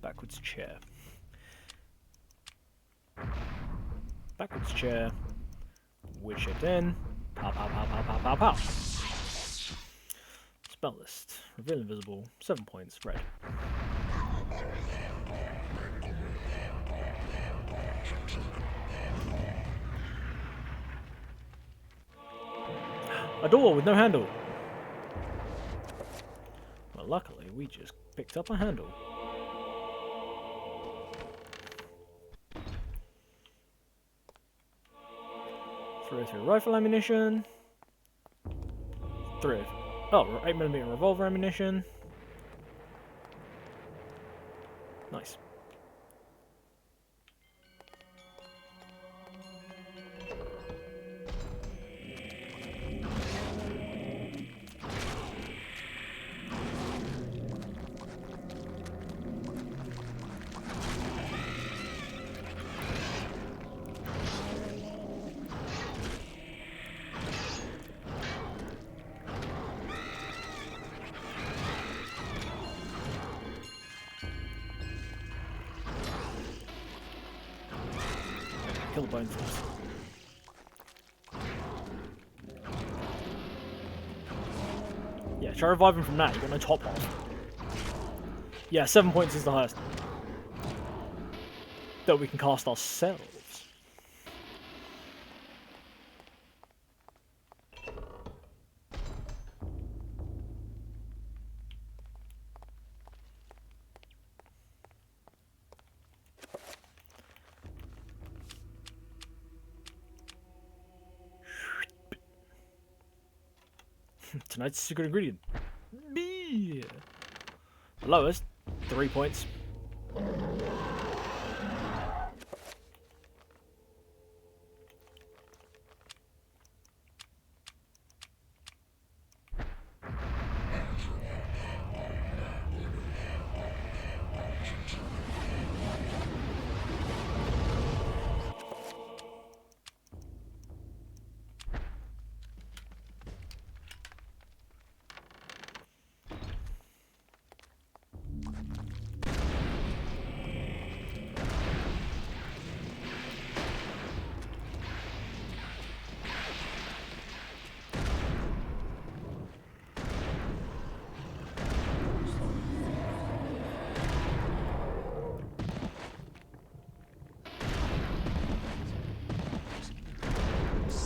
backwards chair. Backwards chair. Weird shaped in. Pow. Spell list. Reveal invisible. 7 points. Red. A door with no handle. Well, luckily, we just picked up a handle. .303 rifle ammunition. 8mm revolver ammunition. Nice. kill the bone first. Yeah, try reviving from that. You've got no top half. Yeah, 7 points is the highest that we can cast ourselves. Tonight's secret ingredient. Beer. Lowest, 3 points.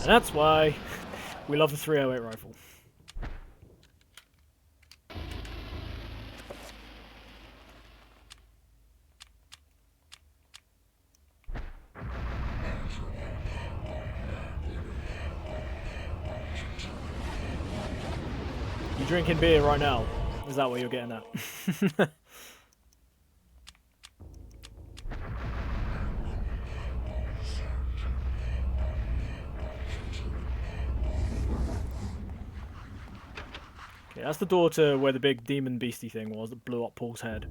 And that's why we love the 308 rifle. You drinking beer right now? Is that what you're getting at? Okay, that's the door to where the big demon beastie thing was that blew up Paul's head.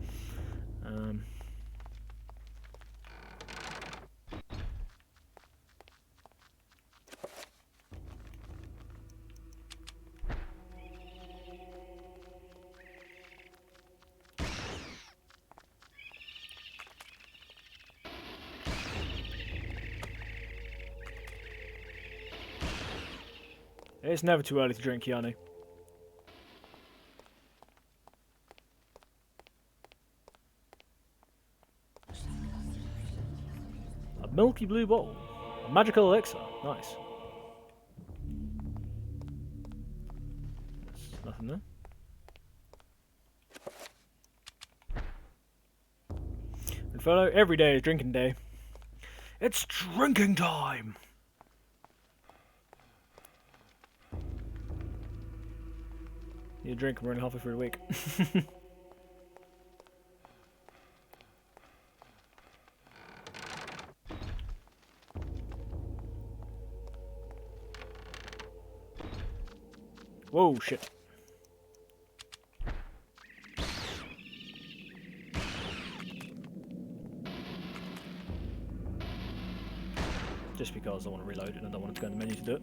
It's never too early to drink, Yanni. A milky blue bottle. A magical elixir. Nice. There's nothing there. And fellow, every day is drinking day. It's drinking time! You drink, we're only halfway through the week. Whoa, shit. Just because I want to reload it and I don't want it to go in the menu to do it.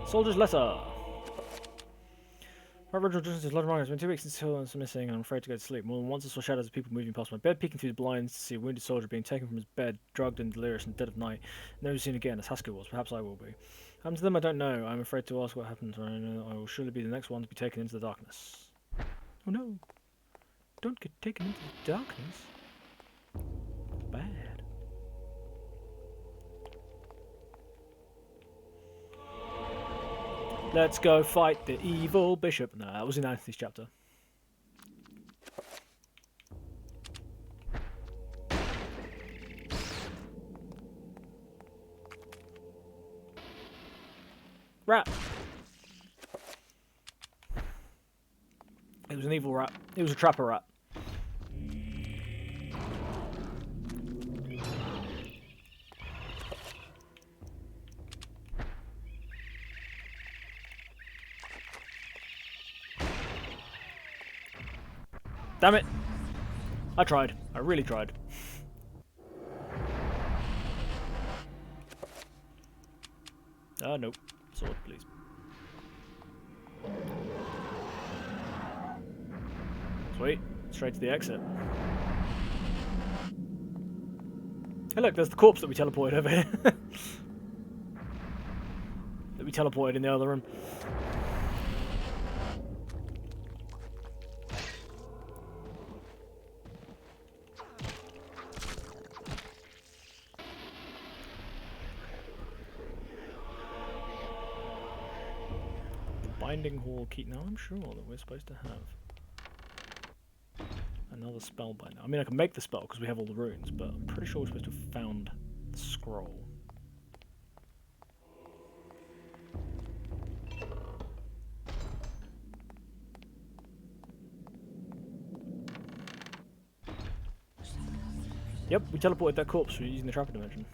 Soldier's letter. My original address is London. It's been 2 weeks since Hill missing, and I'm afraid to go to sleep. More than once I saw shadows of people moving past my bed, peeking through the blinds to see a wounded soldier being taken from his bed, drugged and delirious in the dead of night. Never seen again, as Haskell was. Perhaps I will be. Happened to them, I don't know. I'm afraid to ask what happened. I know I will surely be the next one to be taken into the darkness. Oh no. Don't get taken into the darkness. Bad. Let's go fight the evil bishop. No, that was in Anthony's chapter. Rat. It was an evil rat. It was a trapper rat. Damn it. I tried. I really tried. Nope. Sword, please. Sweet. Straight to the exit. Hey look, there's the corpse that we teleported over here. That we teleported in the other room. Binding Hall key. Now I'm sure that we're supposed to have another spell by now. I mean, I can make the spell because we have all the runes, but I'm pretty sure we're supposed to have found the scroll. Yep, we teleported that corpse for using the trapper dimension.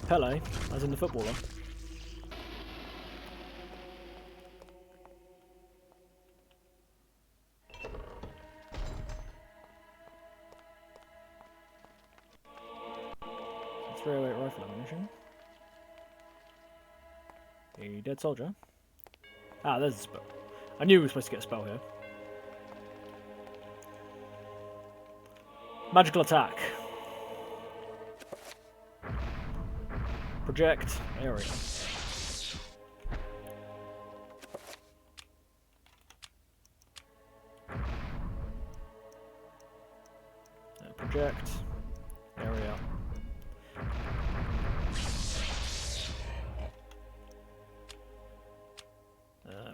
Pele, as in the footballer. So 308 rifle ammunition. A dead soldier. Ah, there's a spell. I knew we were supposed to get a spell here. Magical attack. Project area. Project area.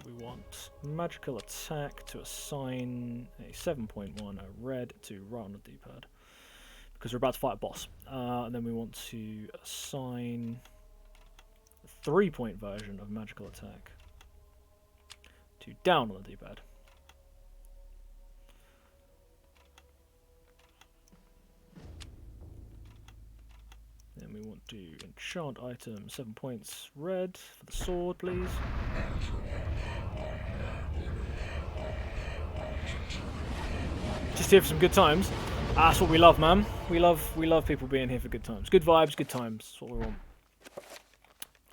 We want magical attack to assign a 7.1, a red to right on the D-pad. Because we're about to fight a boss. And then we want to assign a 3-point version of magical attack to down on the D-pad. Then we want to enchant item 7 points red for the sword, please. Just here for some good times. That's what we love, man. We love people being here for good times. Good vibes, good times. That's what we want.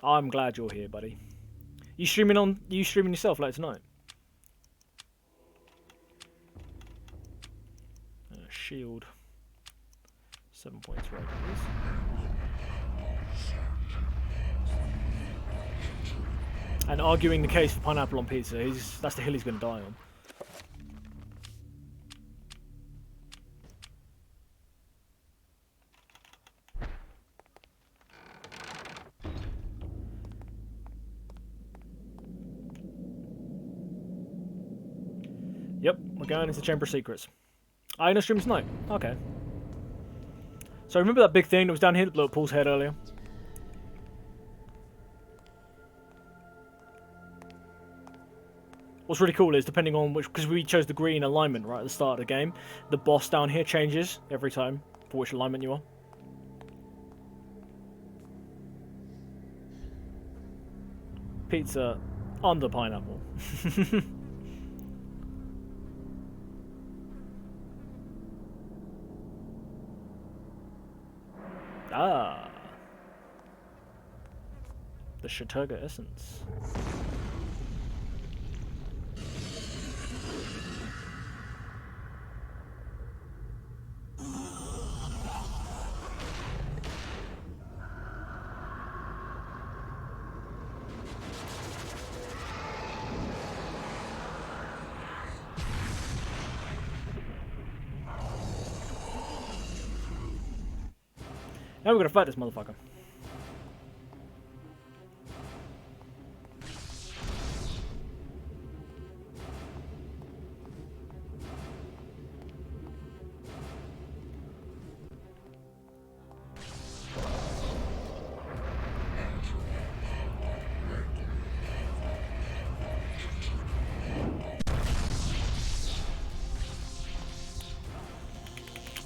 I'm glad you're here, buddy. You streaming yourself later tonight? Shield. 7 points red, please. And arguing the case for pineapple on pizza. That's the hill he's going to die on. Yep, we're going into Chamber of Secrets. I know stream tonight. Okay. So remember that big thing that was down here that blew up Paul's head earlier? What's really cool is, depending on which, because we chose the green alignment right at the start of the game, the boss down here changes every time for which alignment you are. Pizza on the pineapple. Ah. The Chaturga essence. Now we're gonna fight this motherfucker.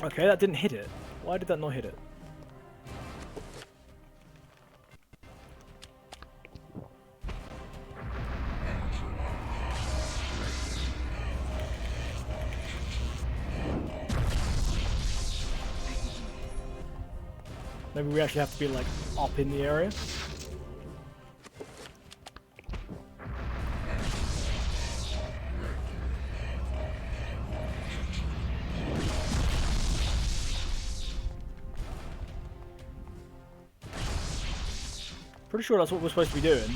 Okay, that didn't hit it. Why did that not hit it? Maybe we actually have to be like up in the area. Pretty sure that's what we're supposed to be doing.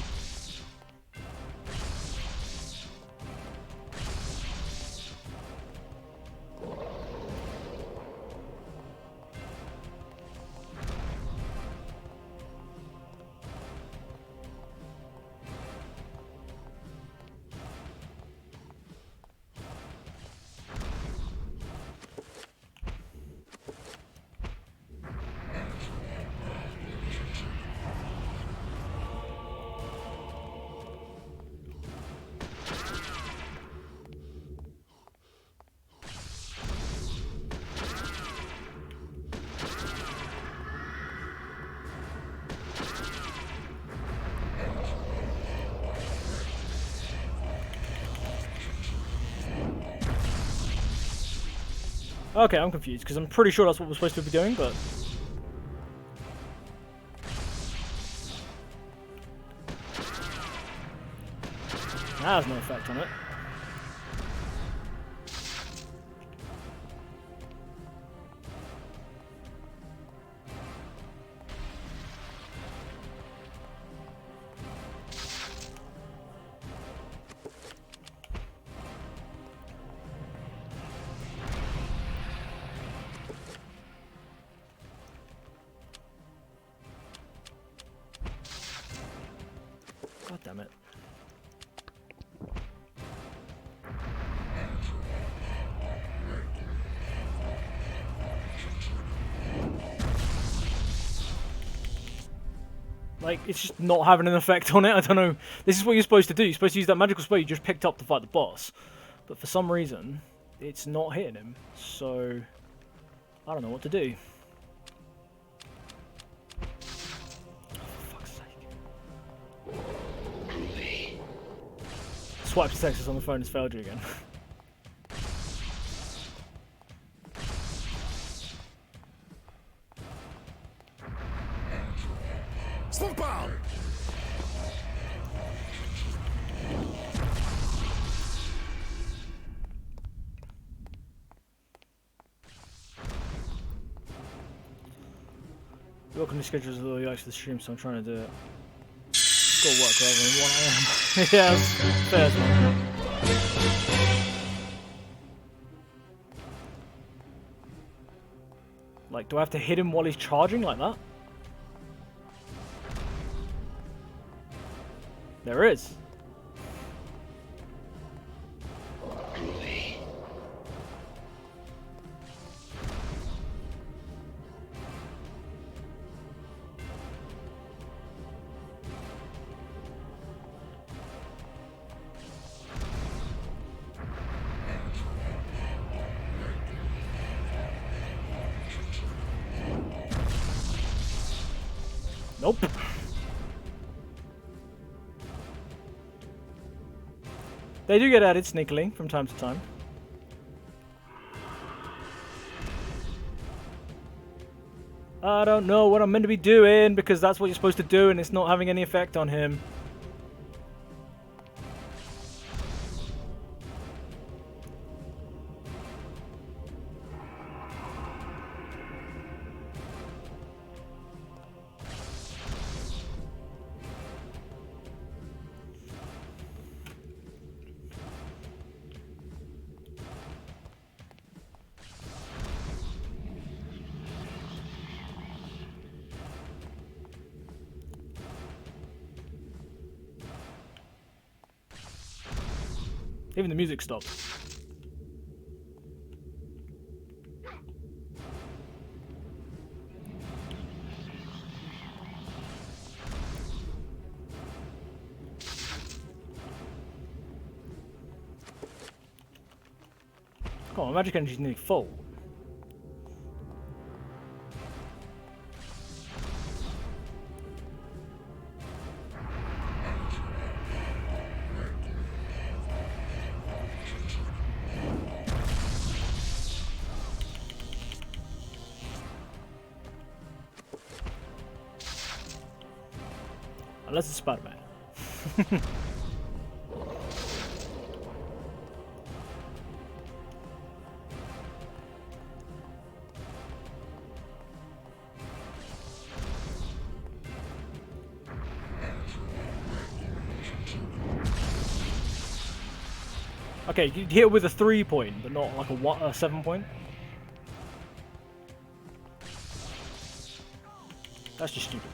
Okay, I'm confused, because I'm pretty sure that's what we're supposed to be doing, but... That has no effect on it. God damn it. Like, it's just not having an effect on it. I don't know. This is what you're supposed to do. You're supposed to use that magical spell you just picked up to fight the boss. But for some reason, it's not hitting him. So, I don't know what to do. For fuck's sake. Swipe to Texas on the phone has failed you again. Smoke bomb! Welcome to schedules all the likes for the stream, so I'm trying to do it. Gotta work rather than 1 AM. Yeah, fair enough. Like, do I have to hit him while he's charging like that? There is. Nope. They do get added sneakily from time to time. I don't know what I'm meant to be doing because that's what you're supposed to do and it's not having any effect on him. Even the music stopped. Come on, magic energy's nearly full. Unless it's Spider-Man. Okay, you hit it with a 3 point, but not like a 7 point. That's just stupid.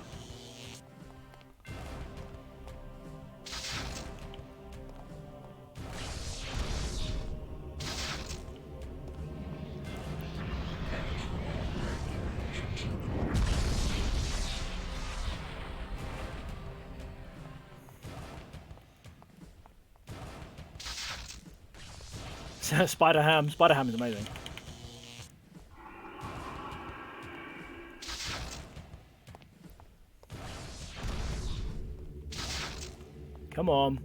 Spider-Ham is amazing. Come on.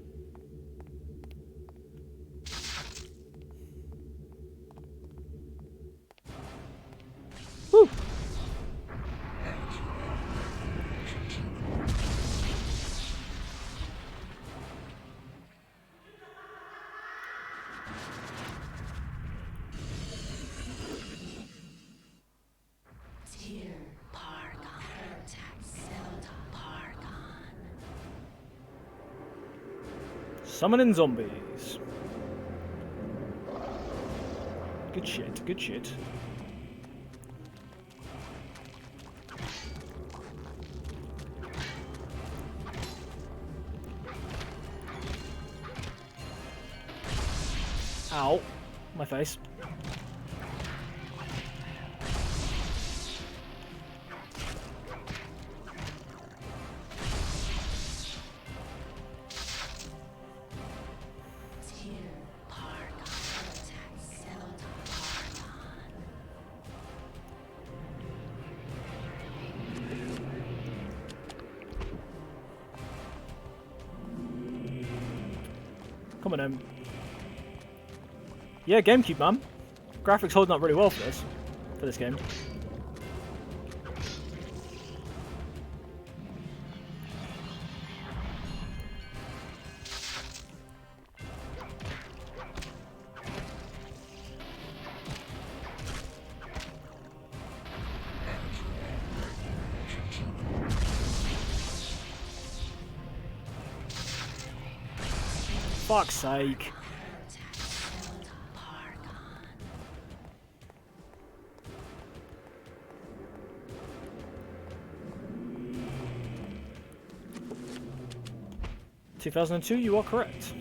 Woo! Summoning zombies. Good shit, good shit. Ow. My face. Come on, yeah, GameCube, man. Graphics holding up really well for this game. Fuck's sake. (2002), you are correct.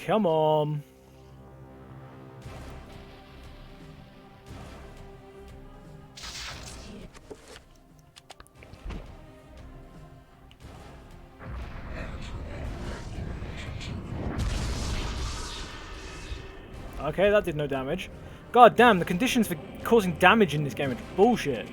Come on. Okay, that did no damage. God damn, the conditions for causing damage in this game are bullshit.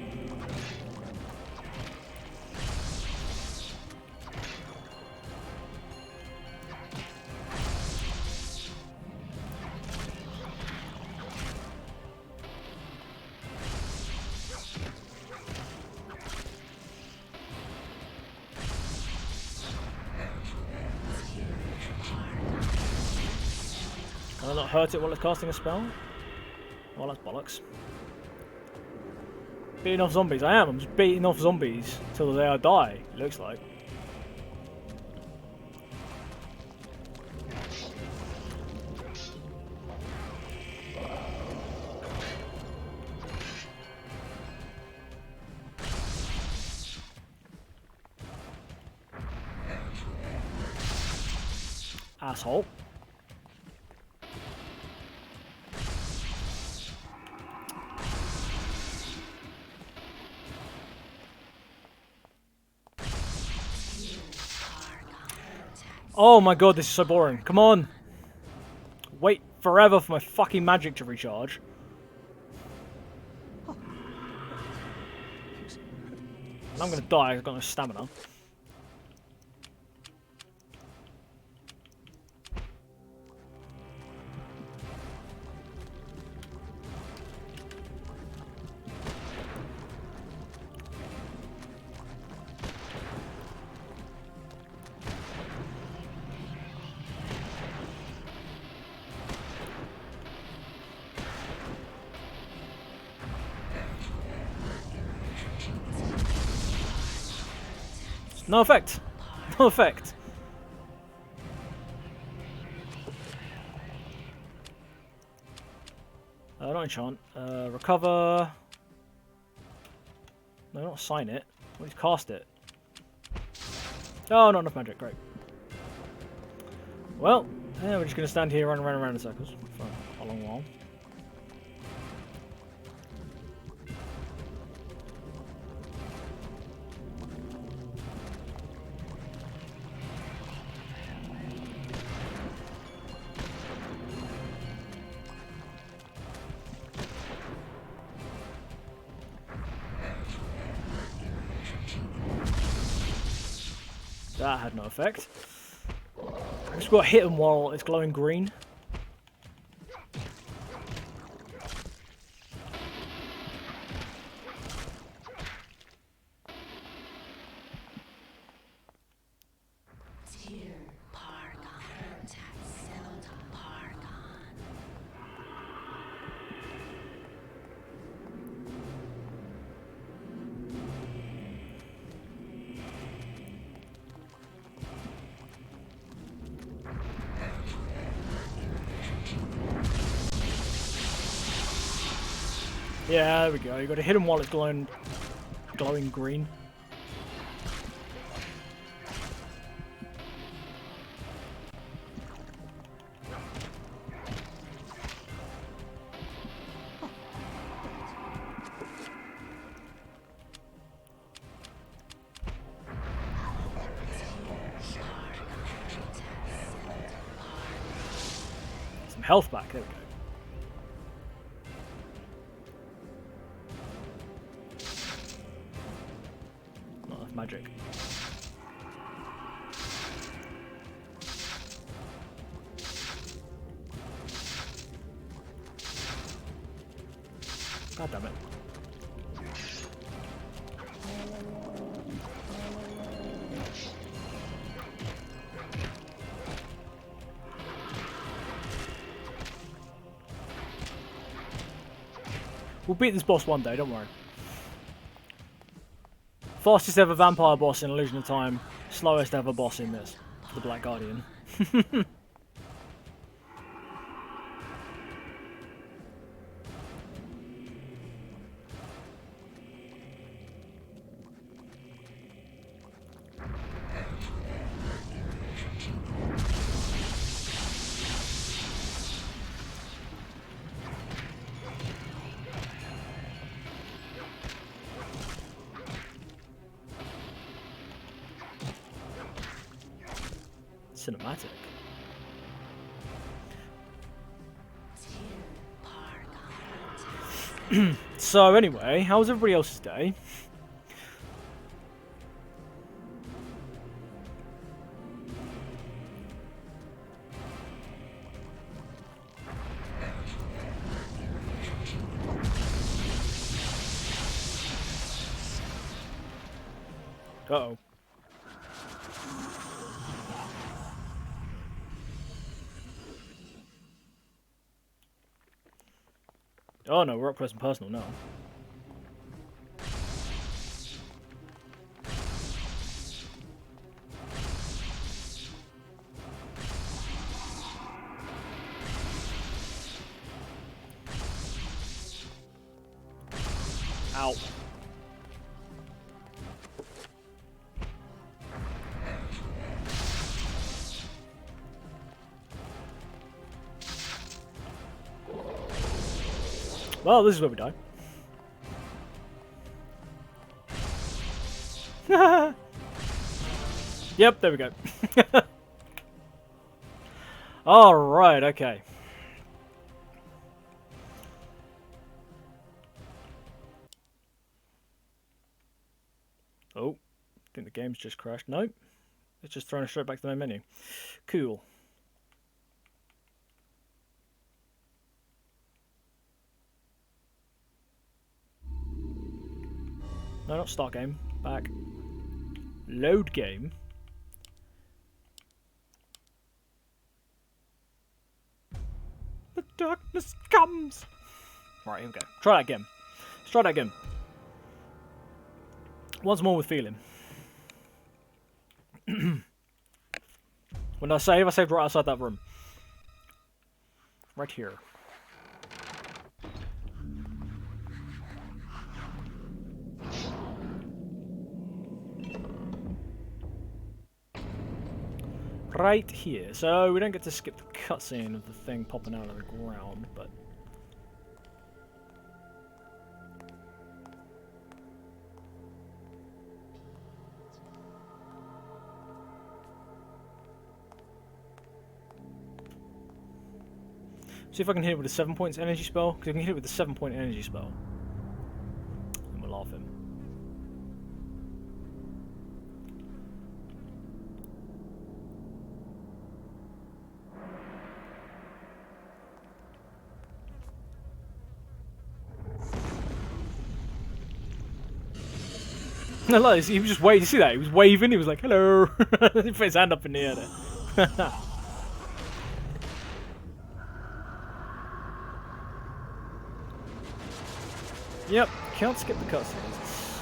Can I not hurt it while it's casting a spell? Well, that's bollocks. Beating off zombies. I am. I'm just beating off zombies till the day I die, it looks like. Asshole. Oh my god, this is so boring. Come on. Wait forever for my fucking magic to recharge. And I'm going to die, I've got no stamina. No effect. No effect. Not enchant. Recover. No, not sign it. Well, he's cast it. Oh, not enough magic. Great. Well, yeah, we're just going to stand here, run around in circles for a long while. That had no effect. I just got hit him while it's glowing green. Yeah, there we go. You got to hit him while it's glowing green. Some health back. There we go. Not enough magic. God damn it. We'll beat this boss one day, don't worry. Fastest ever vampire boss in Illusion of Time. Slowest ever boss in this. The Black Guardian. Cinematic. So anyway, how was everybody else's day? Uh-oh. Oh no, we're up close and personal now. Ow. Well, this is where we die. Yep, there we go. Alright, okay. Oh, I think the game's just crashed. Nope. It's just thrown us straight back to the main menu. Cool. No, not start game. Back. Load game. The darkness comes. Right, here we go. Try that again. Let's try that again. Once more with feeling. When I saved right outside that room. Right here. Right here. So we don't get to skip the cutscene of the thing popping out of the ground, but... See if I can hit it with a 7 points energy spell, because if I can hit it with a 7-point energy spell, then we'll laugh him. No, look, he was just waiting. You see that? He was waving. He was like, "Hello." He put his hand up in the air there. Yep, can't skip the cutscenes.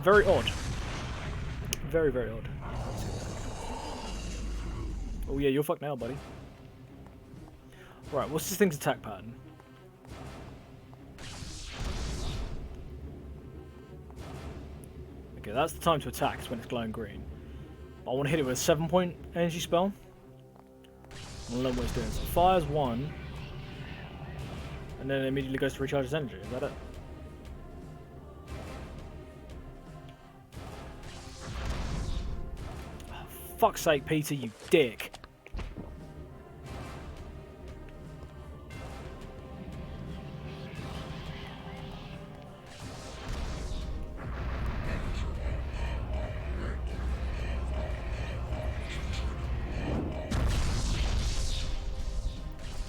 Very odd. Very, very odd. Oh yeah, you're fucked now, buddy. Right, what's this thing's attack pattern? Okay, that's the time to attack, is when it's glowing green. I want to hit it with a 7-point energy spell. I want to learn what it's doing. So it fires 1, and then it immediately goes to recharge its energy. Is that it? Oh, fuck's sake, Peter, you dick.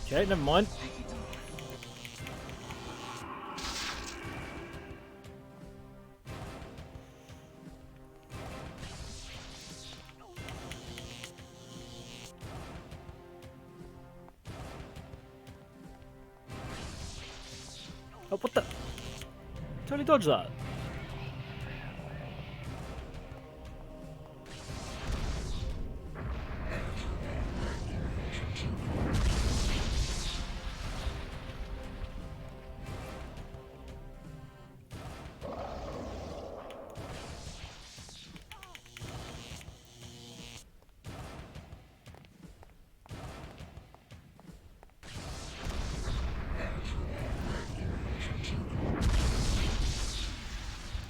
Okay, never mind. Oh, what the? Totally dodged that.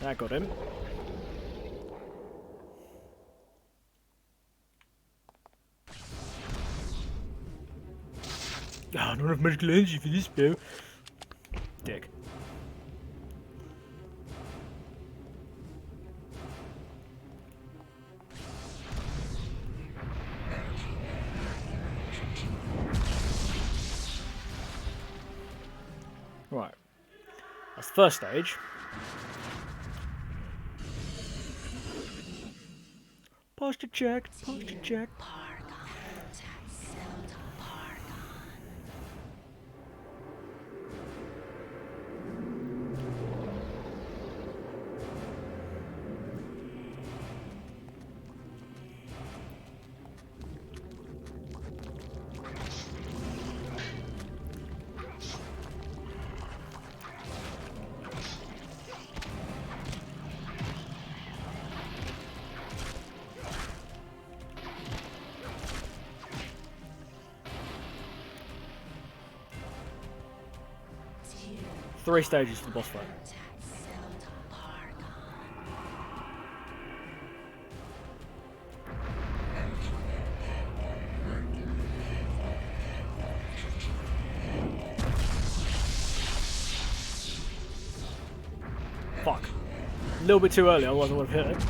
That got him. Ah, I don't have magical energy for this spell. Dick. Right. That's the first stage. Posture check, posture check. Three stages for the boss fight. Fuck. little bit too early, otherwise I would have hit it.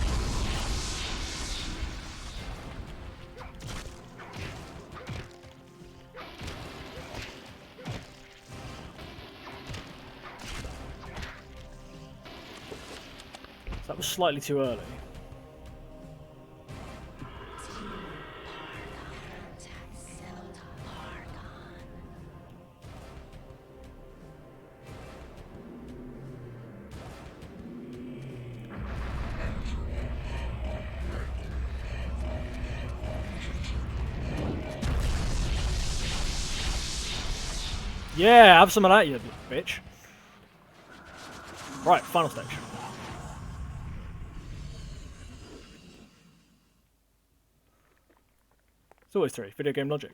So that was slightly too early. Yeah, have some of that, you bitch. Right, final stage. It's always 3. Video game logic.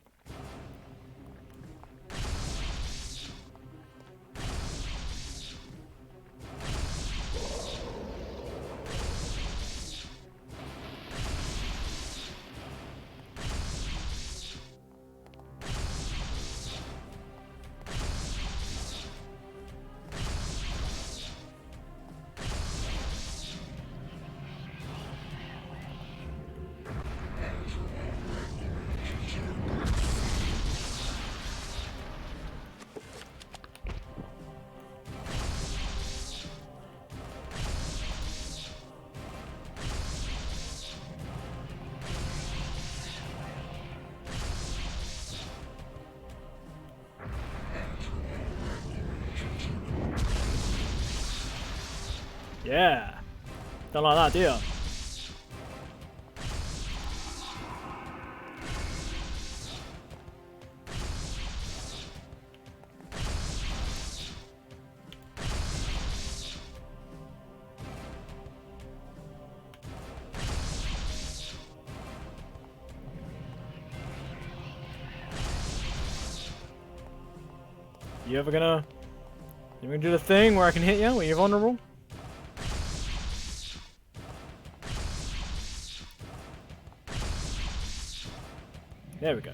Yeah. Don't like that, do you? You ever gonna do the thing where I can hit you when you're vulnerable? There we go.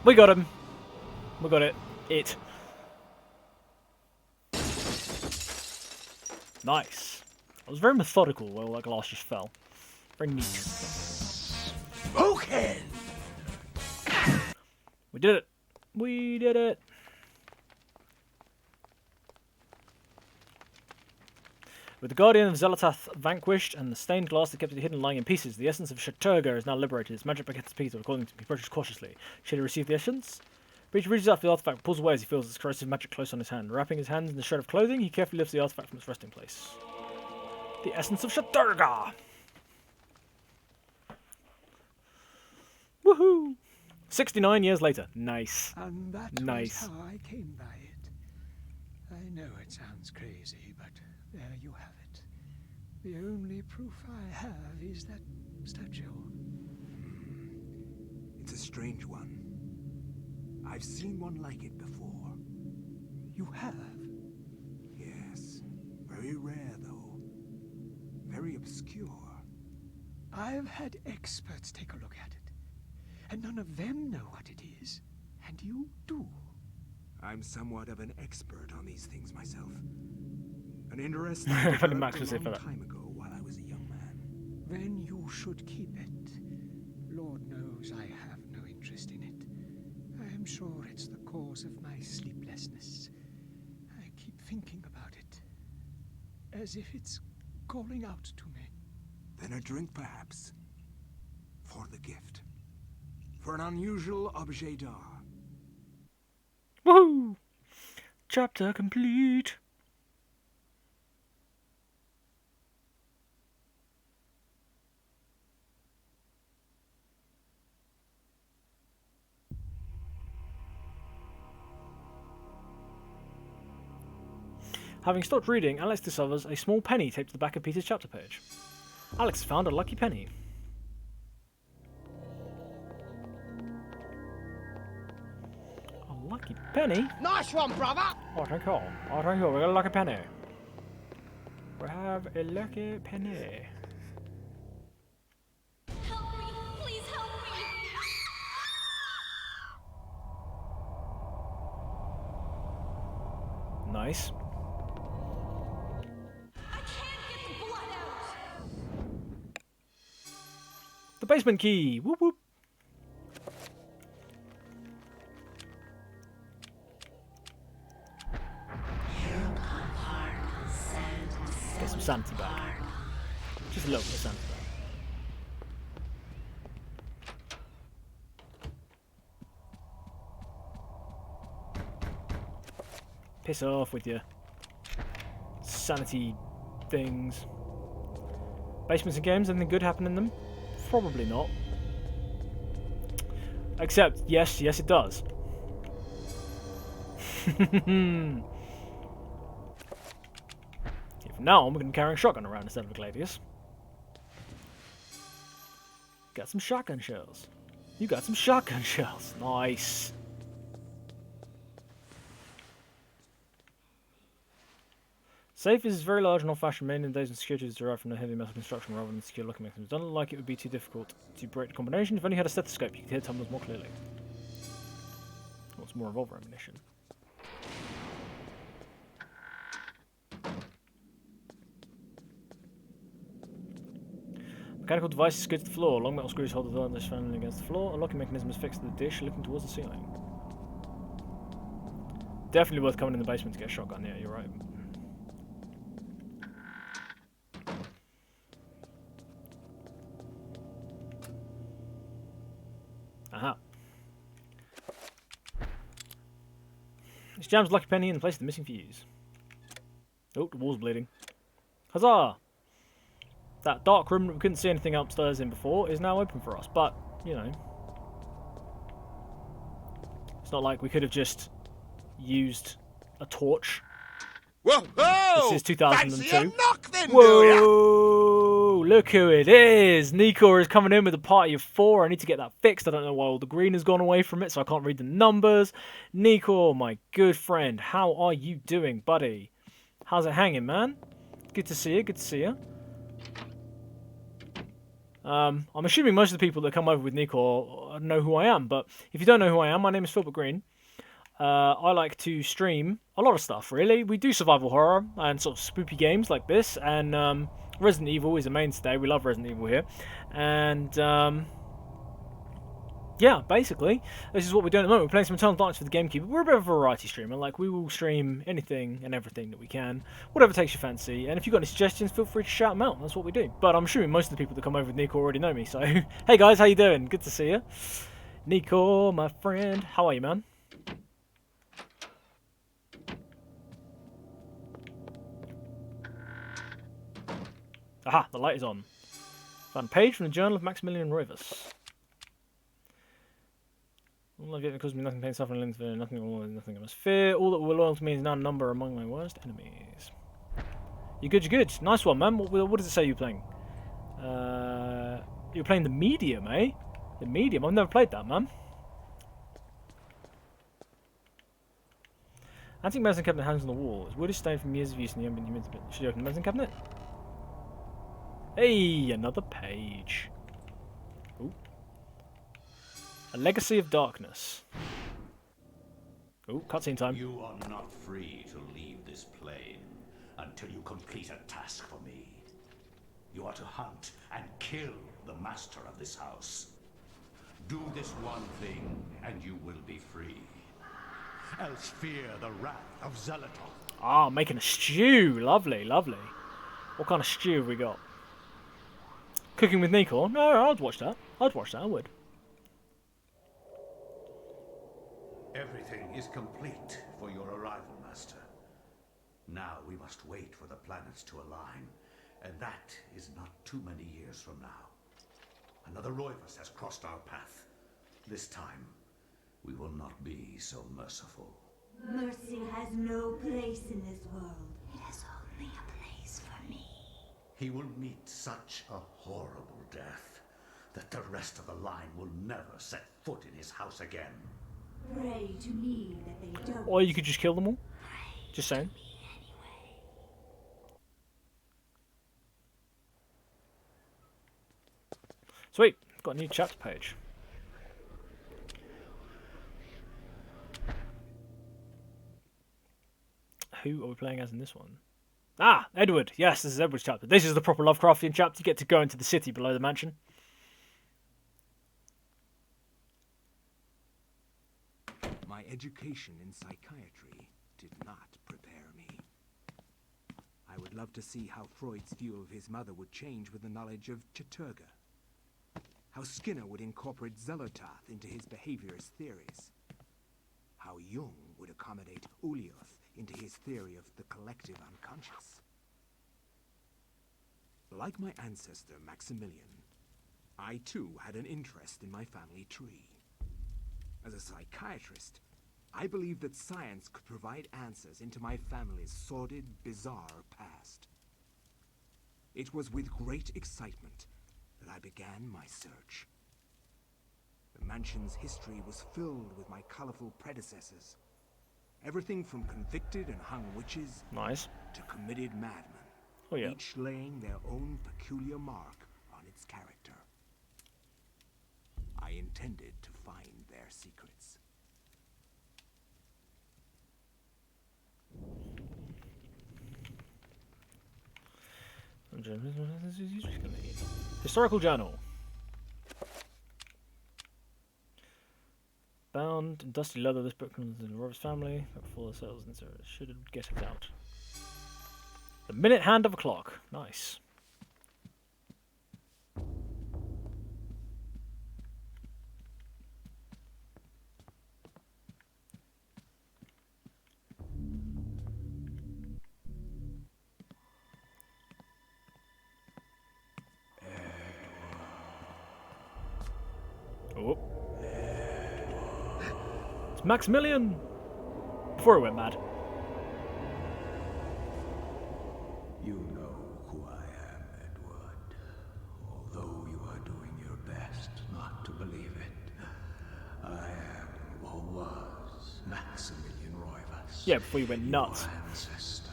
We got him. We got it. Nice. I was very methodical while that glass just fell. Very neat. Okay. We did it. We did it. With the Guardian of Zelatath vanquished and the stained glass that kept it hidden lying in pieces, the essence of Shaturga is now liberated. Its magic begins to Peter, according to be approaches cautiously. Should he receive the essence? Breach reaches out for the artifact, pulls away as he feels its corrosive magic close on his hand. Wrapping his hands in the shred of clothing, he carefully lifts the artifact from its resting place. The essence of Shaturga! Woohoo! 69 years later. Nice. And that nice. was how I came by it. I know it sounds crazy, but there you have it. The only proof I have is that statue. It's a strange one. I've seen one like it before. You have? Yes. Very rare, though. Very obscure. I've had experts take a look at it, and none of them know what it is. And you do. I'm somewhat of an expert on these things myself. An interest Funny I Max developed would a say for long that. time ago while I was a young man. Then you should keep it. Lord knows I have no interest in it. I am sure it's the cause of my sleeplessness. I keep thinking about it, as if it's calling out to me. Then a drink, perhaps. For the gift. For an unusual objet d'art. Woohoo! Chapter complete. Having stopped reading, Alex discovers a small penny taped to the back of Peter's chapter page. Alex found a lucky penny. A lucky penny? Nice one, brother. Oh, thank you. Oh, thank you. We got a lucky penny. We have a lucky penny. Help me! Please help me! Nice. The basement key. Whoop whoop. Get some sanity back. Just a little bit of sanity back. Piss off with your sanity things. Basements and games, anything good happen in them? Probably not. Except, yes, it does. Even now, I'm going to be carrying a shotgun around instead of a gladius. Got some shotgun shells. You got some shotgun shells. Nice. Safe is very large and old-fashioned, mainly in days when security is derived from the heavy metal construction rather than secure locking mechanisms. Doesn't look like it would be too difficult to break the combination. If only you had a stethoscope, you could hear tumblers more clearly. What's more revolver ammunition? Mechanical device is screwed to the floor. Long metal screws hold the door and this fan against the floor. A locking mechanism is fixed to the dish, looking towards the ceiling. Definitely worth coming in the basement to get a shotgun. Yeah, you're right. Aha. This jam's lucky penny in the place of the missing fuse. Oh, the wall's bleeding. Huzzah! That dark room that we couldn't see anything upstairs in before is now open for us, but, you know. It's not like we could have just used a torch. Whoa! This is 2002. Fancy a knock then, do Whoa! Look who it is! Nikor is coming in with a party of 4. I need to get that fixed. I don't know why all the green has gone away from it, so I can't read the numbers. Nikor, my good friend, how are you doing, buddy? How's it hanging, man? Good to see you, good to see you. I'm assuming most of the people that come over with Nikor know who I am, but if you don't know who I am, my name is Philbert Green. I like to stream a lot of stuff, really. We do survival horror and sort of spoopy games like this, and Resident Evil is a mainstay. We love Resident Evil here. And, yeah, basically, this is what we're doing at the moment. We're playing some Eternal Darkness for the GameCube. We're a bit of a variety streamer. Like, we will stream anything and everything that we can, whatever takes your fancy. And if you've got any suggestions, feel free to shout them out. That's what we do. But I'm assuming most of the people that come over with Nico already know me. So, hey guys, how you doing? Good to see you. Nico, my friend. How are you, man? Aha, the light is on. Found a page from the Journal of Maximilian Rovers. All I've yet caused me nothing, pain, suffering, nothing, nothing I must fear. All that will loyal to me is now a number among my worst enemies. You're good, you're good. Nice one, man. What does it say you're playing? You're playing the Medium, eh? The Medium. I've never played that, man. Antique medicine cabinet hangs on the wall. Its wood is stained from years of use and the young been humid. Should you open the medicine cabinet? Hey, another page. Ooh. A Legacy of Darkness. Ooh, cutscene time. You are not free to leave this plane until you complete a task for me. You are to hunt and kill the master of this house. Do this one thing and you will be free. Else fear the wrath of Zelator. Ah, making a stew. Lovely, lovely. What kind of stew have we got? Cooking with Nico? No, I'd watch that. I'd watch that, I would. Everything is complete for your arrival, Master. Now we must wait for the planets to align, and that is not too many years from now. Another Roivus has crossed our path. This time, we will not be so merciful. Mercy has no place in this world. It has only a place for me. He will meet such a horrible death that the rest of the line will never set foot in his house again. Pray to me that they don't. Or you could just kill them all. Just saying. Sweet, got a new chapter page. Who are we playing as in this one? Ah, Edward. Yes, this is Edward's chapter. This is the proper Lovecraftian chapter. You get to go into the city below the mansion. My education in psychiatry did not prepare me. I would love to see how Freud's view of his mother would change with the knowledge of Chaturga. How Skinner would incorporate Zelotath into his behaviorist theories. How Jung would accommodate Ulioth into his theory of the collective unconscious. Like my ancestor Maximilian, I too had an interest in my family tree. As a psychiatrist, I believed that science could provide answers into my family's sordid, bizarre past. It was with great excitement that I began my search. The mansion's history was filled with my colorful predecessors. Everything from convicted and hung witches to committed madmen, each laying their own peculiar mark on its character. I intended to find their secrets. Historical journal. Bound in dusty leather, this book comes in Robert's family. Before the sales and so should get it out. The minute hand of a clock. Nice. Oh. It's Maximilian! Before he went mad. You know who I am, Edward. Although you are doing your best not to believe it, I am, or was, Maximilian Roivas. Yeah, before you went nuts. Your ancestor.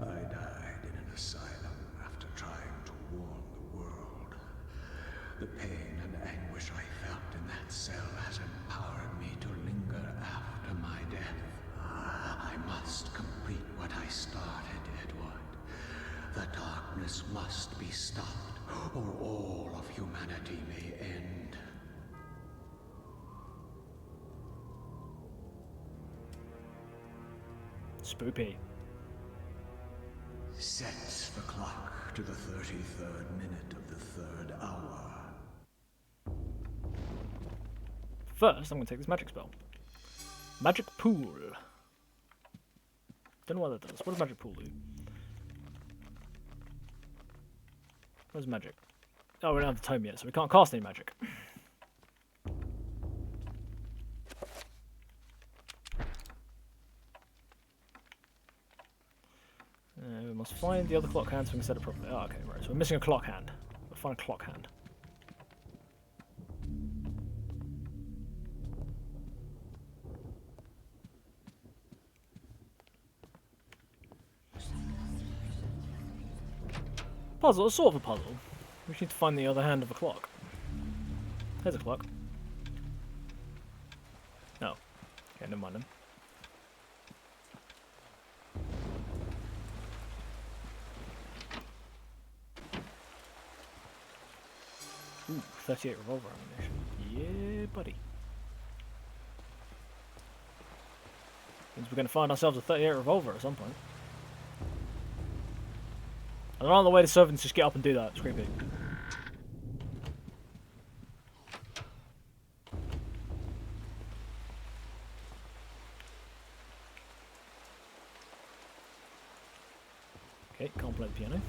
I died in an asylum after trying to warn the world. The pain and anguish I felt in that cell has empowered me to linger after my death. I must complete what I started, Edward. The darkness must be stopped, or all of humanity may end. Spoopy. Set the clock to the 33rd minute of the 3rd hour. First, I'm going to take this magic spell. Magic Pool. Don't know what that does. What does Magic Pool do? Where's magic? Oh, we don't have the tome yet, so we can't cast any magic. We must find the other clock hand so we can set it properly. Oh, okay, right. So we're missing a clock hand. We'll find a clock hand. Puzzle, sort of a puzzle. We just need to find the other hand of a clock. There's a clock. No. Okay, never mind them. Ooh, 38 revolver ammunition. Yeah, buddy. Means we're going to find ourselves a 38 revolver at some point. I don't know the way the servants just get up and do that. It's creepy. Okay, can't play the piano.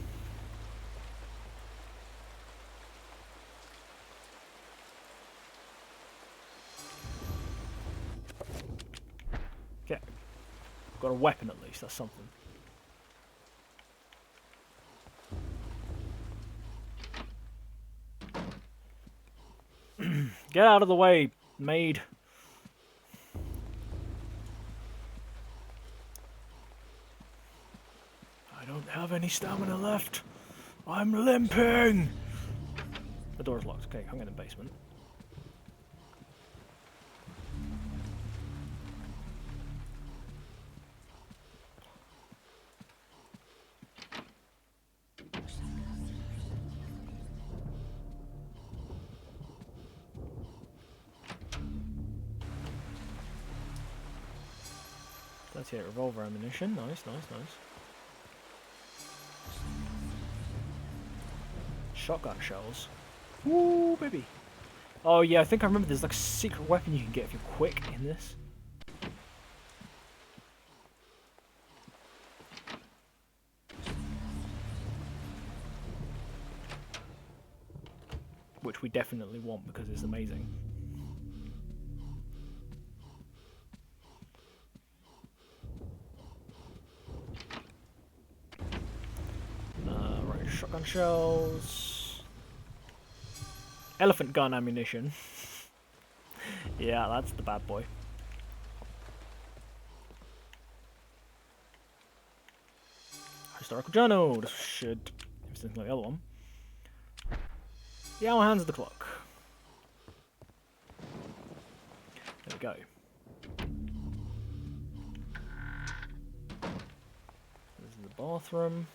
Okay. Got a weapon at least, that's something. Get out of the way, maid. I don't have any stamina left. I'm limping. The door's locked. Okay, I'm in the basement. 38 revolver ammunition. Nice, nice, nice. Shotgun shells. Woo, baby. Oh yeah, I think I remember there's like a secret weapon you can get if you're quick in this. Which we definitely want because it's amazing. Right, shotgun shells. Elephant gun ammunition. Yeah, that's the bad boy. Historical journal. This should do something like the other one. The hour hands of the clock. There we go. This is the bathroom.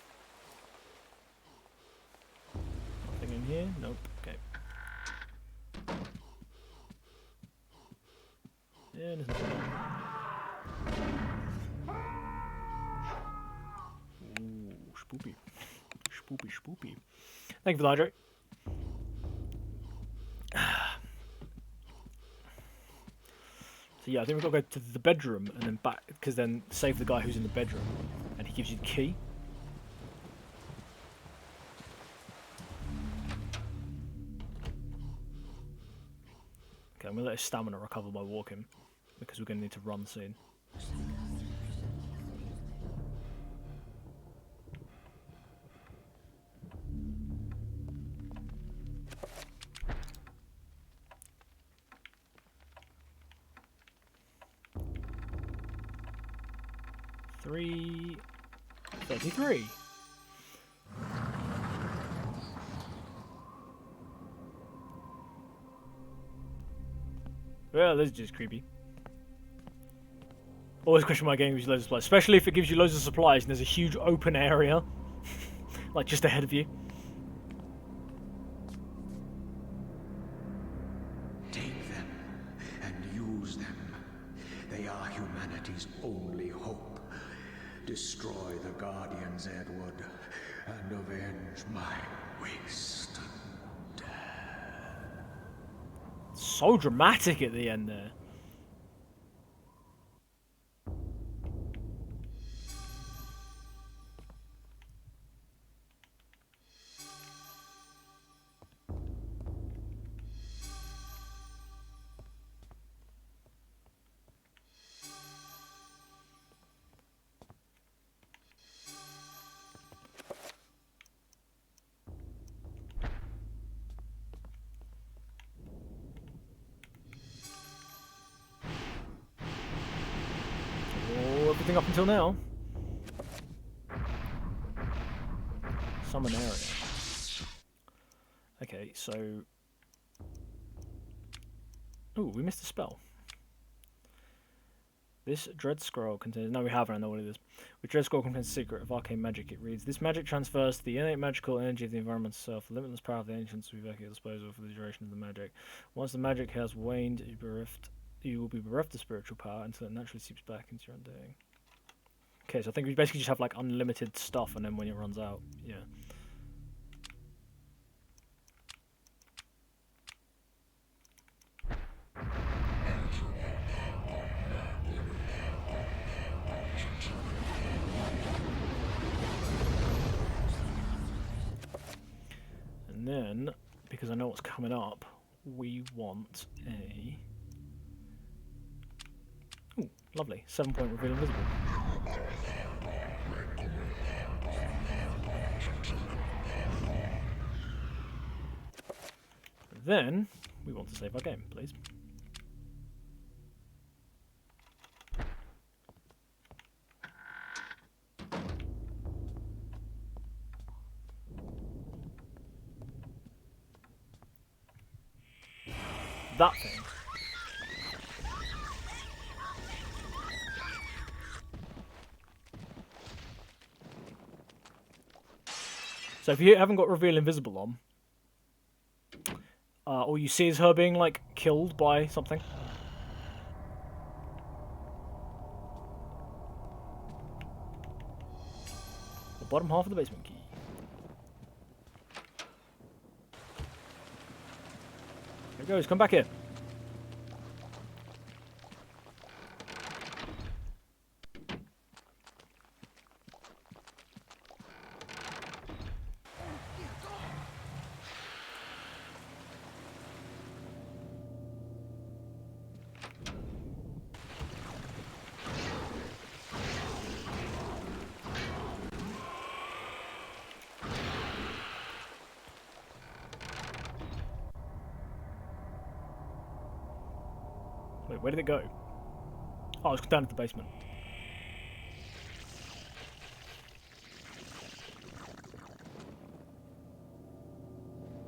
Nothing in here? Nope. Okay. Yeah, there's nothing there. Ooh, spoopy. Spoopy, spoopy. Thank you for the hydrate. So yeah, I think we've got to go to the bedroom and then back, because then save the guy who's in the bedroom, and he gives you the key. Okay, I'm going to let his stamina recover by walking, because we're going to need to run soon. $3.33. Well, this is just creepy. Always question my game gives you loads of supplies, especially if it gives you loads of supplies and there's a huge open area, like just ahead of you. Take them and use them. They are humanity's only hope. Destroy the Guardians, Edward, and avenge my waste. So dramatic at the end there. Everything up until now. Summon area. Okay, so... Ooh, we missed a spell. This dread scroll contains... No, we haven't, I know what it is. The dread scroll contains a secret of arcane magic. It reads, this magic transfers to the innate magical energy of the environment itself. The limitless power of the ancients will be back at your disposal for the duration of the magic. Once the magic has waned, you will be bereft of spiritual power until it naturally seeps back into your undoing. Okay, so I think we basically just have like unlimited stuff, and then when it runs out, yeah. And then, because I know what's coming up, we want a... Ooh, lovely. 7-point reveal invisible. Then, we want to save our game, please. That thing. So if you haven't got reveal invisible on, all you see is her being like killed by something. bottom half of the basement key. There it goes, come back here. Wait, where did it go? Oh, it's down at the basement.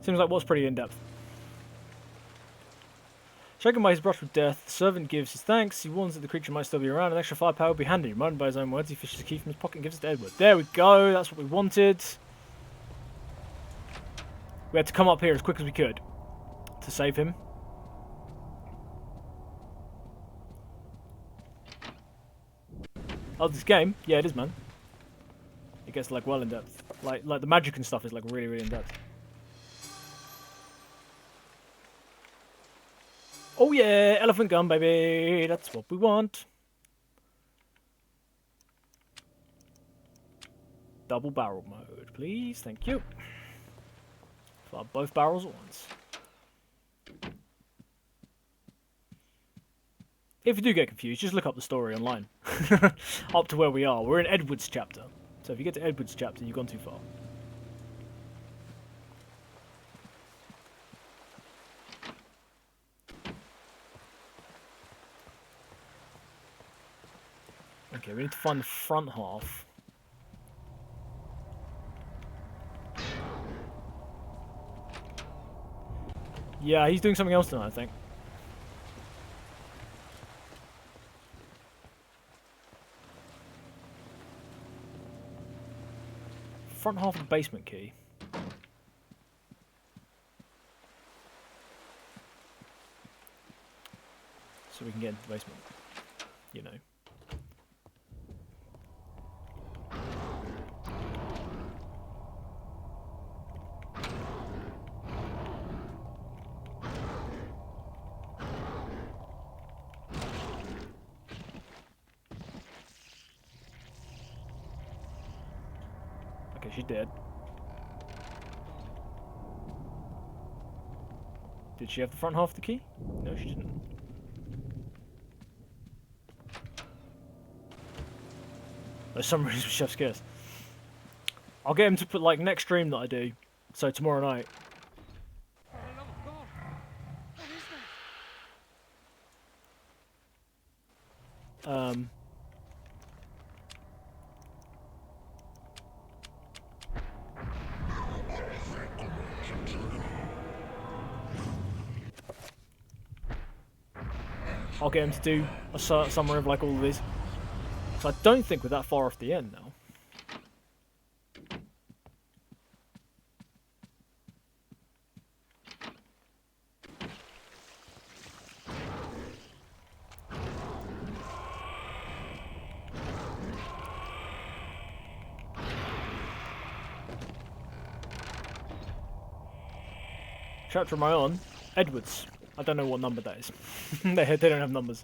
Seems like what's pretty in-depth. Shaken by his brush with death, the servant gives his thanks. He warns that the creature might still be around. An extra firepower would be handy. Reminded by his own words, he fishes a key from his pocket and gives it to Edward. There we go. That's what we wanted. We had to come up here as quick as we could to save him. Oh, this game? Yeah, it is, man. It gets like well in depth. Like the magic and stuff is like really, really in depth. Oh yeah, elephant gun, baby. That's what we want. Double barrel mode, please. Thank you. Fire both barrels at once. If you do get confused, just look up the story online. Up to where we are. We're in Edward's chapter. So if you get to Edward's chapter, you've gone too far. Okay, we need to find the front half. Yeah, he's doing something else tonight, I think. Front half of the basement key. So we can get into the basement. You know. Okay, she's dead. Did she have the front half of the key? No, she didn't. There's some reason Chef's Kiss. I'll get him to put like next stream that I do. So tomorrow night. I'll get him to do a summary of like all of these. So I don't think we're that far off the end now. Chapter of my own, Edwards. I don't know what number that is. They don't have numbers.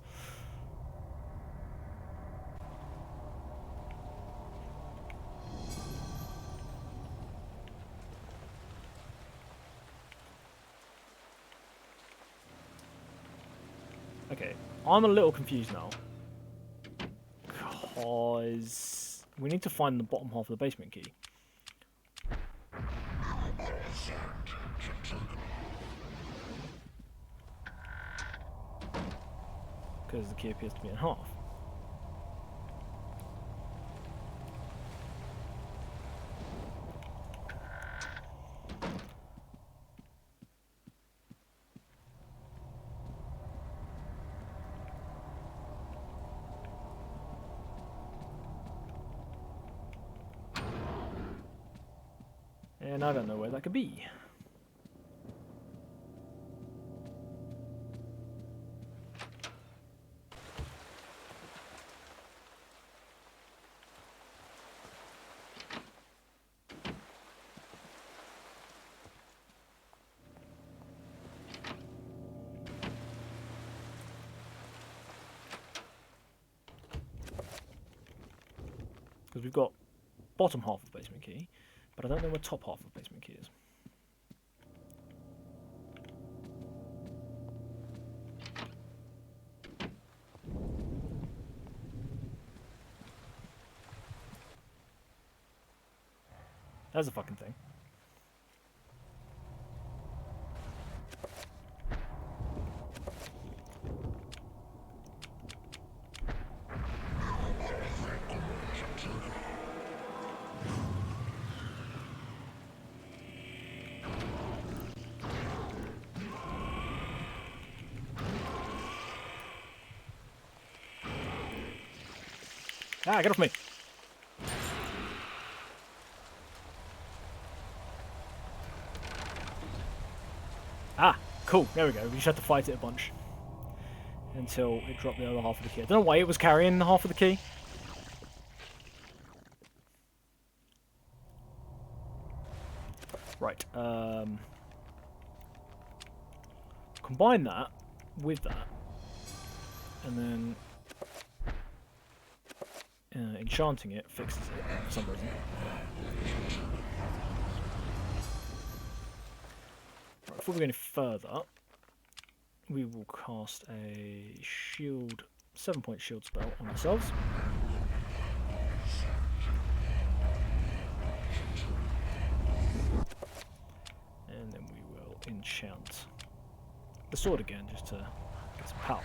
Okay, I'm a little confused now. Because we need to find the bottom half of the basement key. Because the key appears to be in half. And I don't know where that could be. Because we've got bottom half of the basement key, but I don't know where top half of the basement key is. That's a fucking thing. Ah, get off me! Ah, cool. There we go. We just had to fight it a bunch until it dropped the other half of the key. I don't know why it was carrying the half of the key. Right. Combine that with that, and then enchanting it fixes it for some reason. Right, before we go any further, we will cast a shield, 7-point shield spell on ourselves. And then we will enchant the sword again, just to get some power.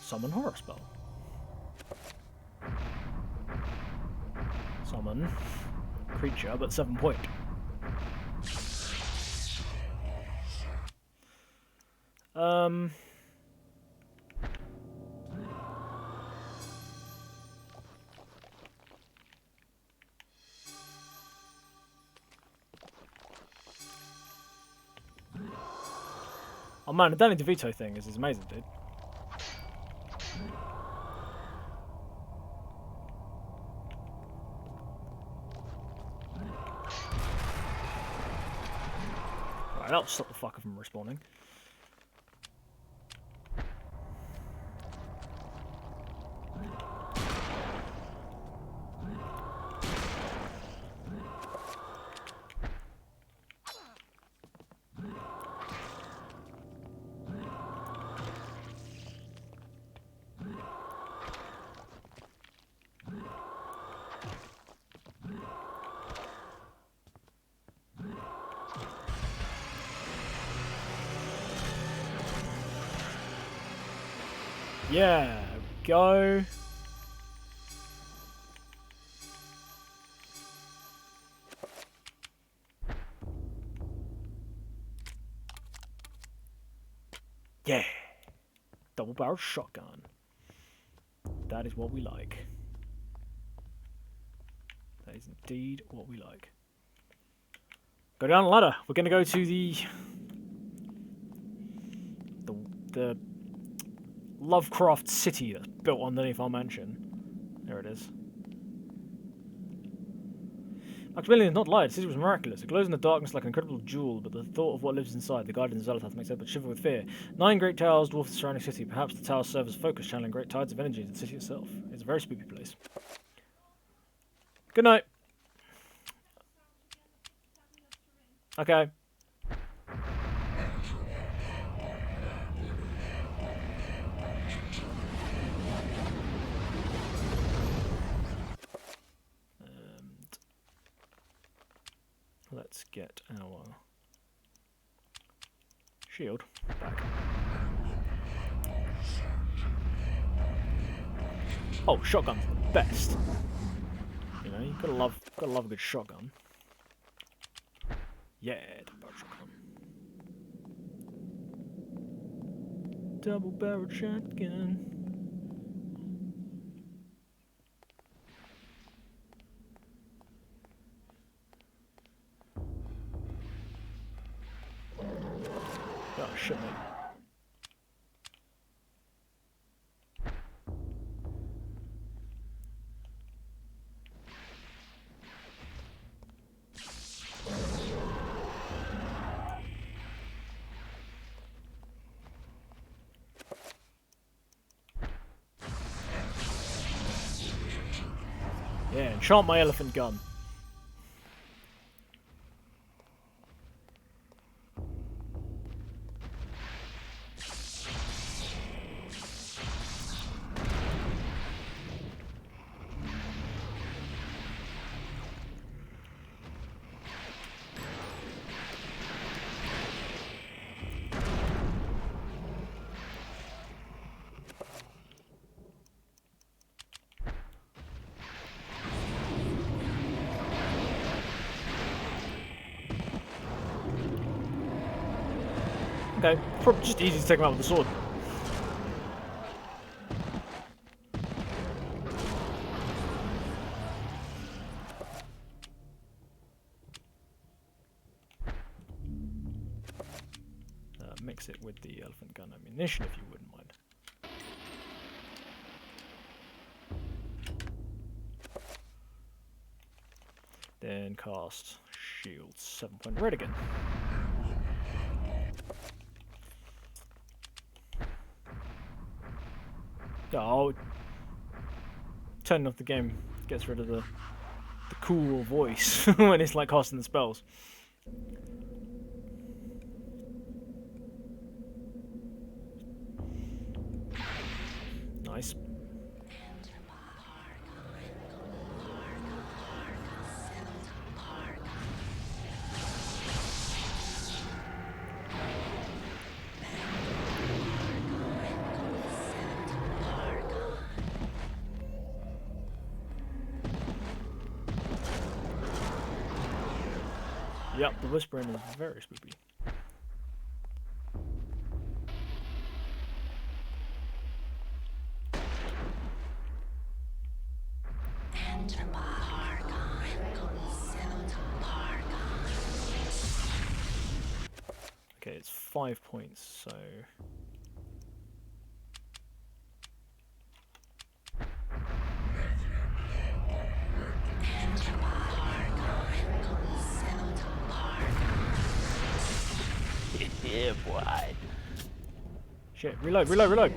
Summon horror spell. Summon creature, but 7-point. Oh man, the Danny DeVito thing is amazing, dude. Right, that'll stop the fucker from respawning. Yeah, go. Yeah. Double-barreled shotgun. That is what we like. That is indeed what we like. Go down the ladder. We're going to go to the Lovecraft city that's built underneath our mansion. There it is. Maximilian has not lied. The city was miraculous. It glows in the darkness like an incredible jewel, but the thought of what lives inside, the guardian Zealoth, makes Edward shiver with fear. 9 great towers dwarf the surrounding city. Perhaps the towers serve as focus, channeling great tides of energy into the city itself. It's a very spooky place. Good night. Okay. Let's get our shield back. Oh, shotgun's the best. me. Gotta love a good shotgun. Yeah, double barrel shotgun. Double barrel shotgun. Oh shit, mate. Yeah, enchant my elephant gun. Okay, probably just easy to take him out with the sword. Mix it with the elephant gun ammunition if you wouldn't mind. Then cast shield 7-point red again. Oh, turning off the game gets rid of the cool voice when it's like casting the spells. Nice. Yep, the whispering is very spooky. Okay, it's 5 points, so... Yeah, boy. Shit, reload, reload, reload.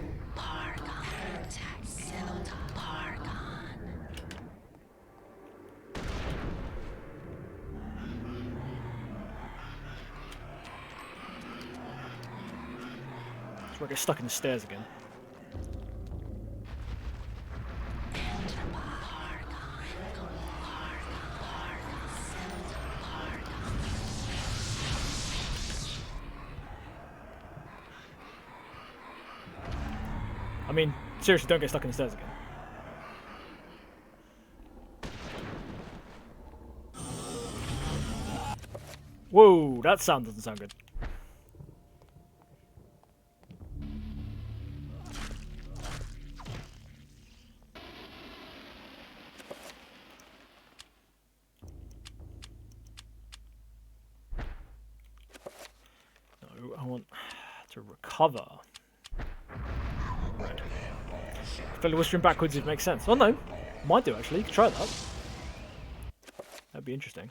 So we're getting stuck in the stairs again. I mean, seriously, don't get stuck in the stairs again. Whoa, that sound doesn't sound good. No, I want to recover. Red. Fairly whispering backwards, it makes sense. Oh no, might do actually. Try that. That'd be interesting.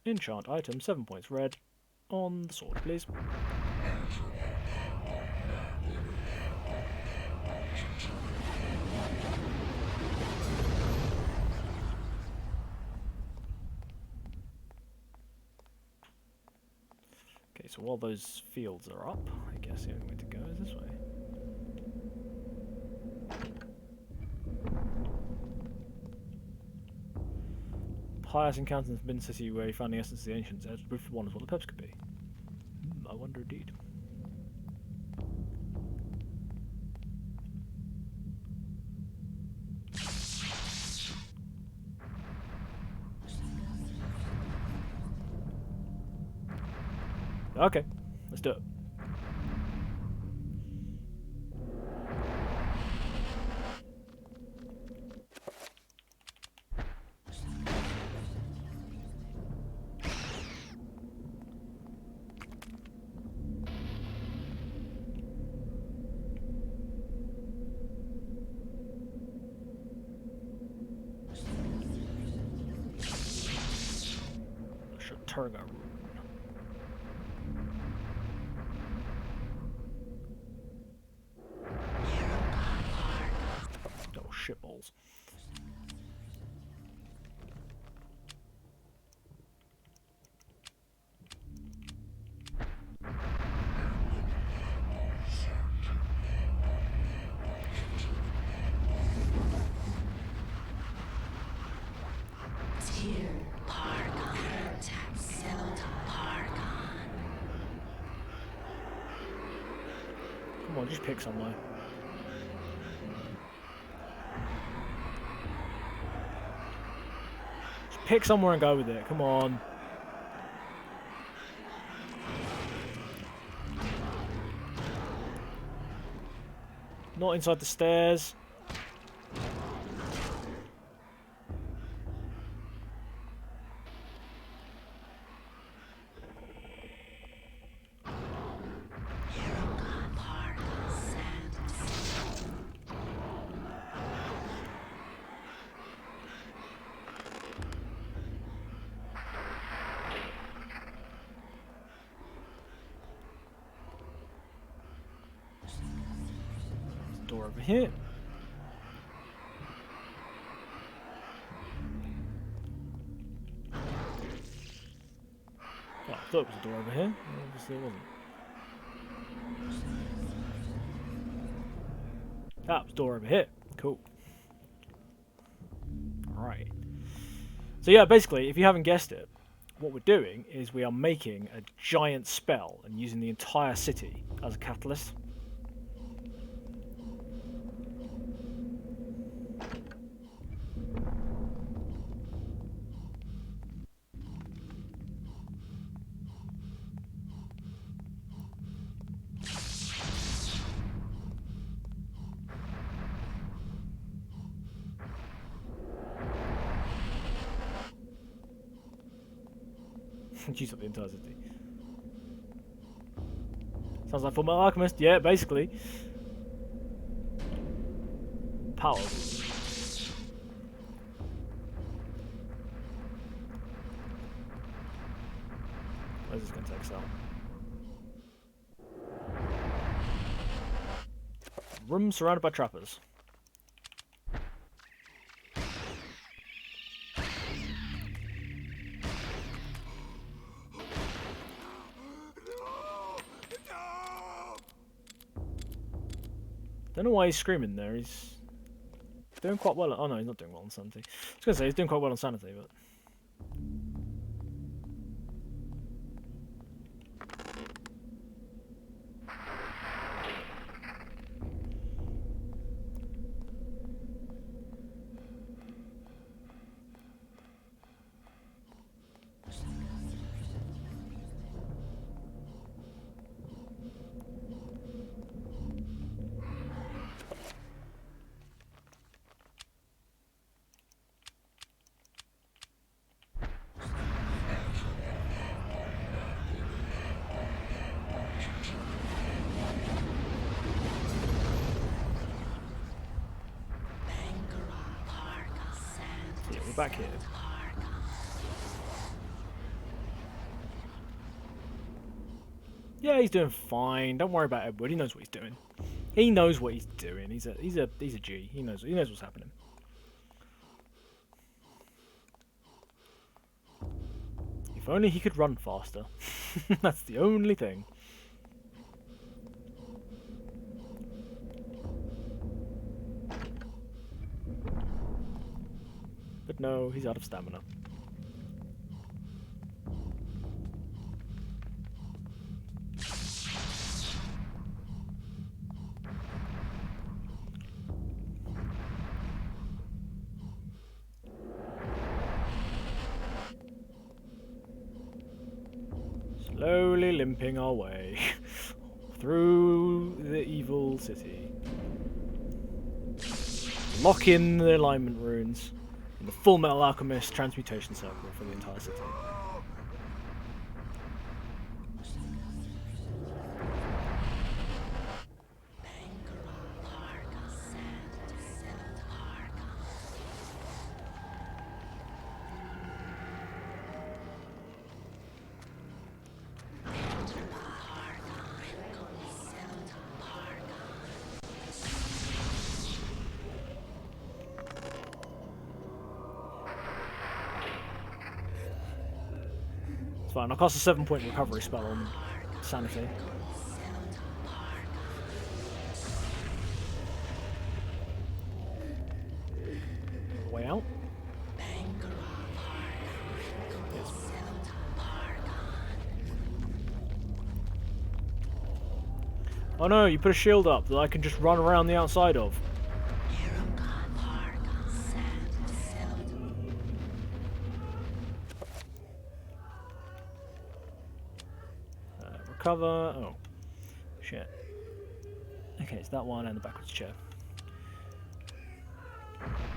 Enchant item, 7 points red on the sword, please. Okay, so while those fields are up, I guess the only way to go is this way. Highest encounter in the Forbidden City where he found the essence of the ancients. As briefly wonders what the purpose could be. I wonder indeed. Okay, let's do it. Turga rune. Oh, shitballs. Come on, just pick somewhere. Just pick somewhere and go with it. Come on. Not inside the stairs. Door over here. Oh, I thought it was a door over here. Obviously it wasn't. That was a door over here. Cool. Alright. So yeah, basically, if you haven't guessed it, what we're doing is we are making a giant spell and using the entire city as a catalyst. Use up the entire city. Sounds like Fullmetal Alchemist. Yeah, basically. Power. Where's this going to take us out? Room surrounded by trappers. Don't know why he's screaming there. He's doing quite well. Oh no, he's not doing well on sanity. I was gonna say he's doing quite well on sanity, but yeah, we're back here. Yeah, he's doing fine. Don't worry about Edward. He knows what he's doing. He knows what he's doing. He's a G. He knows what's happening. If only he could run faster. That's the only thing. But no, he's out of stamina. Slowly limping our way through the evil city. Lock in the alignment runes in the Full Metal Alchemist transmutation circle for the entire city. It's fine, I'll cast a 7-point recovery spell on Sanity. Way out. Yes. Oh no, you put a shield up that I can just run around the outside of. Recover. Oh. Shit. Okay, it's that one and the backwards chair. And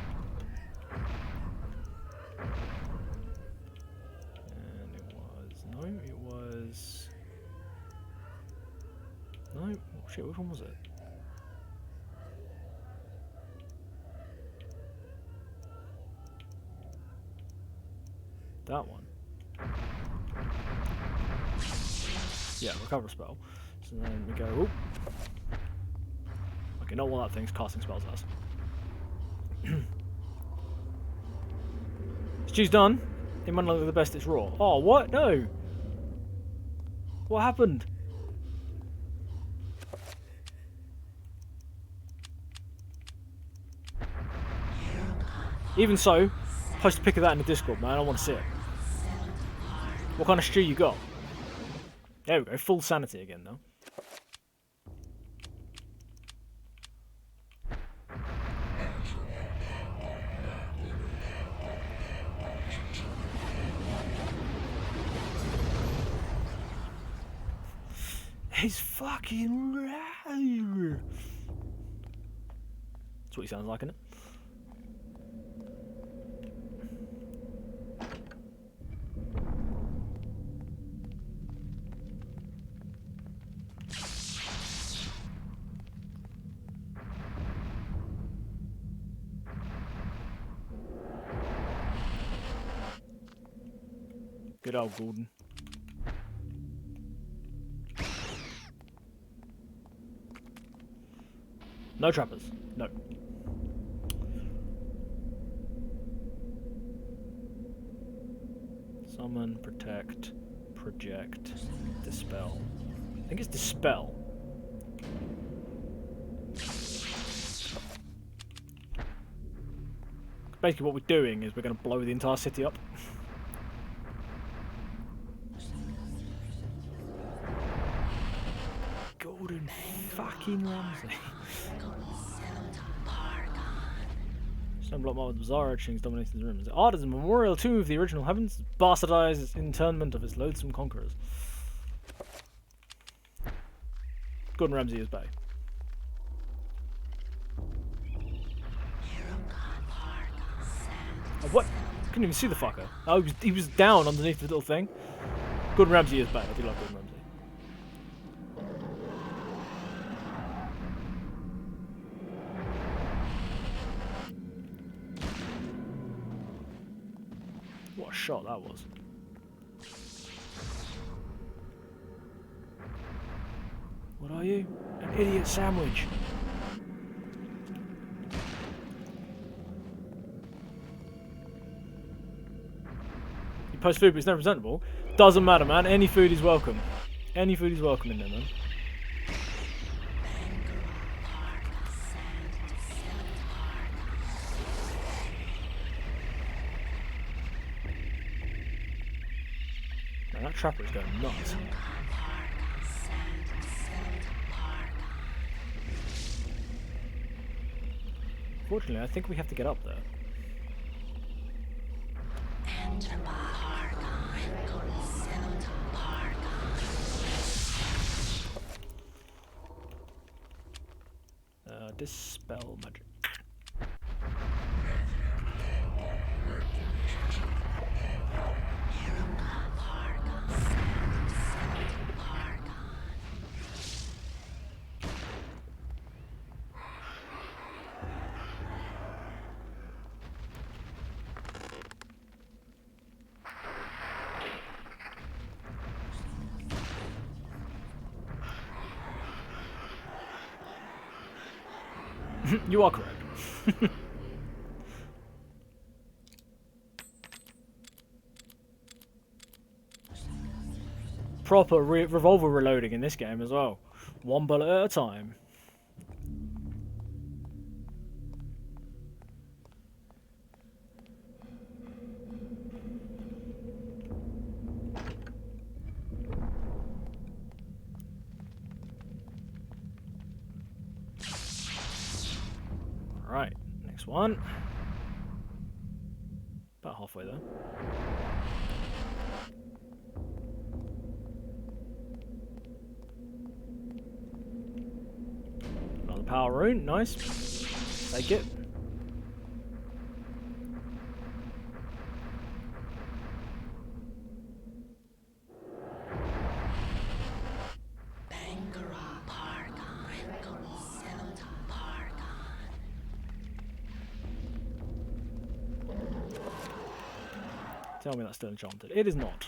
it was... No, it was... No? Oh shit, which one was it? That one. Yeah, recover spell. So then we go... Oop. Okay, not what that thing's casting spells as. Stew's done. It might not look the best, it's raw. Oh, what? No! What happened? Even so, post a pic of that in the Discord, man. I want to see it. What kind of stew you got? There we go, full sanity again now. He's fucking right. That's what he sounds like, isn't it? Good old Gordon. No trappers. No. Summon, protect, project, dispel. I think it's dispel. Basically what we're doing is we're going to blow the entire city up. Gordon fucking Ramsay. Stone block mark with bizarre etchings dominating the room. The art is a memorial tomb of the original heavens, bastardized internment of its loathsome conquerors. Gordon Ramsay is Bay. Oh, what? Couldn't even see the fucker. Oh, he was down underneath the little thing. Gordon Ramsay is Bay. I do love Gordon Ramsay. What a shot that was. What are you? An idiot sandwich. You post food but it's never presentable. Doesn't matter, man. Any food is welcome. Any food is welcome in there, man. Man, that trapper is going nuts. Fortunately, I think we have to get up there. Dispel magic. You are correct. Proper revolver reloading in this game as well. One bullet at a time. Alright, next one. About halfway there. Another power rune, nice. Take it. Tell me that's still enchanted. It is not.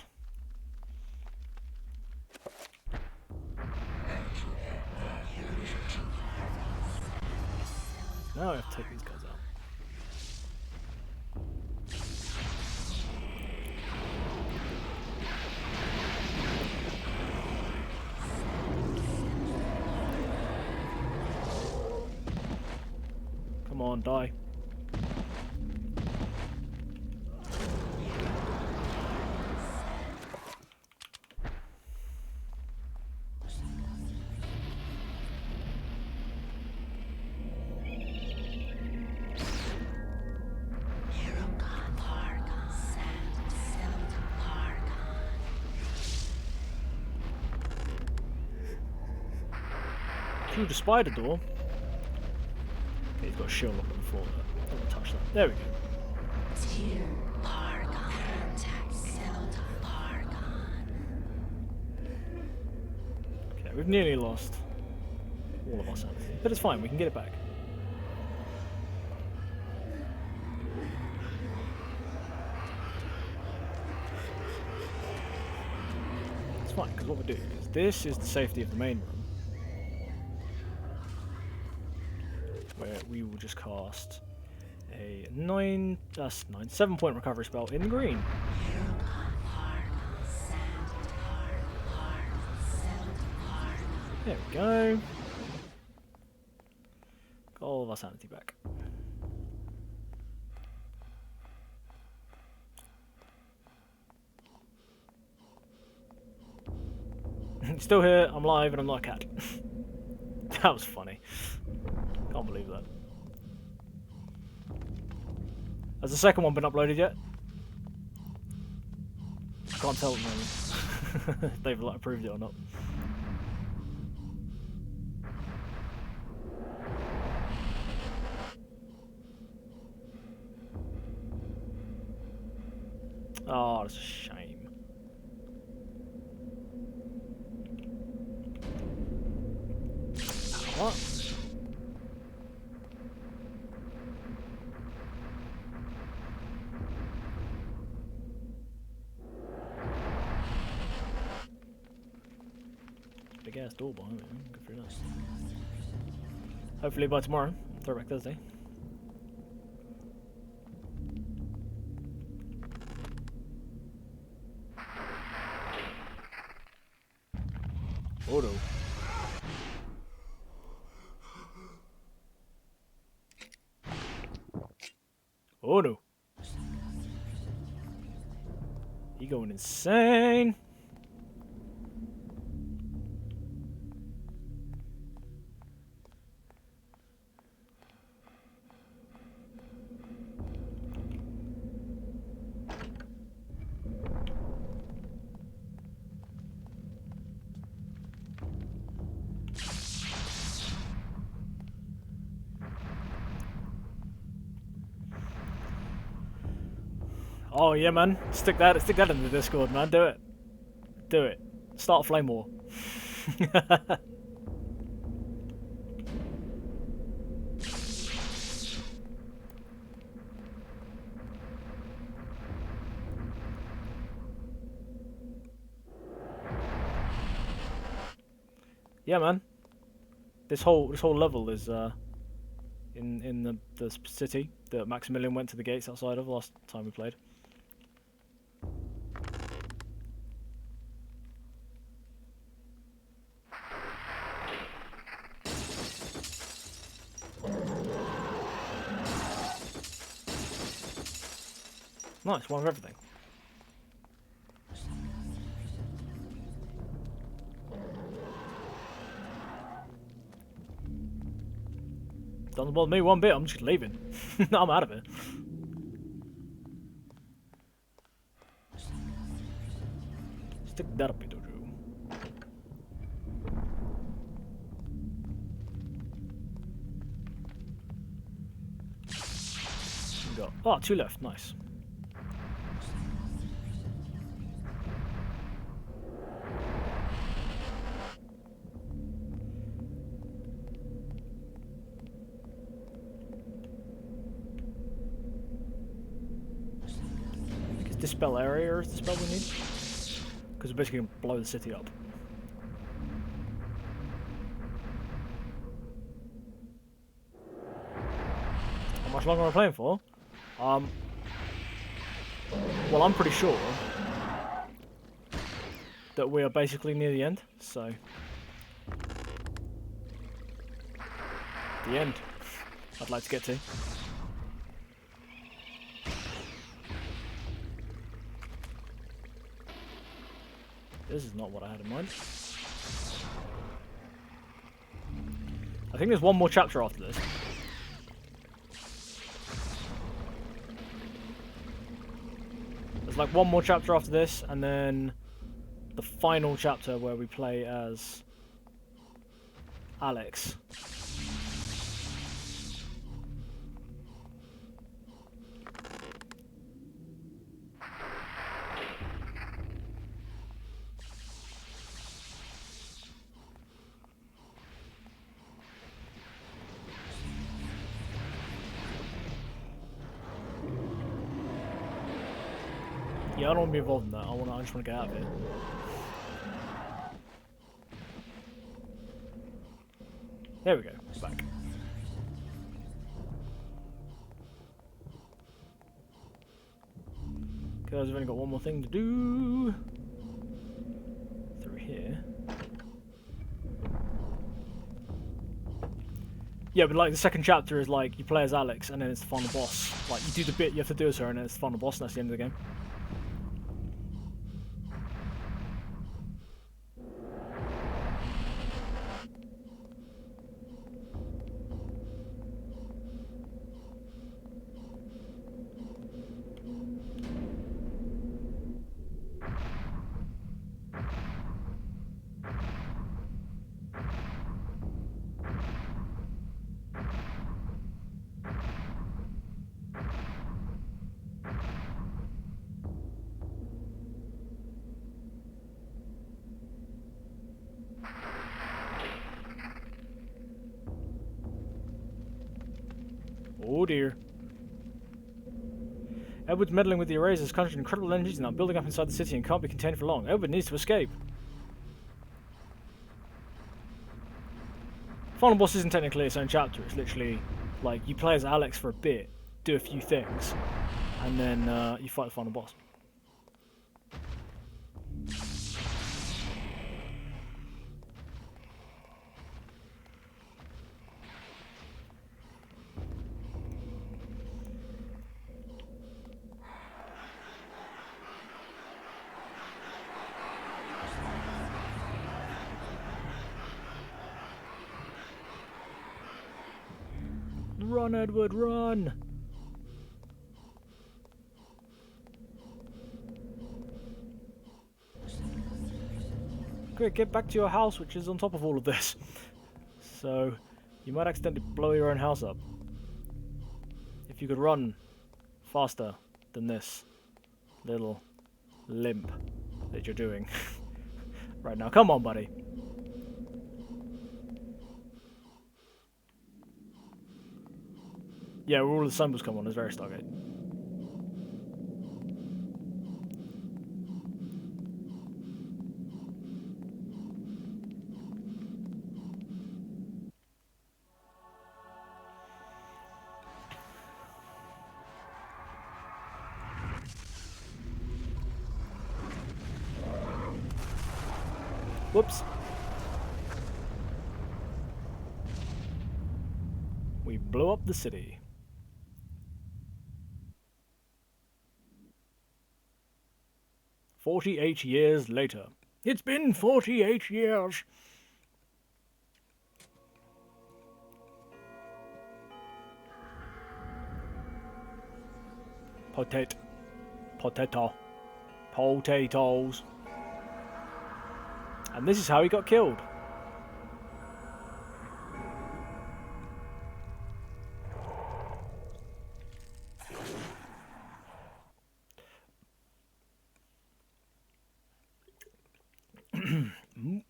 Now I have to take these guys out. Come on, die. Through the spider door. Okay, he's got a shield up on the floor there. Don't want to touch that. There we go. Okay, we've nearly lost all of our sanity. But it's fine, we can get it back. It's fine, because what we do is this is the safety of the main room. Where we will just cast a 7-point recovery spell in green. There we go. Got all of our sanity back. Still here, I'm live, and I'm not a cat. That was funny. Can't believe that. Has the second one been uploaded yet? Can't tell at the moment. If they've approved it or not. Oh, that's a shame. What? Big ass door behind me. Good for us. Hopefully by tomorrow, Throwback Thursday. Oh no. Oh no. He going insane. Oh yeah, man. Stick that in the Discord, man. Do it. Do it. Start a flame war. Yeah, man. This whole level is in the city that Maximilian went to the gates outside of last time we played. Nice, one of everything. Doesn't bother me one bit, I'm just leaving. I'm out of it. Stick that up, Dojo. Go. Oh, 2 left, nice. Dispel area is the spell we need? Because we're basically going to blow the city up. How much longer am I playing for? Well, I'm pretty sure that we are basically near the end, so... The end, I'd like to get to. This is not what I had in mind. I think there's one more chapter after this. There's like one more chapter after this, and then the final chapter where we play as Alex. Yeah, I don't want to be involved in that. I just want to get out of here. There we go. We're back. Because we've only got one more thing to do. Through here. Yeah, but like the second chapter is like you play as Alex and then it's the final boss. Like you do the bit you have to do as her and then it's the final boss and that's the end of the game. Oh dear. Edward's meddling with the erasers, conjuring incredible energies now building up inside the city and can't be contained for long. Edward needs to escape. Final boss isn't technically its own chapter, it's literally like you play as Alex for a bit, do a few things, and then you fight the final boss. Run, Edward, run! Quick, get back to your house, which is on top of all of this. So, you might accidentally blow your own house up. If you could run faster than this, little limp that you're doing right now. Come on, buddy. Yeah, where all the symbols come on is very Stargate. Whoops. We blew up the city. "48 years later. It's been 48 years. Potato. Potato. Potatoes. And this is how he got killed.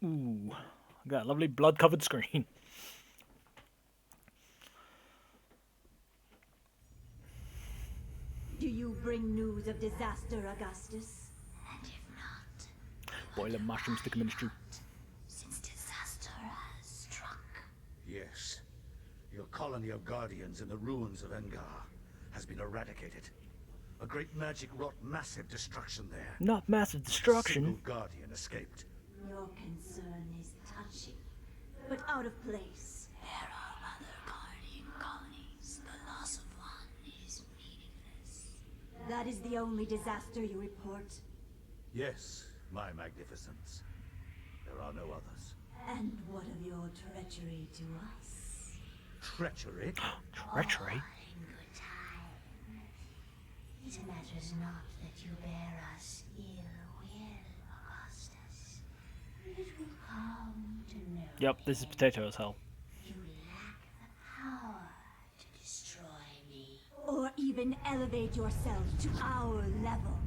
Ooh, got a lovely blood-covered screen. Do you bring news of disaster, Augustus? And if not, Boil and mushrooms to come in the stew. since disaster has struck. Yes. Your colony of Guardians in the ruins of Engar has been eradicated. A great magic wrought massive destruction there. Not massive destruction. A single Guardian escaped. Your concern is touching, but out of place. There are other Guardian colonies. The loss of one is meaningless. That is the only disaster you report? Yes, my magnificence. There are no others. And what of your treachery to us? Treachery? Treachery? In good time. It matters not that you bear us ill will, Augustus. It will come to know. Yep, this is potato as hell. You lack the power to destroy me. Or even elevate yourself to our level.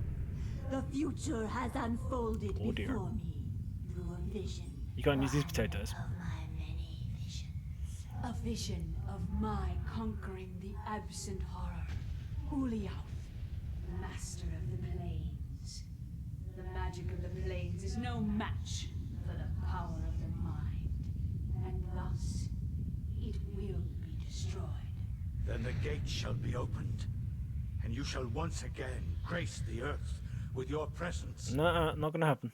The future has unfolded Oh, dear. before me through a vision. You can't use these potatoes. Of my many visions. A vision of my conquering the absent horror. Uliauth, master of the plains. The magic of the plains is no match for the power of the mind. And thus, it will be destroyed. Then the gate shall be opened, and you shall once again grace the earth with your presence. Nah, not gonna happen.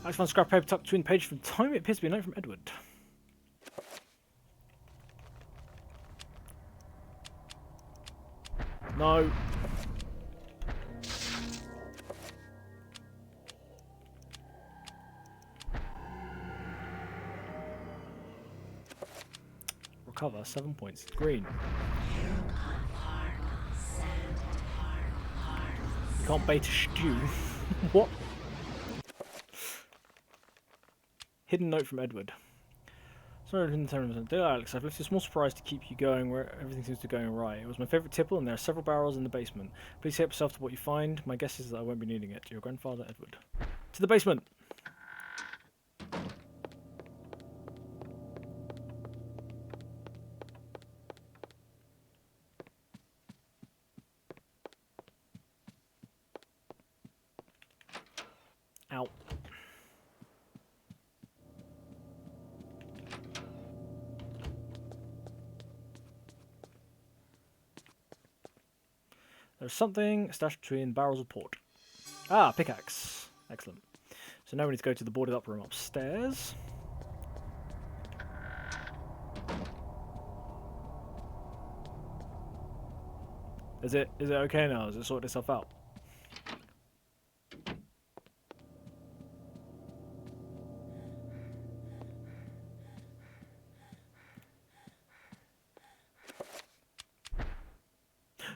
I found scrap paper tucked between pages from time. It appears to be a note from Edward. No. Recover 7 points. Green. You can't bait a stew. What? Hidden note from Edward. Sorry, dear Alex, I've left you a small surprise to keep you going where everything seems to be going right. It was my favourite tipple, and there are several barrels in the basement. Please help yourself to what you find. My guess is that I won't be needing it. Your grandfather, Edward. To the basement! Ow. There's something stashed between barrels of port. Ah, pickaxe. Excellent. So now we need to go to the boarded up room upstairs. Is it okay now? Has it sorted itself out?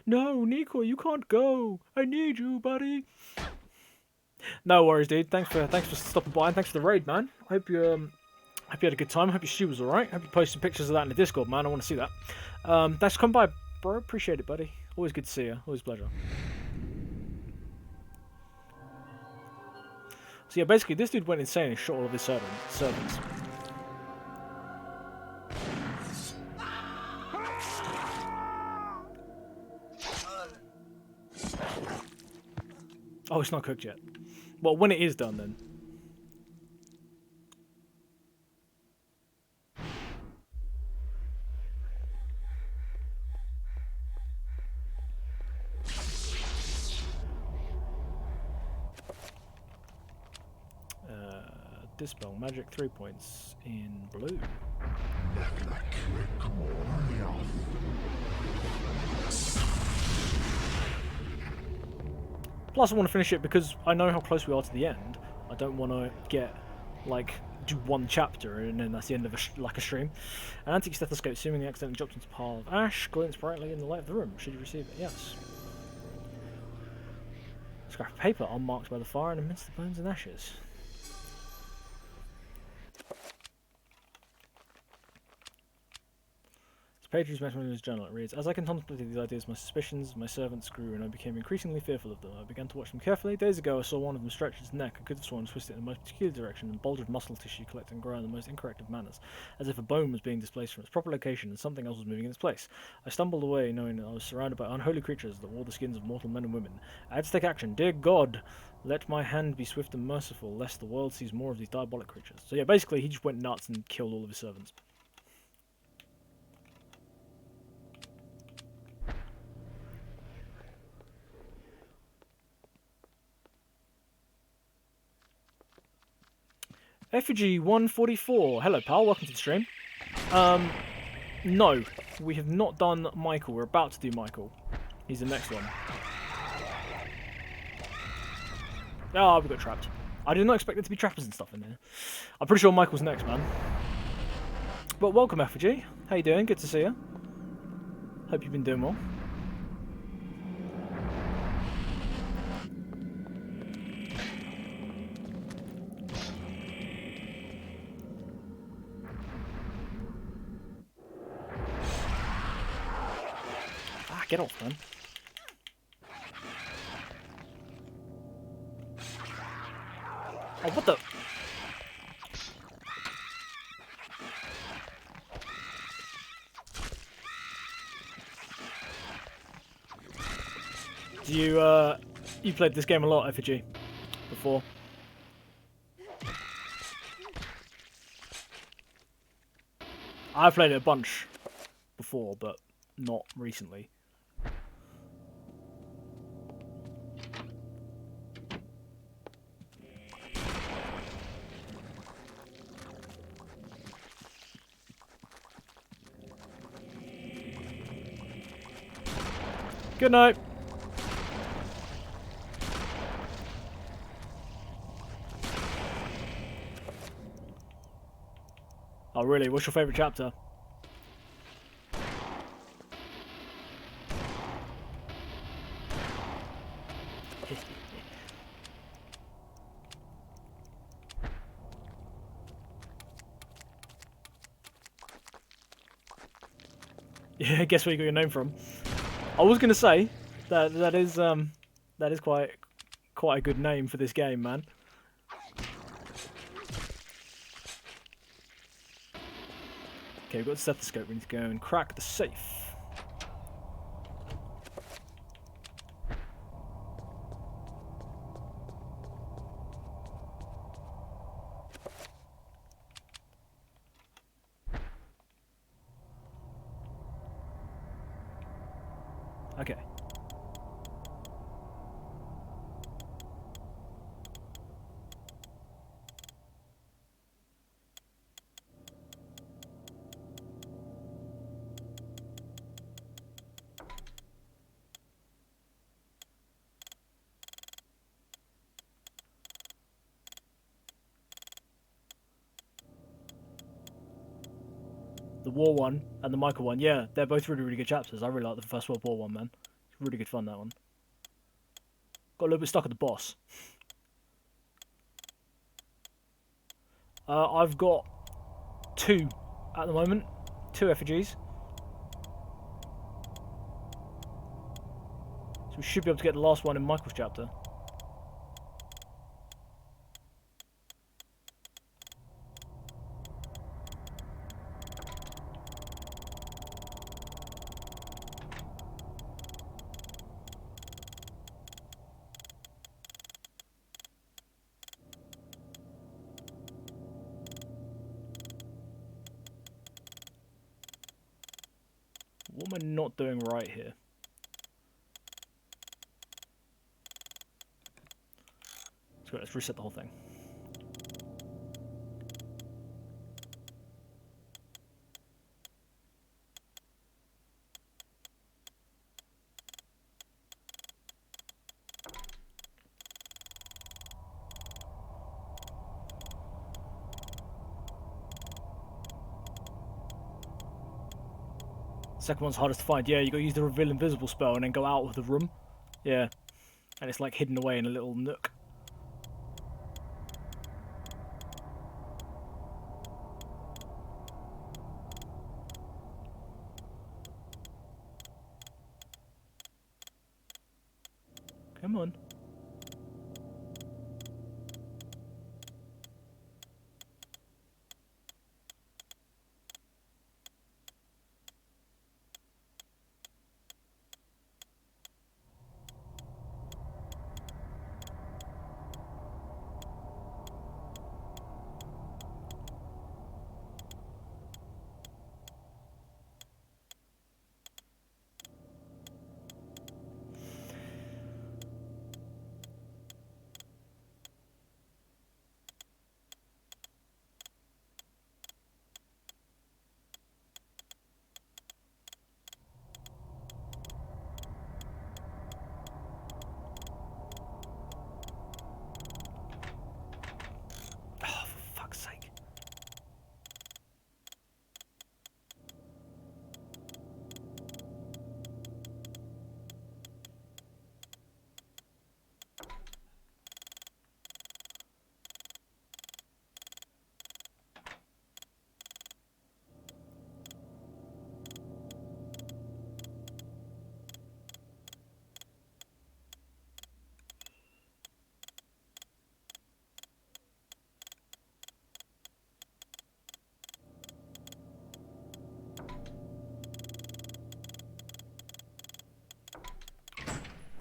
No, Nico, you can't go. I need you, buddy. No worries, dude. Thanks for stopping by and thanks for the raid, man. I hope you had a good time. I hope your shoe was alright. I hope you posted some pictures of that in the Discord, man. I want to see that. Thanks for coming by, bro. Appreciate it, buddy. Always good to see you. Always a pleasure. So yeah, basically, this dude went insane and shot all of his servants. Oh, it's not cooked yet. Well, when it is done, then. Dispel magic 3 points in blue. Plus, I want to finish it because I know how close we are to the end. I don't want to get, like, do one chapter and then that's the end of a stream. An antique stethoscope seemingly accidentally dropped into a pile of ash, glints brightly in the light of the room. Should you receive it? Yes. Scrap of paper unmarked by the fire and amidst the bones and ashes. Page mentioned in his journal. It reads, "As I contemplated these ideas, my suspicions of my servants grew, and I became increasingly fearful of them. I began to watch them carefully. Days ago, I saw one of them stretch its neck. I could have sworn twisted in the most peculiar direction, and bulge of muscle tissue collect and grow in the most incorrect of manners, as if a bone was being displaced from its proper location, and something else was moving in its place. I stumbled away, knowing that I was surrounded by unholy creatures that wore the skins of mortal men and women. I had to take action. Dear God, let my hand be swift and merciful, lest the world sees more of these diabolic creatures." So yeah, basically, he just went nuts and killed all of his servants. Effigy 144. Hello, pal. Welcome to the stream. No, we have not done Michael. We're about to do Michael. He's the next one. Oh, we got trapped. I did not expect there to be trappers and stuff in there. I'm pretty sure Michael's next, man. But welcome, Effigy. How you doing? Good to see you. Hope you've been doing well. Get off, man. Oh, what the? Do you played this game a lot, Effigy, before? I've played it a bunch before, but not recently. Good night. Oh, really? What's your favourite chapter? Yeah, guess where you got your name from. I was gonna say that is quite a good name for this game, man. Okay, we've got the stethoscope. We need to go and crack the safe. Okay. The War one and the Michael one, yeah, they're both really, really good chapters. I really like the First World War one, man. It's really good fun, that one. Got a little bit stuck at the boss. I've got 2 at the moment. 2 effigies. So we should be able to get the last one in Michael's chapter. What am I not doing right here? Let's reset the whole thing. Second one's hardest to find. Yeah, you got to use the reveal invisible spell and then go out of the room. Yeah, and it's like hidden away in a little nook. Come on. Oh, for fuck's sake.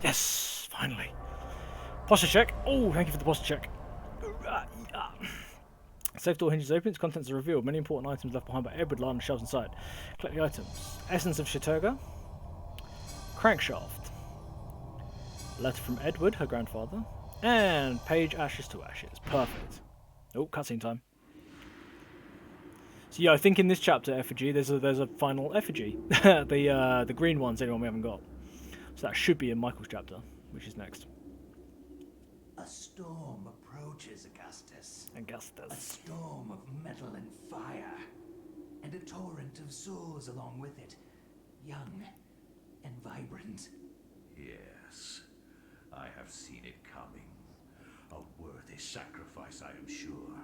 Yes, finally. Posture check. Oh, thank you for the posture check. Safe door hinges open, its contents are revealed. Many important items left behind by Edward lie on the shelves inside. Collect the items. Essence of Chaturga. Crankshaft. Letter from Edward, her grandfather. And page Ashes to Ashes. Perfect. Oh, cutscene time. So yeah, I think in this chapter effigy, there's a final effigy. the green one's the only one we haven't got. So that should be in Michael's chapter, which is next. A storm approaches, Augustus. Augustus. A storm of metal and fire. And a torrent of souls along with it. Young and vibrant. Yes, I have seen it coming. A worthy sacrifice, I am sure,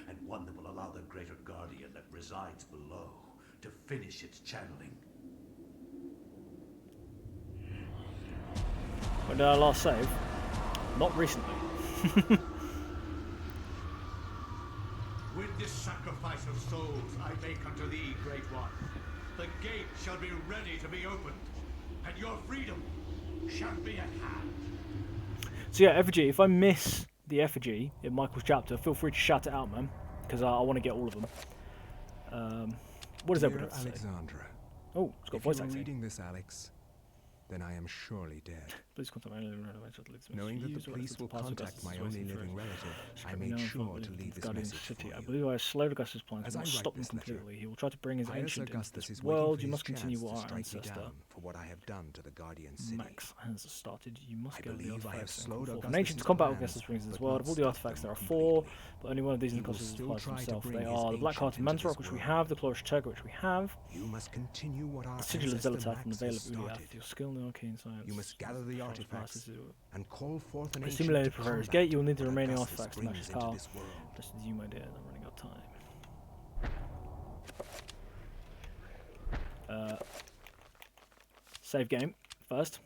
and one that will allow the greater guardian that resides below to finish its channeling. When did I last save? Not recently. With this sacrifice of souls I make unto thee, Great One, the gate shall be ready to be opened, and your freedom shall be at hand. So yeah, effigy. If I miss the effigy in Michael's chapter, feel free to shout it out, man, because I want to get all of them. What does everyone have to say? Alexandra, Oh, it's got if voice you are acting. reading this, Alex, then I am surely dead. Please contact my only relative. Knowing that the police will contact my only living relative, I made sure to leave this message for I you. believe I slowed Augustus' plans, As but I not write stop them this letter, completely. He will try to bring his Pious ancient into Augustus this is waiting world. for You his must continue chance what to our strike me ancestor down for what I have done to the Guardian City. Max has started. You must I get the believe I have artifacts and slowed call forth. An Augustus's ancient to combat plans, Augustus brings in this but world. not Of all the stop artifacts, them there are four, completely. but only one of these He in the will course still applies to try to himself. bring They his are the Black Heart of ancient into Mantarok, this which we world. have, the Claw of Chaturga, which we have, You must continue what our the Sigil of ancestor Zelatath, and the Max Veil has of Uliath. started. Your skill in the arcane science. You must gather the artifacts and call forth an The ancient simulator to prepares combat gate. You will need the what remaining Augustus artifacts to match brings his into power. this world. Just as you, my dear, I'm running out of time. Save game first.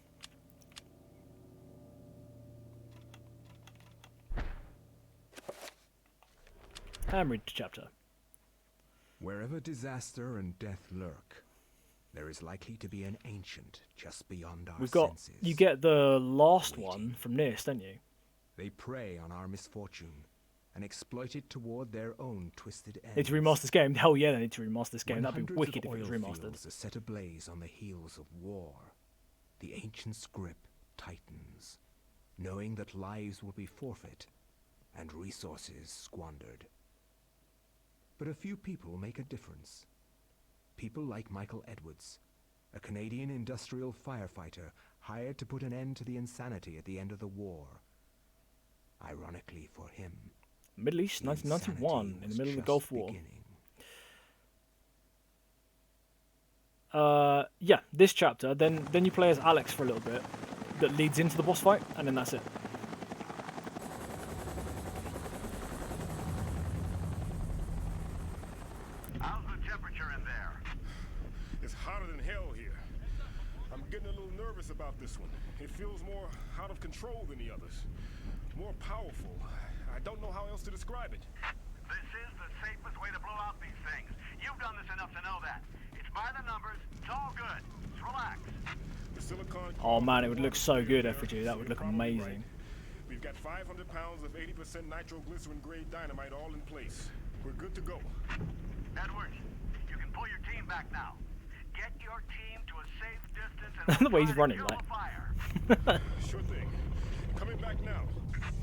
And read the chapter. Wherever disaster and death lurk, there is likely to be an ancient just beyond our We've got. senses. You get the last one from this, don't you? They prey on our misfortune and exploit it toward their own twisted ends. Need to remaster this game? Hell yeah, they need to remaster this game. When That'd be hundreds wicked of if it was oil remastered. fields are set ablaze on the heels of war, the ancient's grip tightens, knowing that lives will be forfeit and resources squandered. But a few people make a difference. People like Michael Edwards, a Canadian industrial firefighter hired to put an end to the insanity at the end of the war. Ironically for him, Middle East, 1991, in the middle of the Gulf War. Yeah, this chapter, then you play as Alex for a little bit, that leads into the boss fight, and then that's it. How's the temperature in there? It's hotter than hell here. I'm getting a little nervous about this one. It feels more out of control than the others. More powerful. I don't know how else to describe it. This is the safest way to blow out these things. You've done this enough to know that. It's by the numbers. It's all good. Just relax. The silicon. Oh man, it would look so good, Effigy. That would look amazing. We've got 500 pounds of 80% nitroglycerin grade dynamite all in place. We're good to go. Edwards, you can pull your team back now. Get your team to a safe distance and The way he's running, like. Sure thing. Coming back now.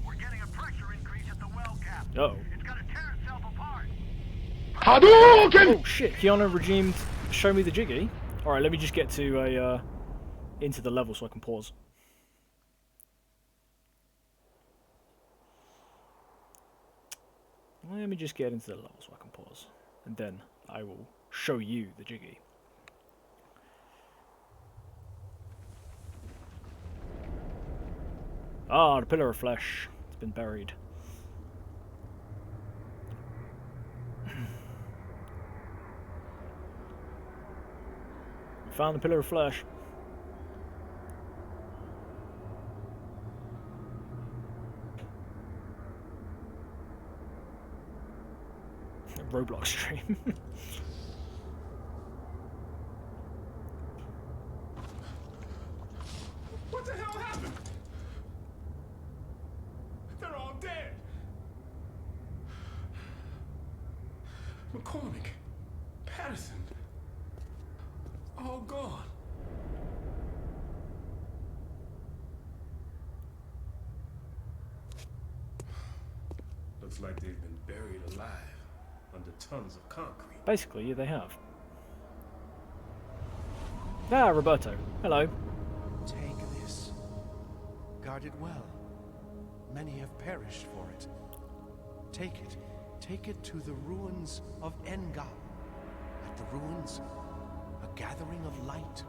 We're getting a pressure increase at the well cap. Oh. It's gonna tear itself apart. Oh shit, Keanu redeemed Show Me the Jiggy. Alright, let me just get to a into the level so I can pause. Let me just get into the level so I can pause. And then I will show you the Jiggy. Ah, the pillar of flesh. It's been buried. We found the pillar of flesh. Roblox stream. What the hell happened? They're all dead. McCormick, Patterson, all gone. Looks like they've been buried alive under tons of concrete. Basically, yeah, they have. Ah, Roberto. Hello. Take this. Guard it well. Many have perished for it. Take it. Take it to the ruins of Engal. At the ruins, a gathering of light.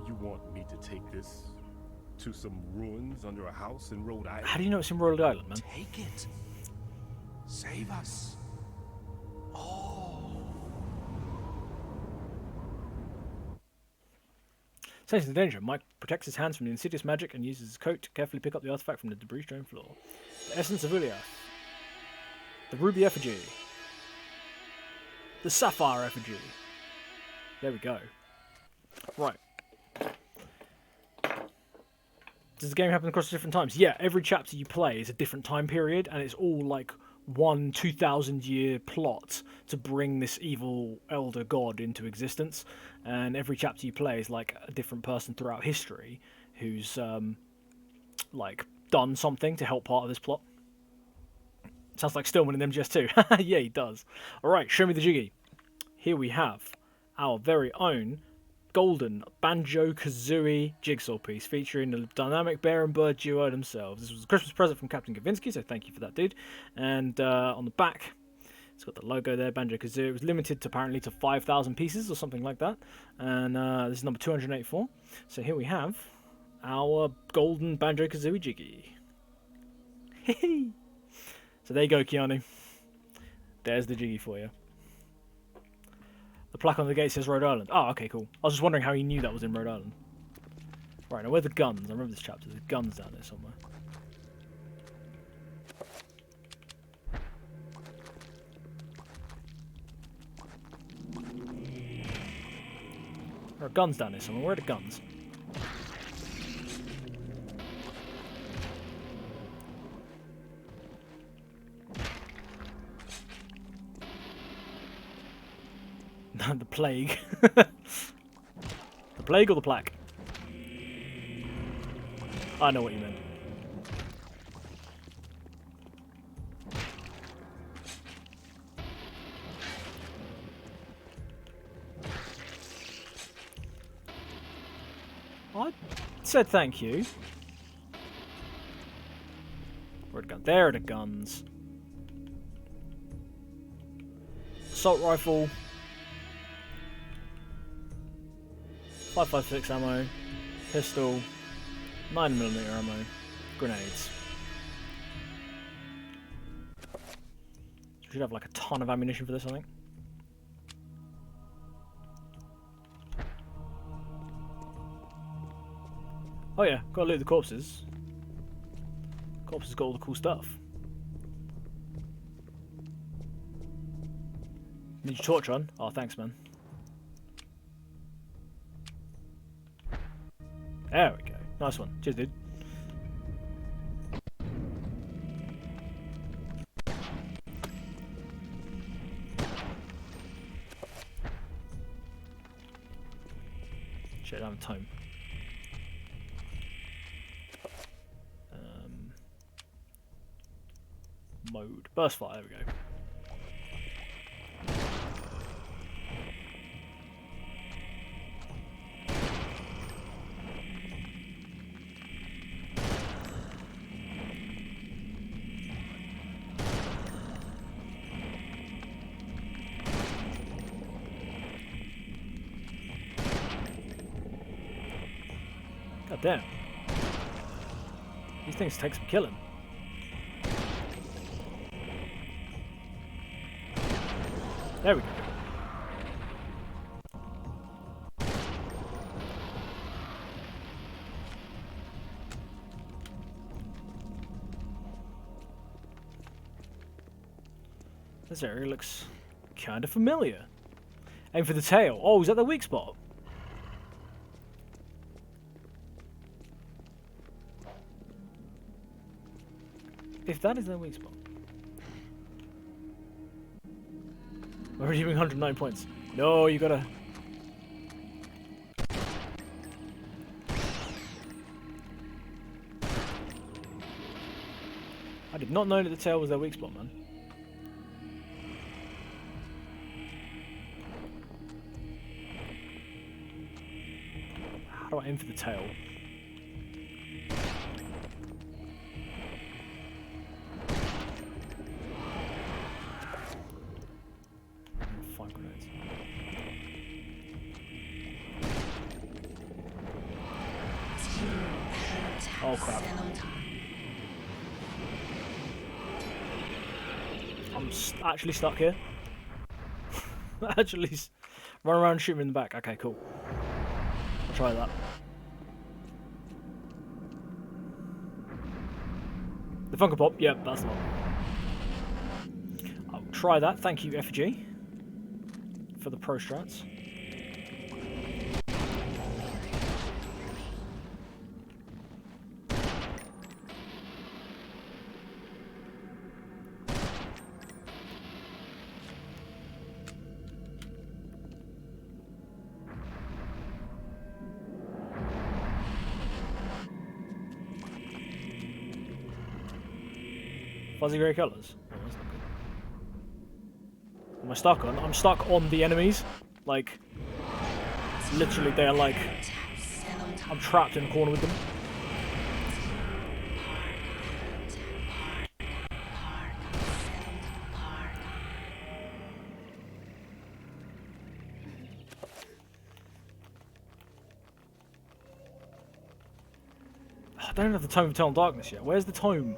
You want me to take this to some ruins under a house in Rhode Island? How do you know it's in Rhode Island, man? Take it. Save us. Sensing the danger, Mike protects his hands from the insidious magic and uses his coat to carefully pick up the artifact from the debris-strewn floor. The essence of Uliath. The ruby effigy. The sapphire effigy. There we go. Right. Does the game happen across different times? Yeah, every chapter you play is a different time period, and it's all like one 2,000-year plot to bring this evil elder god into existence. And every chapter you play is like a different person throughout history who's like done something to help part of this plot. Sounds like Stillman in MGS2. Yeah, he does. All right, show me the jiggy. Here we have our very own golden Banjo-Kazooie jigsaw piece featuring the dynamic bear and bird duo themselves. This was a Christmas present from Captain Kavinsky, so thank you for that, dude. And on the back, it's got the logo there, Banjo-Kazooie. It was limited to apparently to 5,000 pieces or something like that. And this is number 284. So here we have our golden Banjo-Kazooie jiggy. So there you go, Keanu. There's the jiggy for you. The plaque on the gate says Rhode Island. Oh, okay, cool. I was just wondering how he knew that was in Rhode Island. Right, now where are the guns? I remember this chapter. There's guns down there somewhere. There are guns down here somewhere. Where are the guns? The plague. The plague or the plaque? I know what you meant. I said thank you. Where are the guns? There are the guns. Assault rifle. 5.56 ammo. Pistol. 9mm ammo. Grenades. Should have like a ton of ammunition for this, I think. Oh yeah, gotta loot the corpses. Corpses got all the cool stuff. Need your torch on? Oh, thanks, man. There we go. Nice one. Cheers, dude. Shit, I don't have time. Mode. Burst fire, there we go. God damn. These things take some killing. There we go. This area looks kind of familiar. Aim for the tail. Oh, is that the weak spot? If that is their weak spot. We're already doing 109 points. No, you gotta... I did not know that the tail was their weak spot, man. How do I aim for the tail? Oh crap. I'm actually stuck here. Actually, run around and shoot me in the back. Okay, cool. I'll try that. The Funko Pop, yep, that's the one. I'll try that. Thank you, FG, for the pro strats. Fuzzy grey colours. Oh, that's not good. Am I stuck on? I'm stuck on the enemies. Like, literally, they are like, I'm trapped in a corner with them. I don't have the Tome of Eternal Darkness yet. Where's the tome?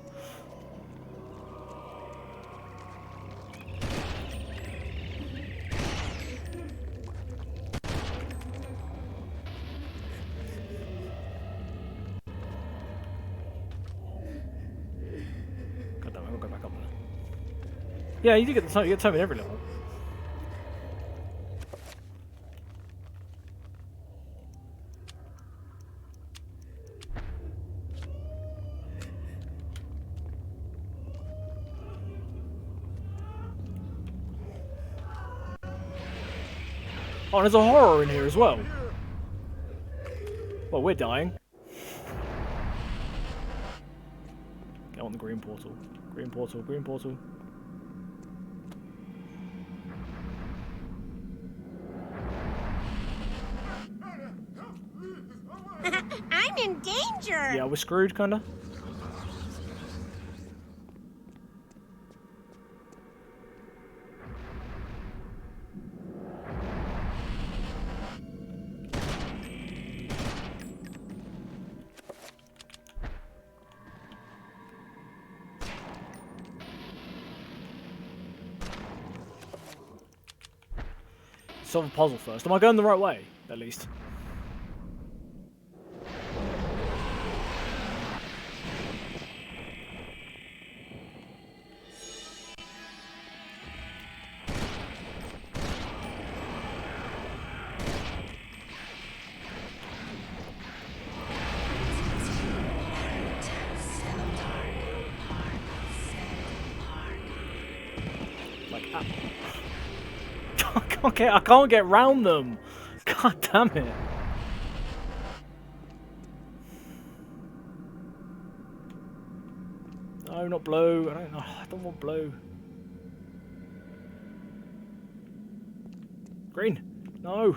God damn it, I'll go back up there. Yeah, you do get the tome. You get the tome in every level. Oh, and there's a horror in here as well. Well, we're dying. Get on the green portal. Green portal, green portal. I'm in danger! Yeah, we're screwed, kinda. Solve a puzzle first. Am I going the right way, at least? Like, I can't get round them. God damn it. No, not blue. I don't want blue. Green. No.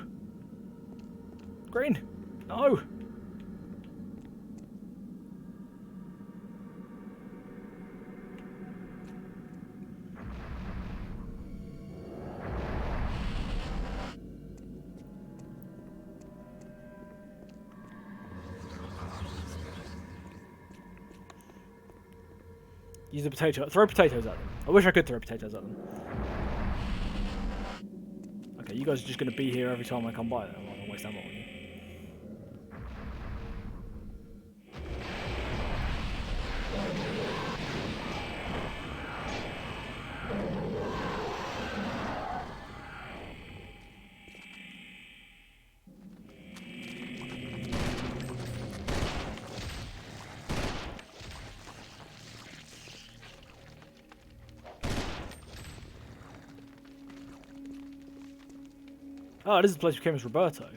Green. No. Use the potato. Throw potatoes at them. I wish I could throw potatoes at them. Okay, you guys are just going to be here every time I come by. I'm not going to waste ammo on you. Oh, this is the place we came as Roberto.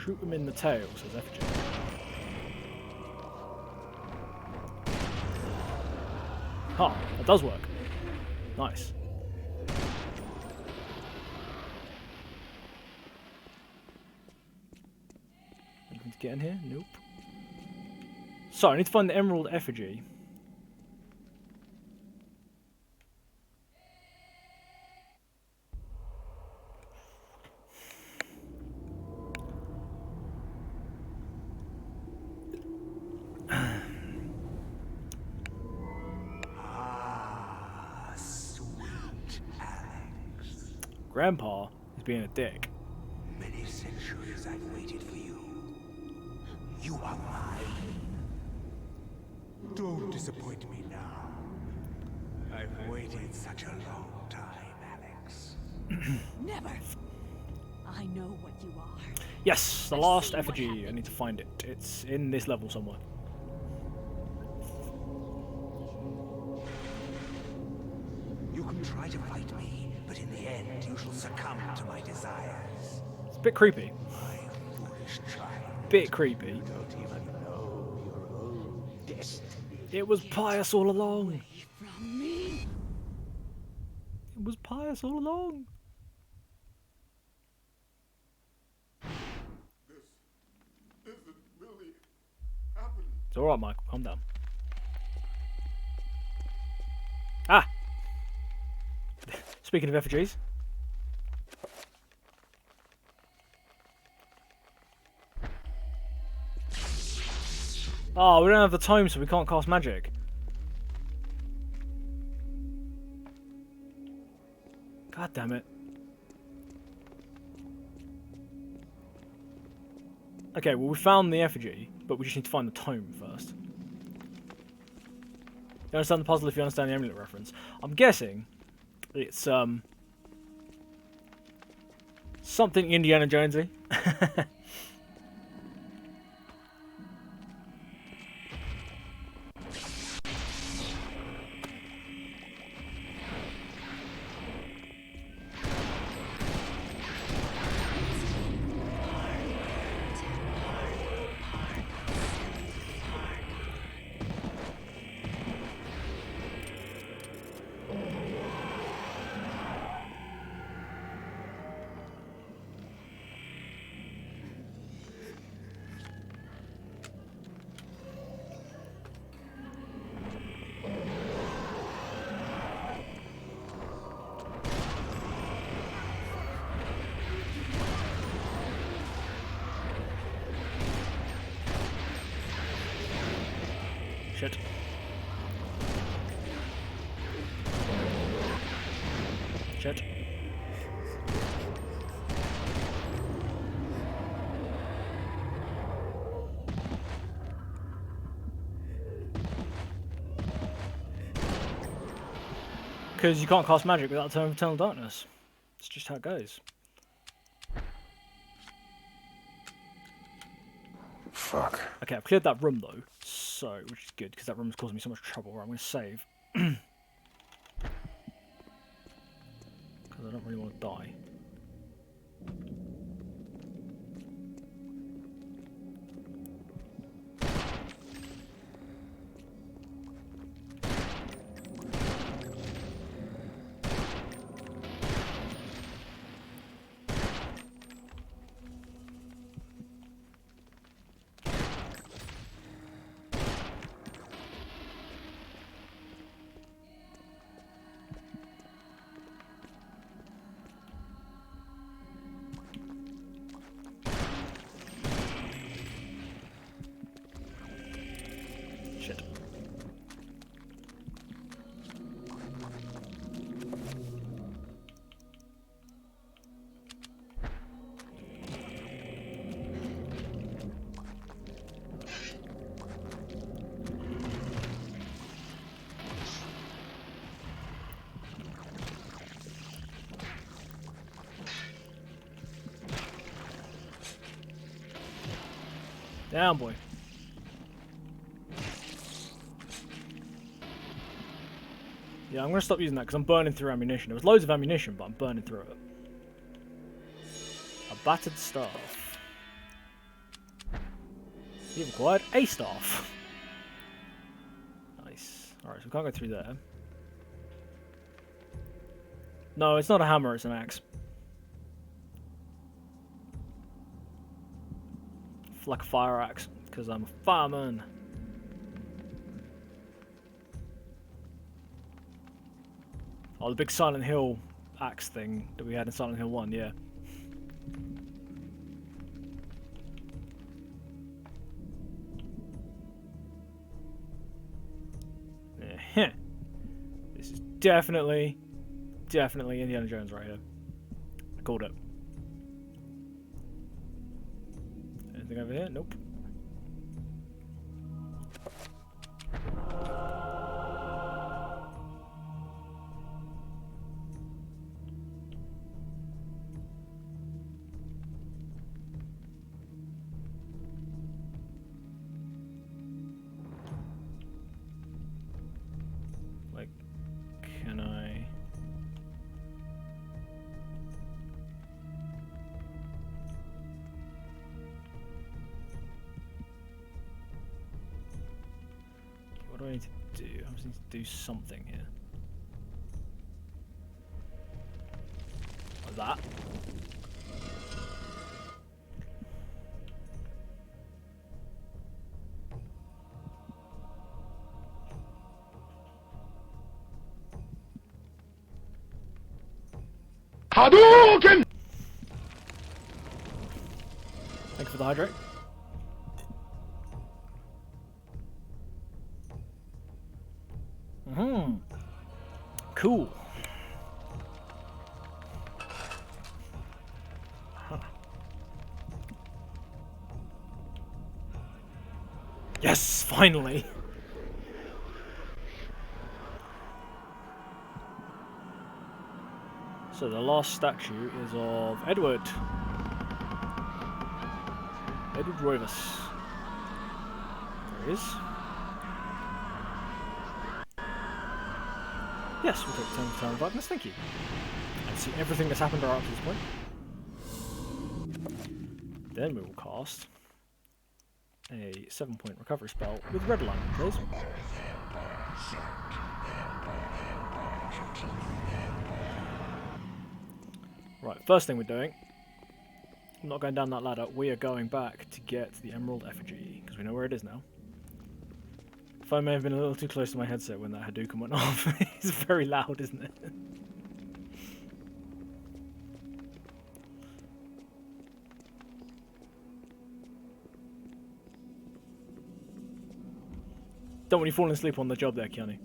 Shoot him in the tail, says Effigy. Oh, that does work. Nice. Anything to get in here? Nope. So, I need to find the Emerald Effigy. Grandpa is being a dick. Many centuries I've waited for you. You are mine. Don't disappoint me now. I've waited such a long time, Alex. Never. I know what you are. Yes, the last effigy. I need to find it. It's in this level somewhere. You can try to fight me, but in the end you shall succumb to my desires. It's a bit creepy. My foolish child. Bit creepy. You don't even know your own destiny. It was pious all along. From me. It was pious all along. This isn't really happening. It's alright, Michael. Calm down. Ah! Speaking of effigies. Oh, we don't have the tome, so we can't cast magic. God damn it. Okay, well we found the effigy, but we just need to find the tome first. You understand the puzzle if you understand the amulet reference. I'm guessing it's something Indiana Jonesy. Shit. Shit. Because you can't cast magic without the Tome of Eternal Darkness. It's just how it goes. Fuck. Okay, I've cleared that room though, so which is good because that room's causing me so much trouble. Right, I'm going to save because I don't really want to die. Shit. Down, boy. Yeah, I'm going to stop using that because I'm burning through ammunition. There was loads of ammunition, but I'm burning through it. A battered staff. You've acquired a staff. Nice. Alright, so we can't go through there. No, it's not a hammer, it's an axe. Like a fire axe, because I'm a fireman. Oh, the big Silent Hill axe thing that we had in Silent Hill 1, yeah. This is definitely Indiana Jones right here. I called it. Anything over here? Nope. Like, can I... What do I need to do? I just need to do something here. Like that. Hadouken! Thank you for the hydrate. Cool. Huh. Yes, finally. So the last statue is of Edward. Edward Roivas. There he is. Yes, we'll take the Town of Darkness, thank you. And see everything that's happened up to this point. Then we will cast a 7-point recovery spell with red alignment, please. Right, first thing we're doing, I'm not going down that ladder, we are going back to get the Emerald Effigy, because we know where it is now. Phone may have been a little too close to my headset when that Hadouken went off. It's very loud, isn't it? Don't want you falling asleep on the job there, Keanu.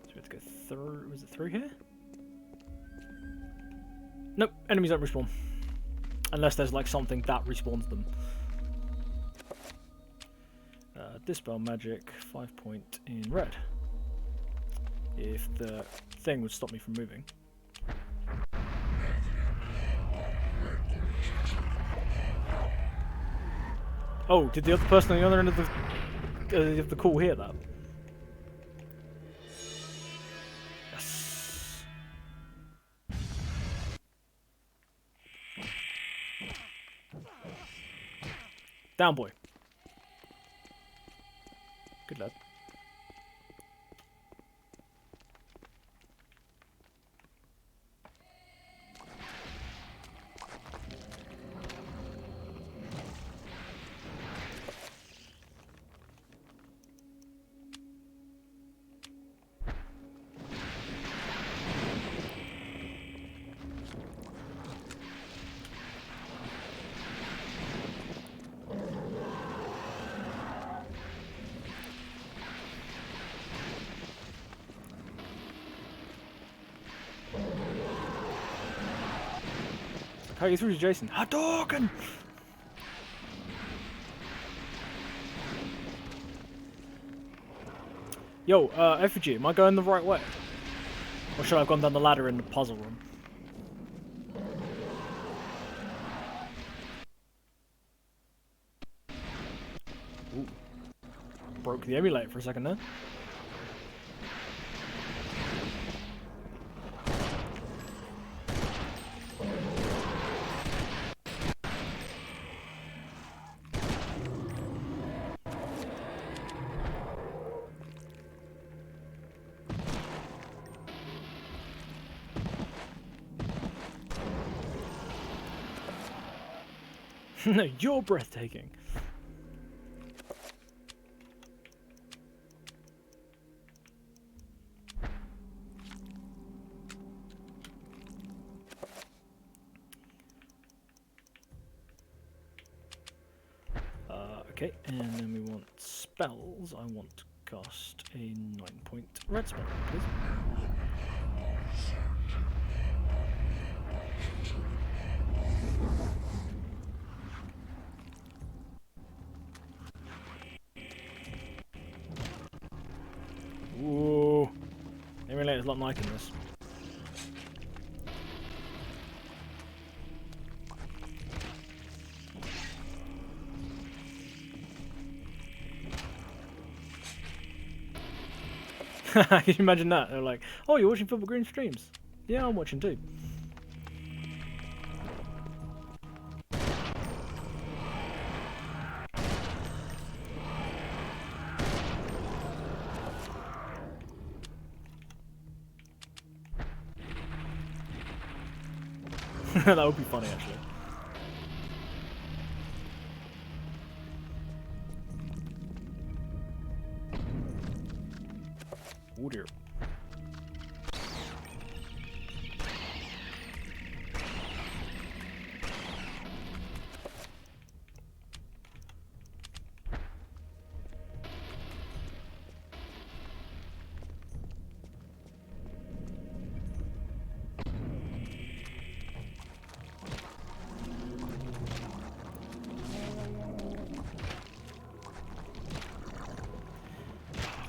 So we have to go through. Was it through here? Nope, enemies don't respawn. Unless there's like something that respawns them. Dispel magic, 5-point in red. If the thing would stop me from moving. Oh, did the other person on the other end of the call hear that? Yes. Down, boy. Good lad. How you through to Jason? Hadouken! Yo, Effigy, am I going the right way? Or should I have gone down the ladder in the puzzle room? Ooh. Broke the emulator for a second there. No, you're breathtaking. Okay, and then we want spells. I want to cast a 9-point red spell, please. Ooh, emulator's a lot liking this. Can you imagine that? They're like, oh, you're watching Football Green streams? Yeah, I'm watching too. That would be funny, actually. Oh dear.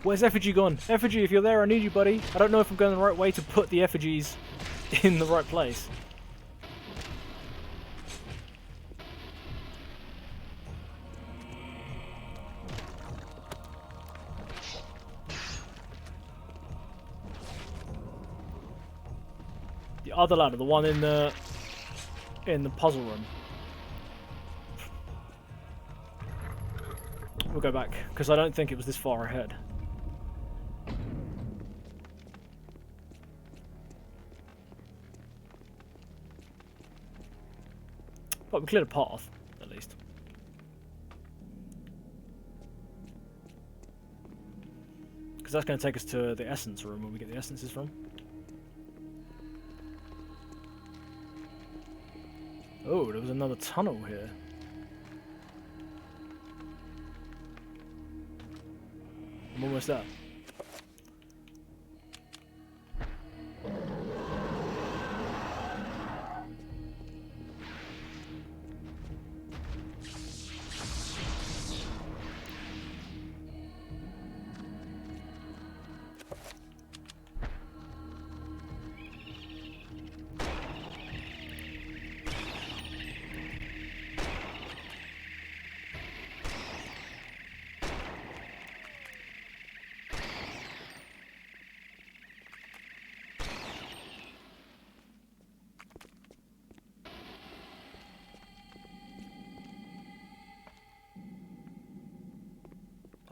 Where's Effigy gone? Effigy, if you're there, I need you, buddy. I don't know if I'm going the right way to put the effigies in the right place. The other ladder, the one in the puzzle room. We'll go back, because I don't think it was this far ahead. But we cleared a path, at least. Because that's going to take us to the essence room, where we get the essences from. Oh, there was another tunnel here. I'm almost there.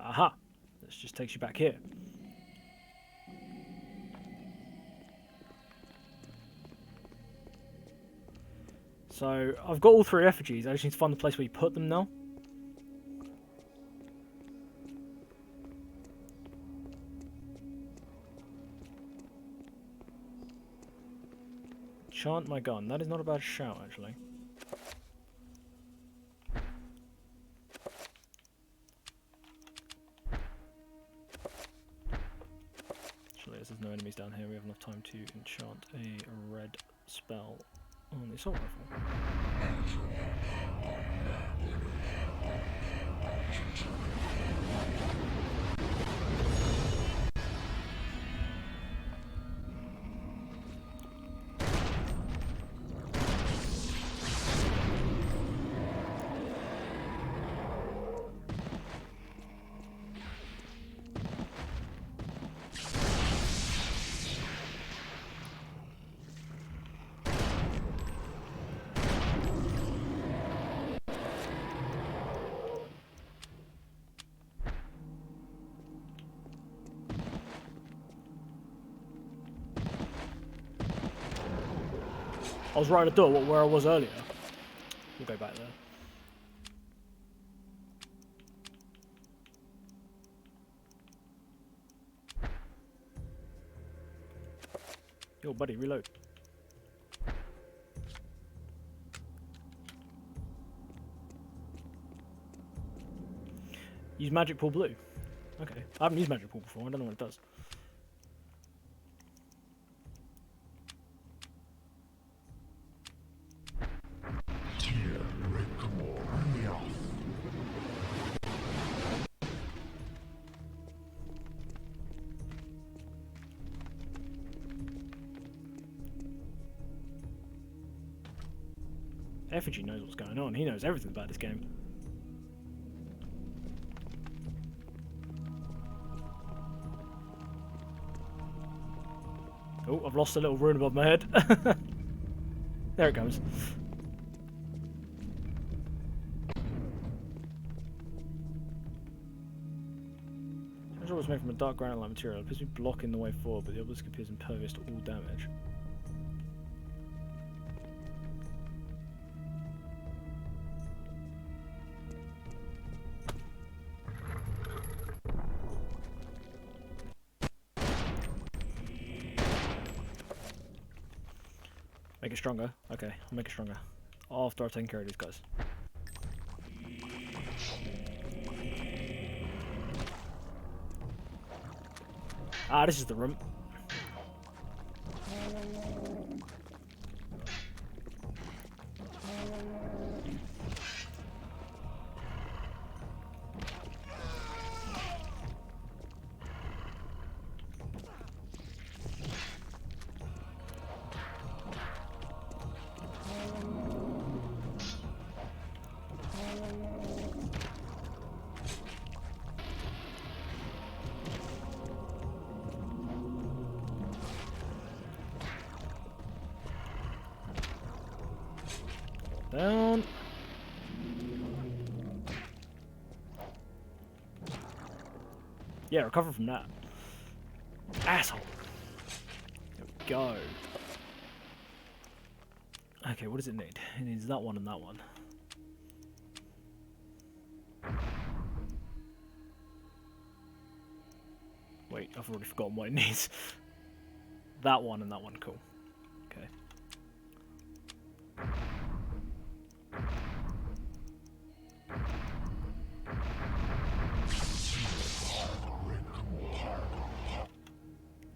Aha! This just takes you back here. So, I've got all 3 effigies. I just need to find the place where you put them now. Chant my gun. That is not a bad shout, actually. As there's no enemies down here, we have enough time to enchant a red spell on the assault rifle. I was right at the door, where I was earlier. We'll go back there. Yo, buddy, reload. Use magic pool blue. Okay, I haven't used magic pool before. I don't know what it does. Effigy knows what's going on. He knows everything about this game. Oh, I've lost a little rune above my head. There it comes. Treasure was made from a dark granite-like material. It appears to be blocking the way forward, but the obelisk appears impervious to all damage. Make it stronger. Okay, I'll make it stronger. After I've taken care of these guys. Ah, this is the room. Down. Yeah, recover from that. Asshole. There we go. Okay, what does it need? It needs that one and that one. Wait, I've already forgotten what it needs. That one and that one, cool. Okay.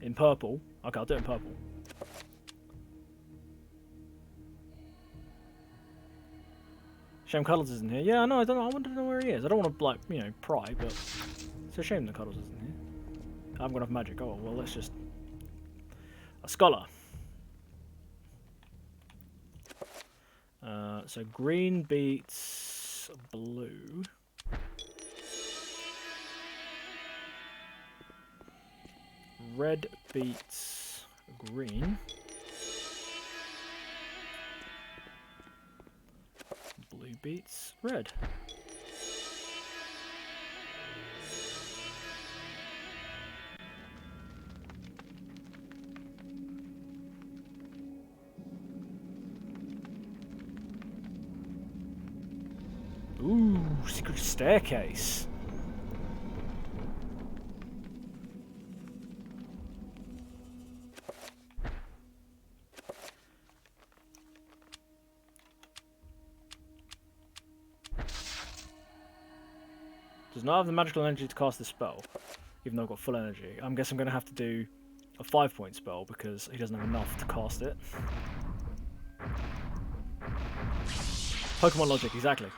In purple? Okay, I'll do it in purple. Shame Cuddles isn't here. Yeah, no, I don't know. I want to know where he is. I don't want to, like, you know, pry, but it's a shame that Cuddles isn't here. I haven't got enough magic. Oh, well, let's just... A scholar. So green beats blue. Red beats green. Blue beats red. Ooh, secret staircase. Does not have the magical energy to cast this spell, even though I've got full energy. I guess I'm going to have to do a 5-point spell because he doesn't have enough to cast it. Pokemon logic, exactly.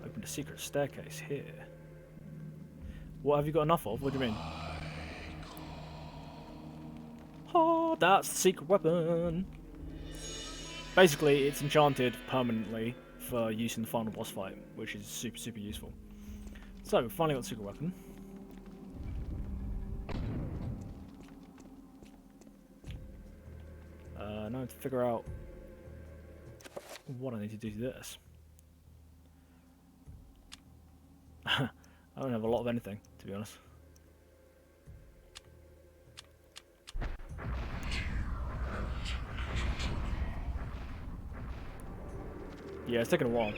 Opened a secret staircase here. What have you got enough of? What do you mean? Oh, that's the secret weapon. Basically, it's enchanted permanently for use in the final boss fight, which is super, super useful. So, finally got the secret weapon. Now I have to figure out what I need to do to this. I don't have a lot of anything, to be honest. Yeah, it's taking a while.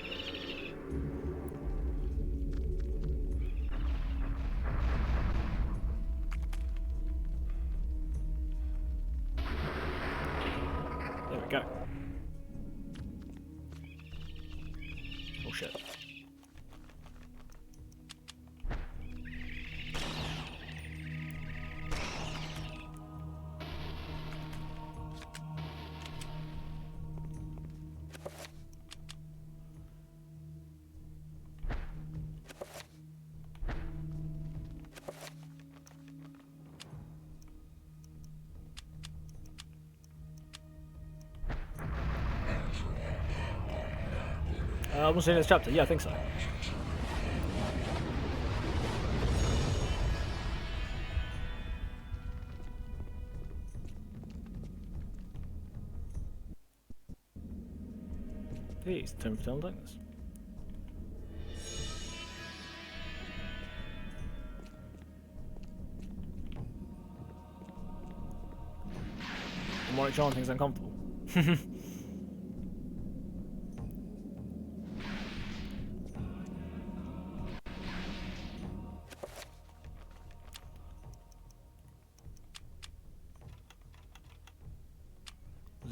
There we go. Oh shit. We'll see in this chapter. Yeah, I think so. Please, Tomb of Eternal Darkness. Demonic chanting is uncomfortable.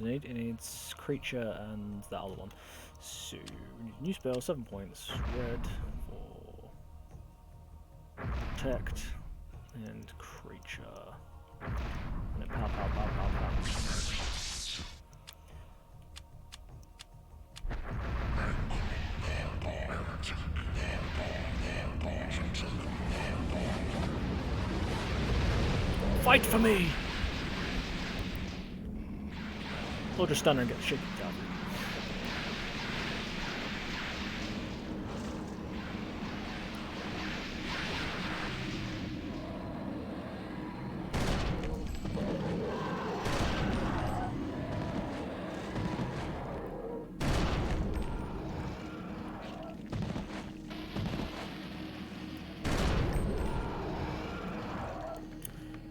It needs creature and that other one. So, we need a new spell, 7 points. Red for protect and creature. And then pow, pow, pow, pow, pow. Fight for me! Or just stand there and get the shit kicked out of you.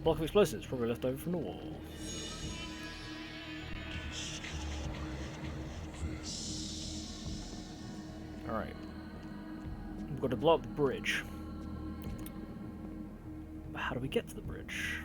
Block of explosives, probably left over from the wall. Alright. We've got to blow up the bridge. But how do we get to the bridge?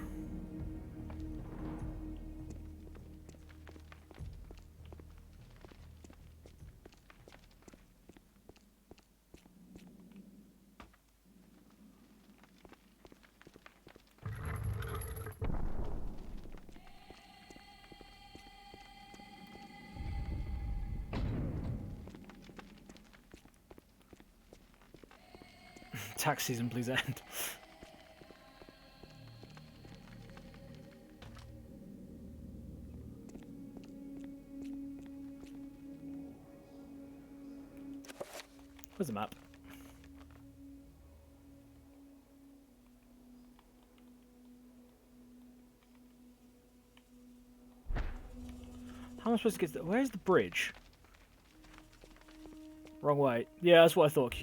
Tax season, please end. Where's the map? How am I supposed to get to where's the bridge? Wrong way. Yeah, that's what I thought.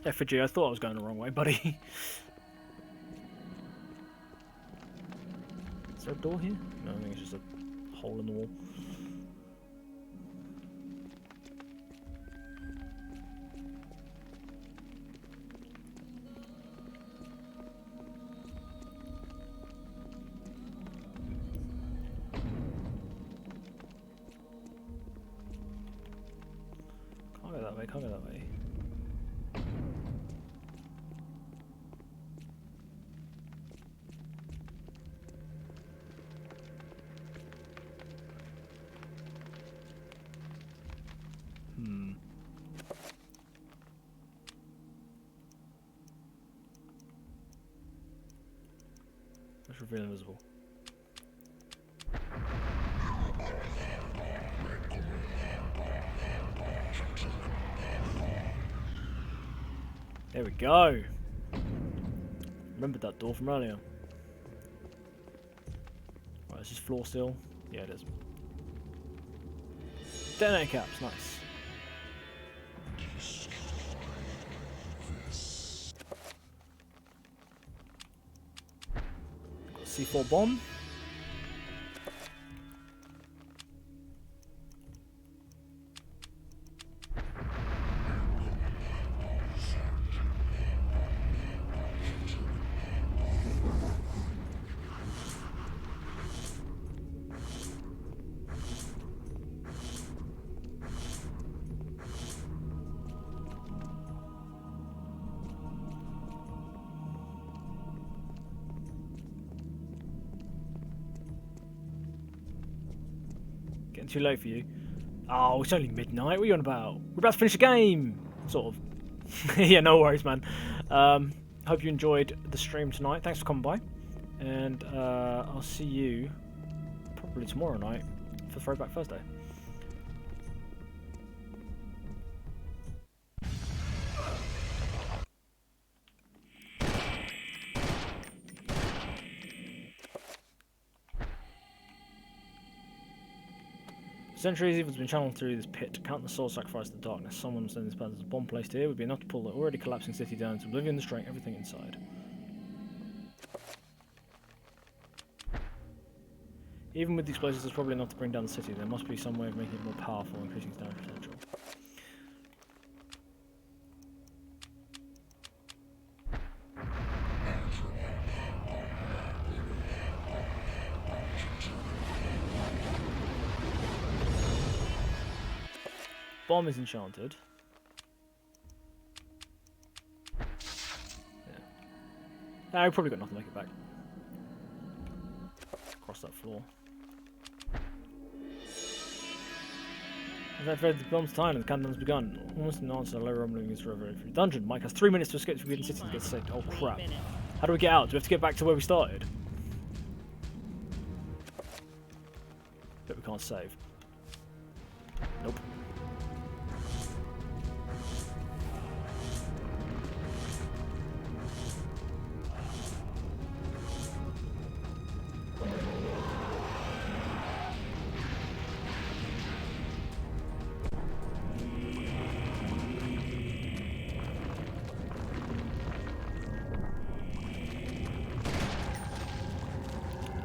Effigy, I thought I was going the wrong way, buddy. Is there a door here? No, I think it's just a hole in the wall. Can't go that way, can't go that way. Let's reveal invisible. There we go. Remembered that door from earlier. Right, is this floor still? Yeah, it is. Detonator caps, nice. Got a C4 bomb. Getting too late for you. Oh, it's only midnight. What are you on about? We're about to finish the game! Sort of. Yeah, no worries, man. Hope you enjoyed the stream tonight. Thanks for coming by. And I'll see you probably tomorrow night for Throwback Thursday. Centuries evil has been channeled through this pit. Count the soul sacrifice to the darkness. Someone sending this path as a bomb placed here would be enough to pull the already collapsing city down into oblivion, destroying everything inside. Even with the explosives, there's probably enough to bring down the city. There must be some way of making it more powerful, increasing its damage potential. Bomb is enchanted. Yeah. I've probably got nothing to make it back. Across that floor. As I've read the bomb's time and the countdown's begun. Almost an answer, a low rumbling is forever through the dungeon. Mike has 3 minutes to escape the Forbidden City and get saved. Oh crap. How do we get out? Do we have to get back to where we started? But we can't save. Nope.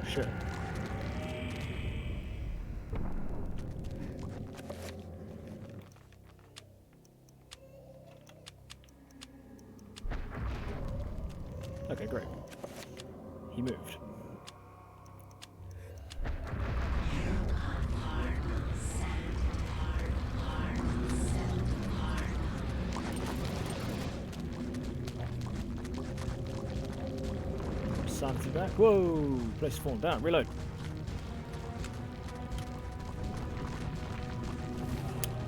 Shit. Okay, great. He moved. Sanity back. Whoa! Place is falling down. Reload.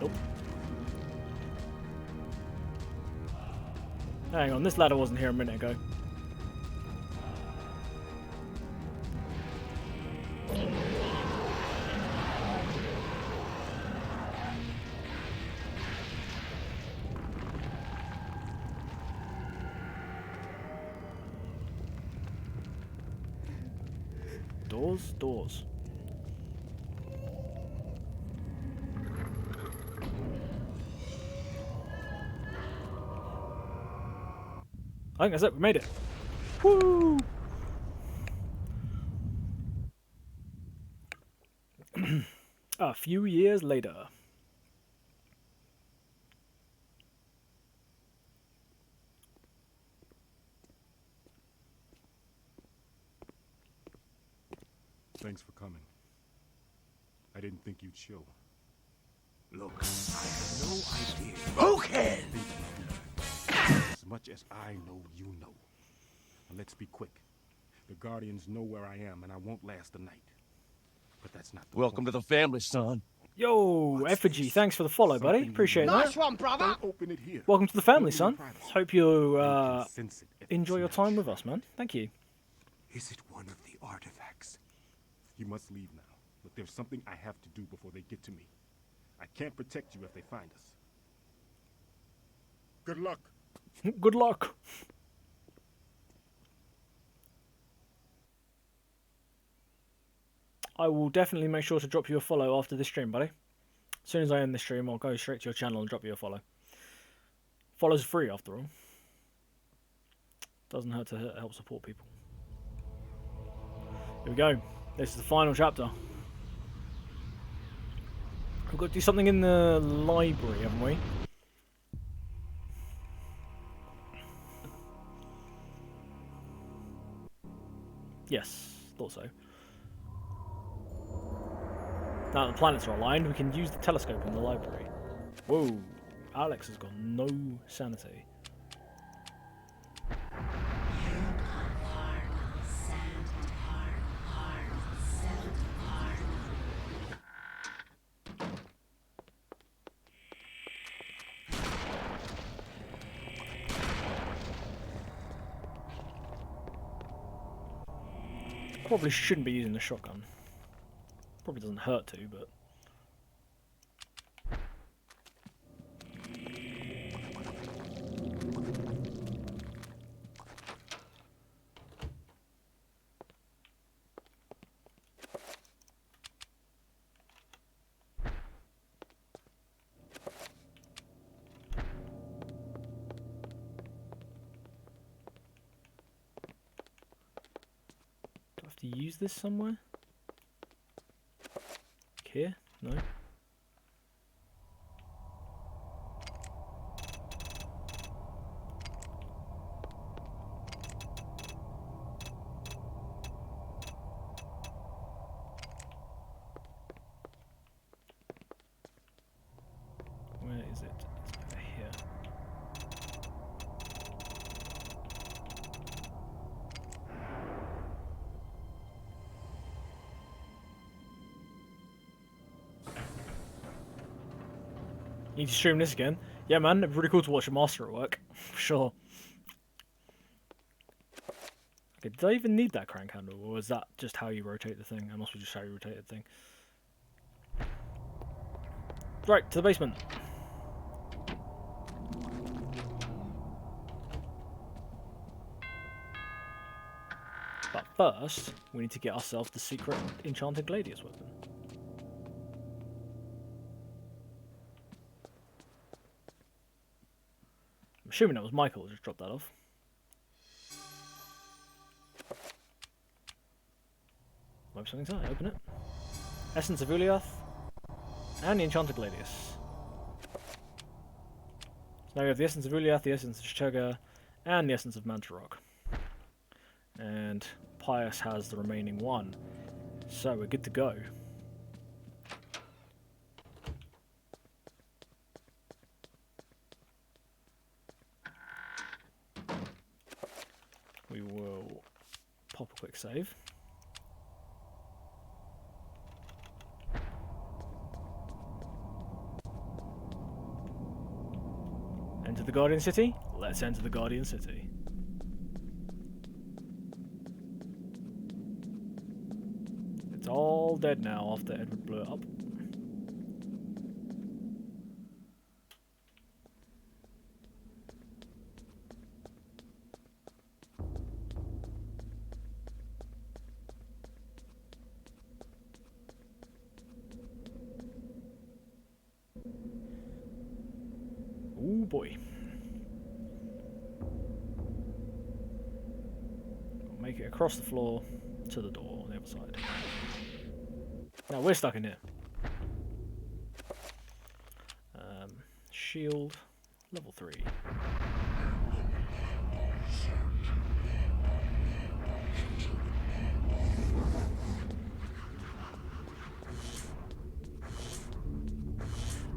Nope. Hang on, this ladder wasn't here a minute ago. Doors. I think that's it. We made it. Woo! A few years later. Thanks for coming. I didn't think you'd show. Look, I have no idea. Okay! As much as I know, you know. Now let's be quick. The Guardians know where I am, and I won't last the night. But that's not the Welcome to the family, son. Yo, Effigy, thanks for the follow, buddy. Appreciate that. Nice one, brother! Don't open it here. Welcome to the family, son. Hope you enjoy your time with us, man. Thank you. Is it one of the artifacts? You must leave now. But there's something I have to do before they get to me. I can't protect you if they find us. Good luck. Good luck. I will definitely make sure to drop you a follow after this stream, buddy. As soon as I end this stream, I'll go straight to your channel and drop you a follow. Follow's free, after all. Doesn't hurt to help support people. Here we go. This is the final chapter. We've got to do something in the library, haven't we? Yes, thought so. Now that the planets are aligned, we can use the telescope in the library. Whoa, Alex has got no sanity. Probably shouldn't be using the shotgun. Probably doesn't hurt to, but... Do I have to use this somewhere? Here? No? Where is it? It's over here. You need to stream this again? Yeah, man, it'd be really cool to watch a master at work. For sure. Okay, did I even need that crank handle? Or is that just how you rotate the thing? That must be just how you rotate the thing. Right, to the basement. But first, we need to get ourselves the secret enchanted gladius weapon. I'm assuming that was Michael who just dropped that off. Hope something's out. Open it. Essence of Uliath. And the enchanted gladius. So now we have the essence of Uliath, the essence of Sugar, and the essence of Mantarok. And Pius has the remaining one. So we're good to go. We will pop a quick save. Enter the Guardian City? Let's enter the Guardian City. It's all dead now after Edward blew it up. Ooh boy. We'll make it across the floor to the door on the other side. Now we're stuck in here. Shield, level 3.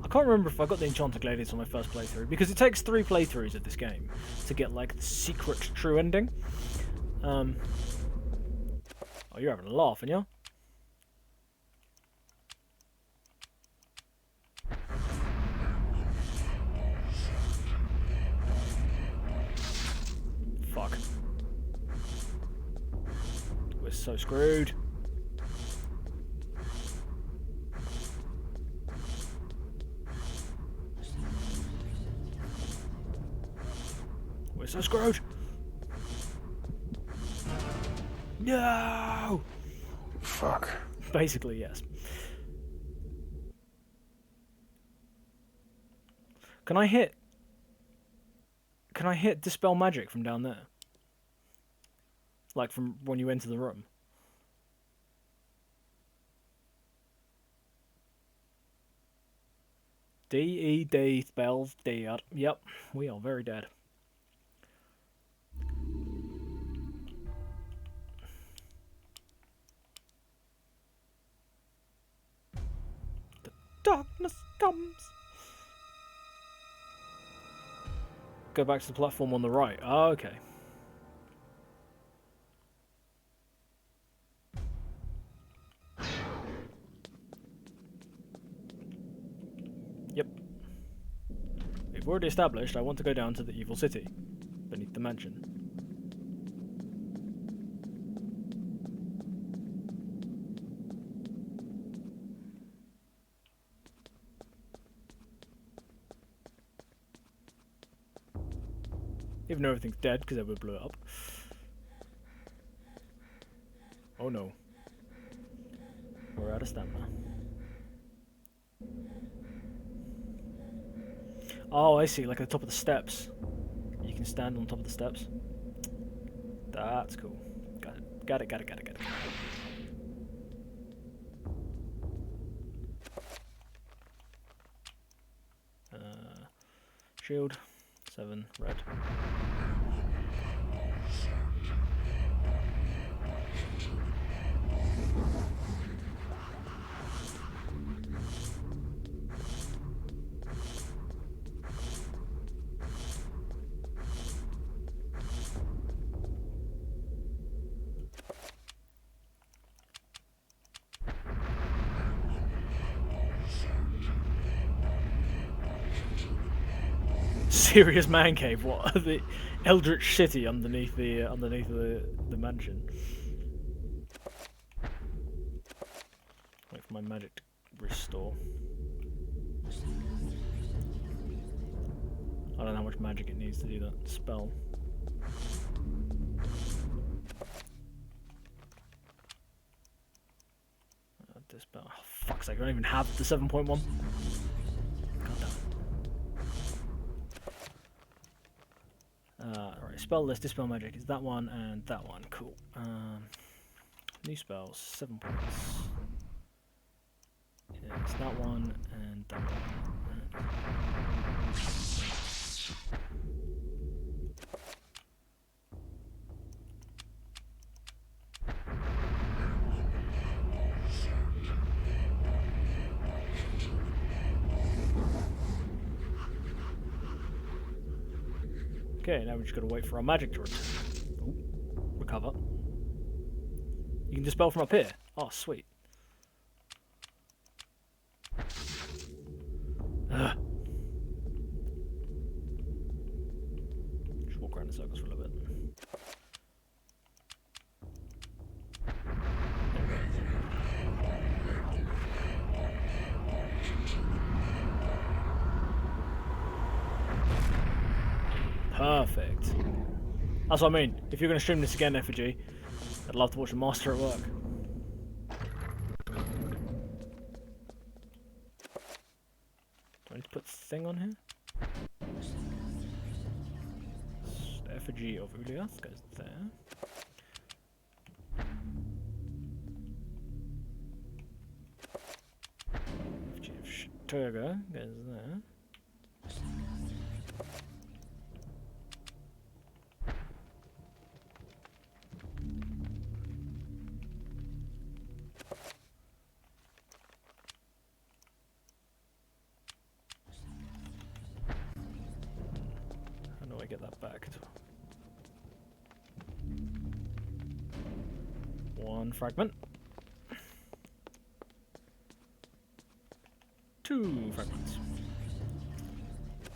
I can't remember if I got the Enchanted Gladius on my first playthrough, because it takes 3 playthroughs of this game to get, like, the secret true ending. Oh, you're having a laugh, aren't you? Fuck. We're so screwed. We're so screwed. No! Fuck. Basically, yes. Can I hit Dispel Magic from down there? Like from when you enter the room? D-E-D spells dead. Yep, we are very dead. The darkness comes. Go back to the platform on the right. Oh, okay. Yep. We've already established I want to go down to the evil city, beneath the mansion. Even though everything's dead because Edward blew it up. Oh no. We're out of stamina. Oh, I see, like at the top of the steps. You can stand on top of the steps. That's cool. Got it. Got it, got it, got it, got it. Shield. 7, red. Serious man cave. What? The Eldritch City underneath the mansion. Wait for my magic to restore. I don't know how much magic it needs to do that spell. Dispel. Oh, fuck's sake, I don't even have the 7.1. God damn it. Right, spell list, dispel magic is that one and that one. Cool. New spells, 7 points. Yeah, it's that one and that one. Okay, now we just gotta wait for our magic to recover. You can dispel from up here. Oh, sweet. Ugh. Just walk around in circles for a little bit. Perfect. That's what I mean. If you're going to stream this again, Effigy, I'd love to watch the master at work. Do I need to put thing on here? The effigy of Uliath goes there. Effigy of Sturga goes there. How do I get that back? One fragment. 2 fragments.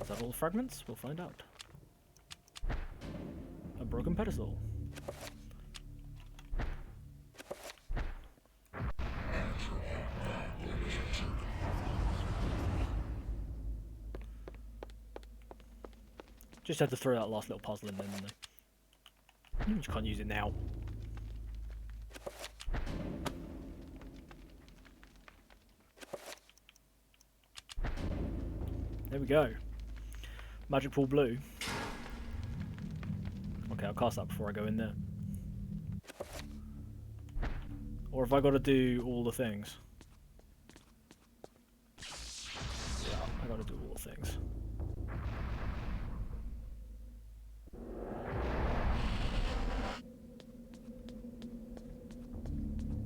Is that all the fragments? We'll find out. A broken pedestal. Just had to throw that last little puzzle in there, didn't I? You just can't use it now. There we go. Magic Pool Blue. Okay, I'll cast that before I go in there. Or have I got to do all the things? Yeah, I got to do all the things.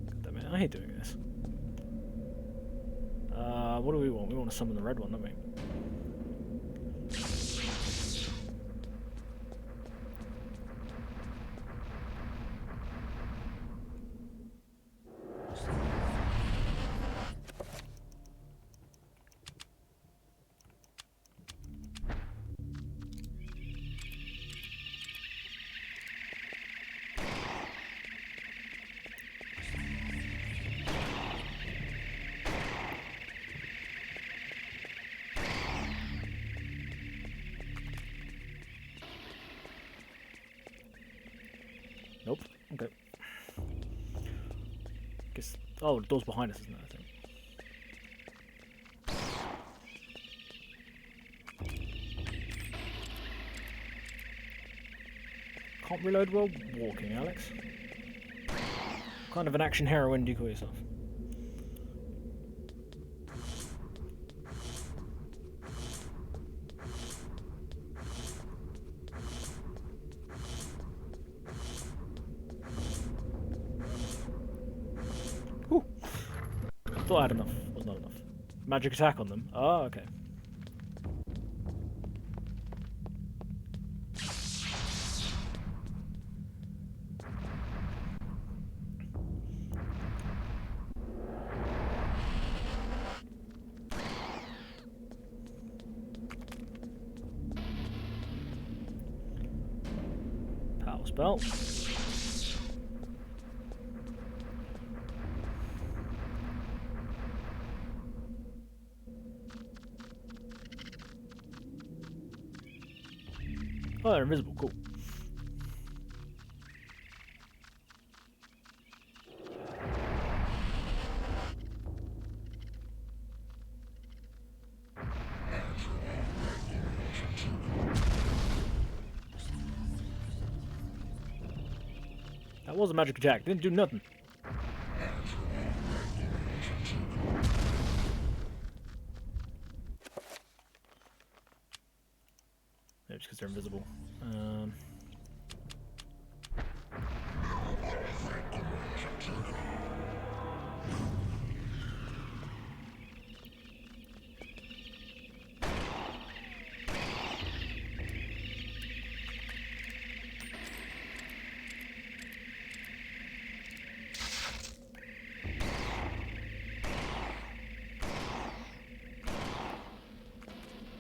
God damn it, I hate doing this. What do we want? We want to summon the red one, don't we? Nope. Okay. Guess. Oh, the door's behind us, isn't it? I think. Can't reload while walking, Alex. What kind of an action heroine do you call yourself? Thought I had enough. Was not enough. Magic attack on them. Oh, okay. Power spell. Oh, they're invisible. Cool. That was a magic attack. Didn't do nothing. Maybe it's because they're invisible.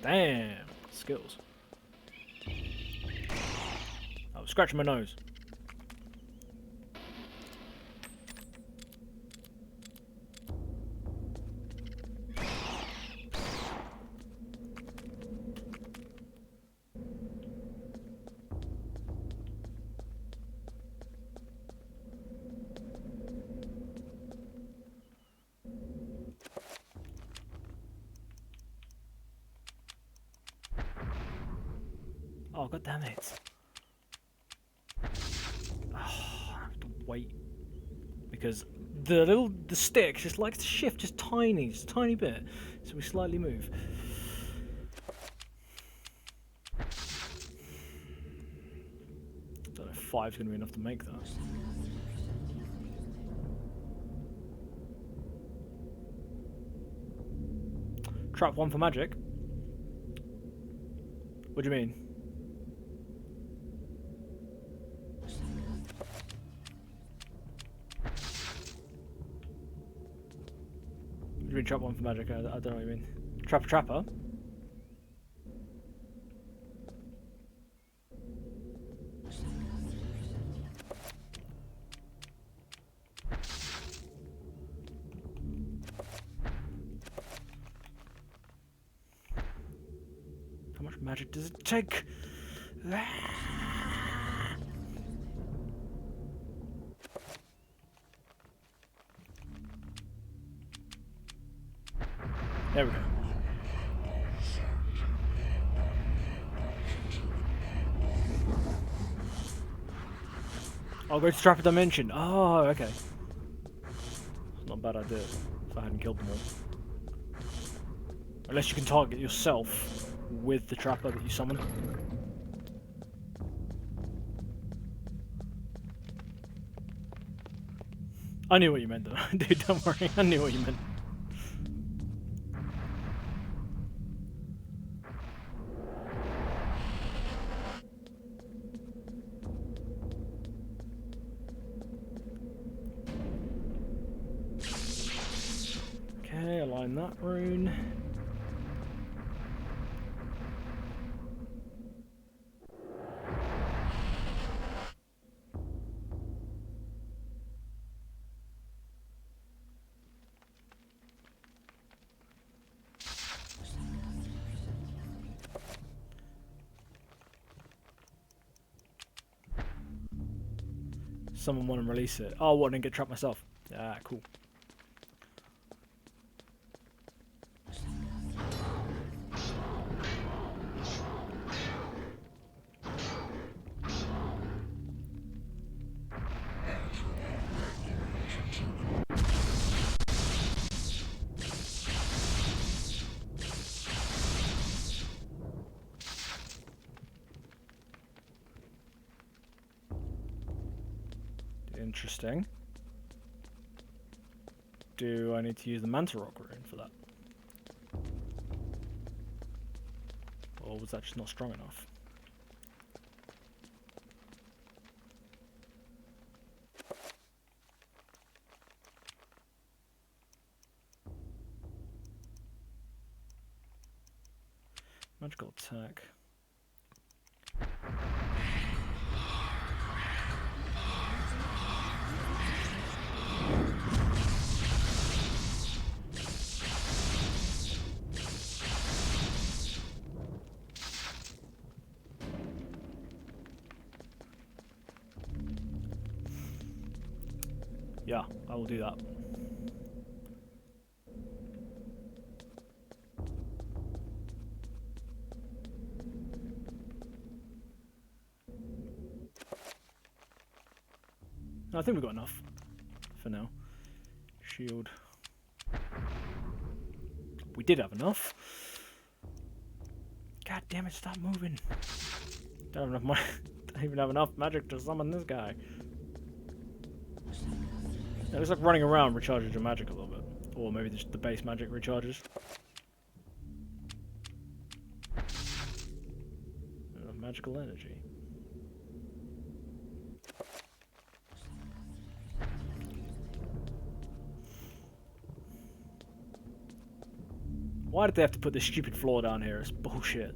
Damn. Skills. I was scratching my nose. Oh, god damn it. Oh, I have to wait. Because the stick just likes to shift just a tiny bit. So we slightly move. Don't know if 5's going to be enough to make that. Trap 1 for magic. What do you mean? What do you mean trap 1 for magic? I don't know what you mean. Trap a trapper? How much magic does it take? There we go. I'll go to Trapper Dimension. Oh, okay. It's not a bad idea if I hadn't killed them all. Unless you can target yourself with the Trapper that you summon. I knew what you meant though. Dude, don't worry. I knew what you meant. Okay, align that rune. Someone want to release it. Oh, what, and get trapped myself. Ah, cool. Interesting. Do I need to use the Manta Rock rune for that? Or was that just not strong enough? Magical attack. Yeah, I will do that. I think we've got enough for now. Shield. We did have enough. God damn it, stop moving. Don't have enough money. Don't even have enough magic to summon this guy. It looks like running around recharges your magic a little bit. Or maybe just the base magic recharges. Magical energy. Why did they have to put this stupid floor down here? It's bullshit.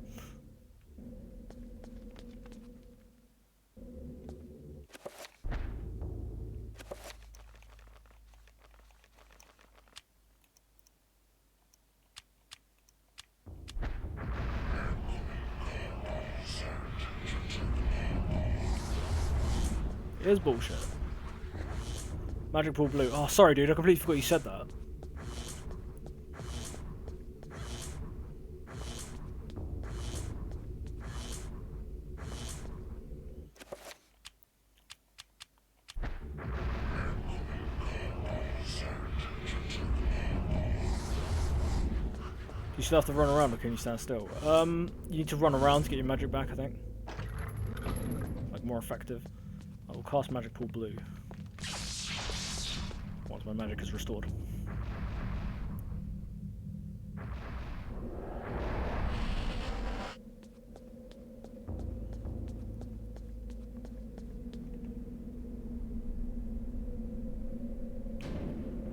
It is bullshit. Magic pool blue. Oh, sorry, dude. I completely forgot you said that. You still have to run around, or can you stand still? You need to run around to get your magic back, I think. Like, more effective. I will cast Magic Pool Blue. Once my magic is restored.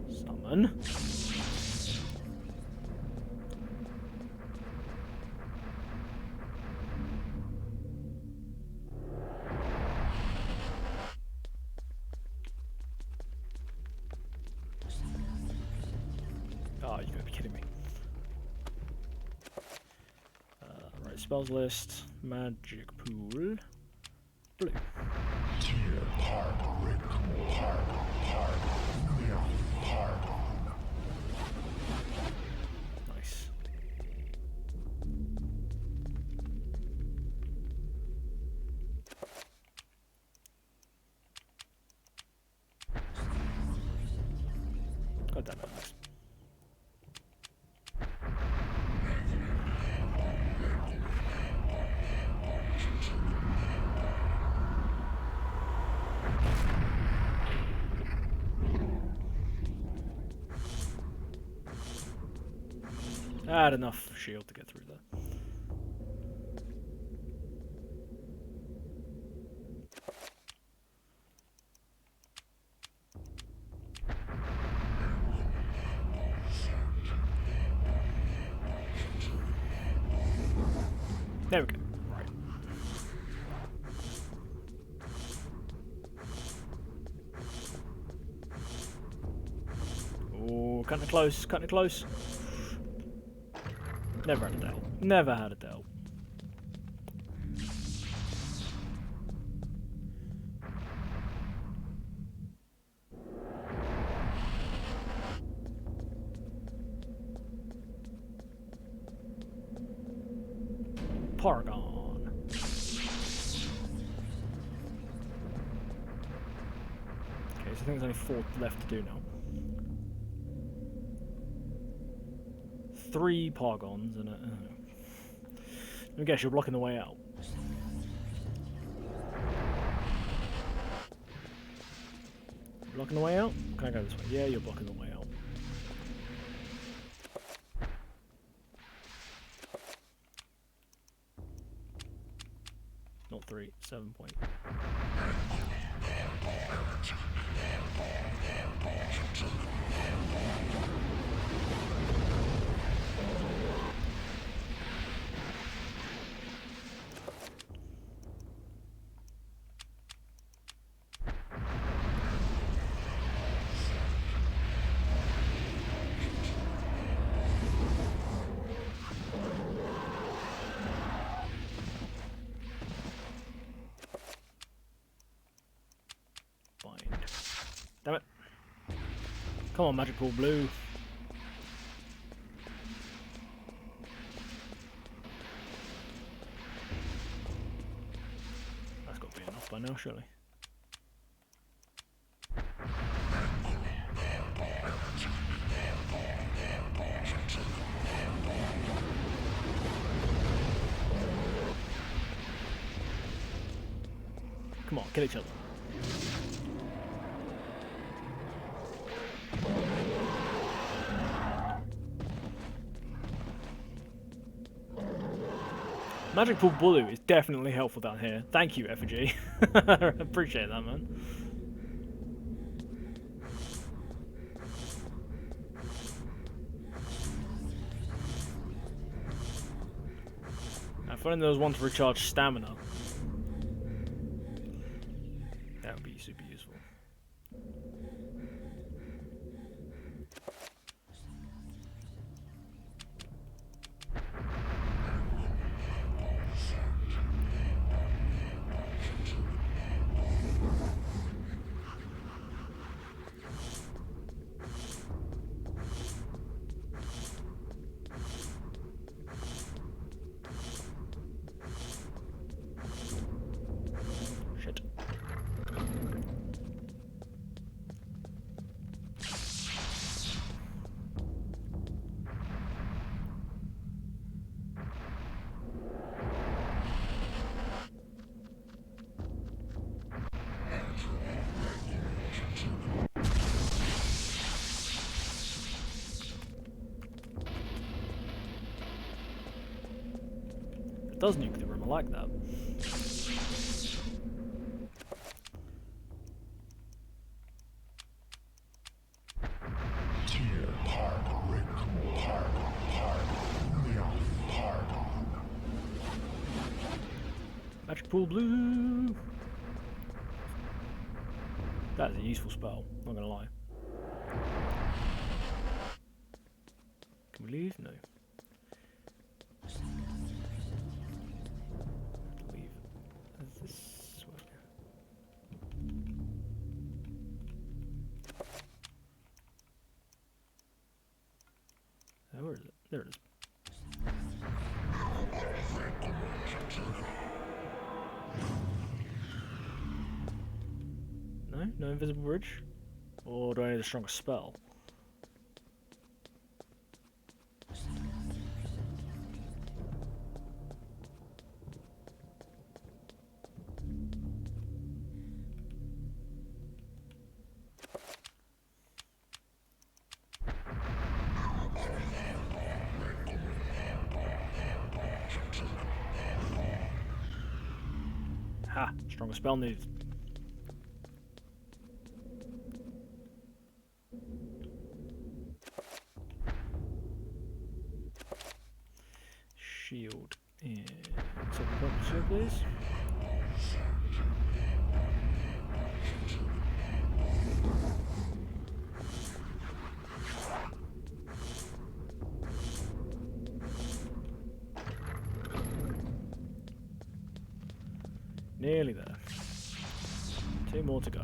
Summon. Oh, you gotta be kidding me. Right, spells list, magic pool, blue. Nice. God damn it, Alex. I had enough shield to get through there. There we go. Right. Oh, cutting it close, cutting it close. Never had a Dell. Never had a Dell. Paragon. Okay, so I think there's only 4 left to do now. 3 Paragons and a... Let me guess, you're blocking the way out. Blocking the way out? Can I go this way? Yeah, you're blocking the way out. Not 3, 7 point. Damn it. Come on, Magic Pool Blue. That's got to be enough by now, surely. Come on, kill each other. Magic Pool Blue is definitely helpful down here. Thank you, Effigy. Appreciate that, man. If only there was one to recharge stamina. That would be super useful. Shit. It does nuke the room, I like that. Magic Pool Blue! That is a useful spell, not gonna lie. Can we leave? No. Leave. This way. Where is it? There it is. No? No invisible bridge? Or do I need a stronger spell? Ha! Stronger spell needed. Shield and shield, please. Nearly there. 2 more to go.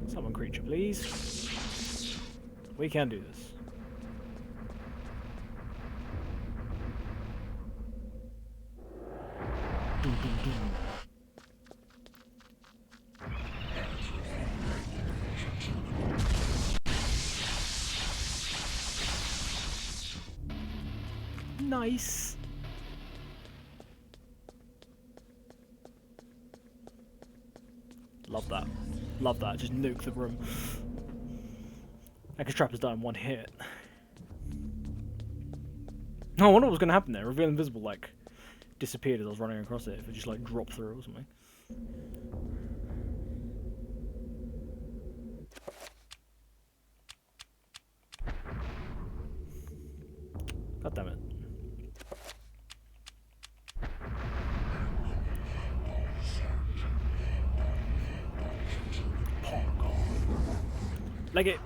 Summon creature, please. We can do this. Doom, doom, doom. Nice. Love that. Love that. Just nuke the room. Echo Trap is done in 1 hit. Oh, I wonder what was going to happen there. Reveal Invisible, like, disappeared as I was running across it. If it just, like, dropped through or something. God damn it. Leg it.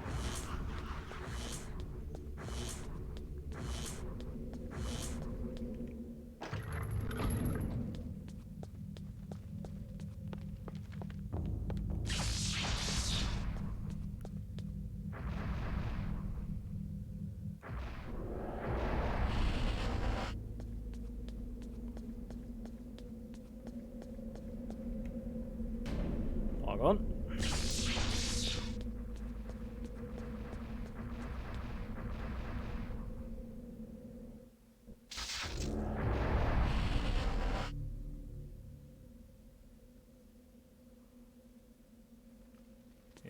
Log on.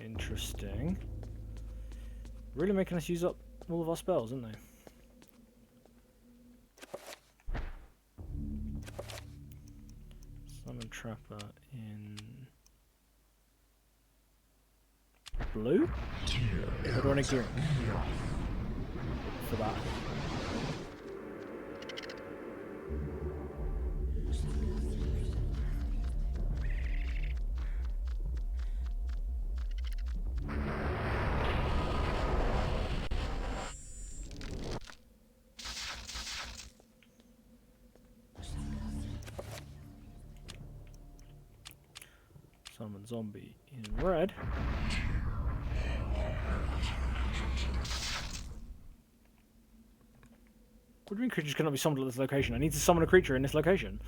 Interesting. Really making us use up all of our spells, aren't they? Summon Trapper in blue? Or do I need green? For that. Summon zombie in red. What do you mean creatures cannot be summoned at this location? I need to summon a creature in this location.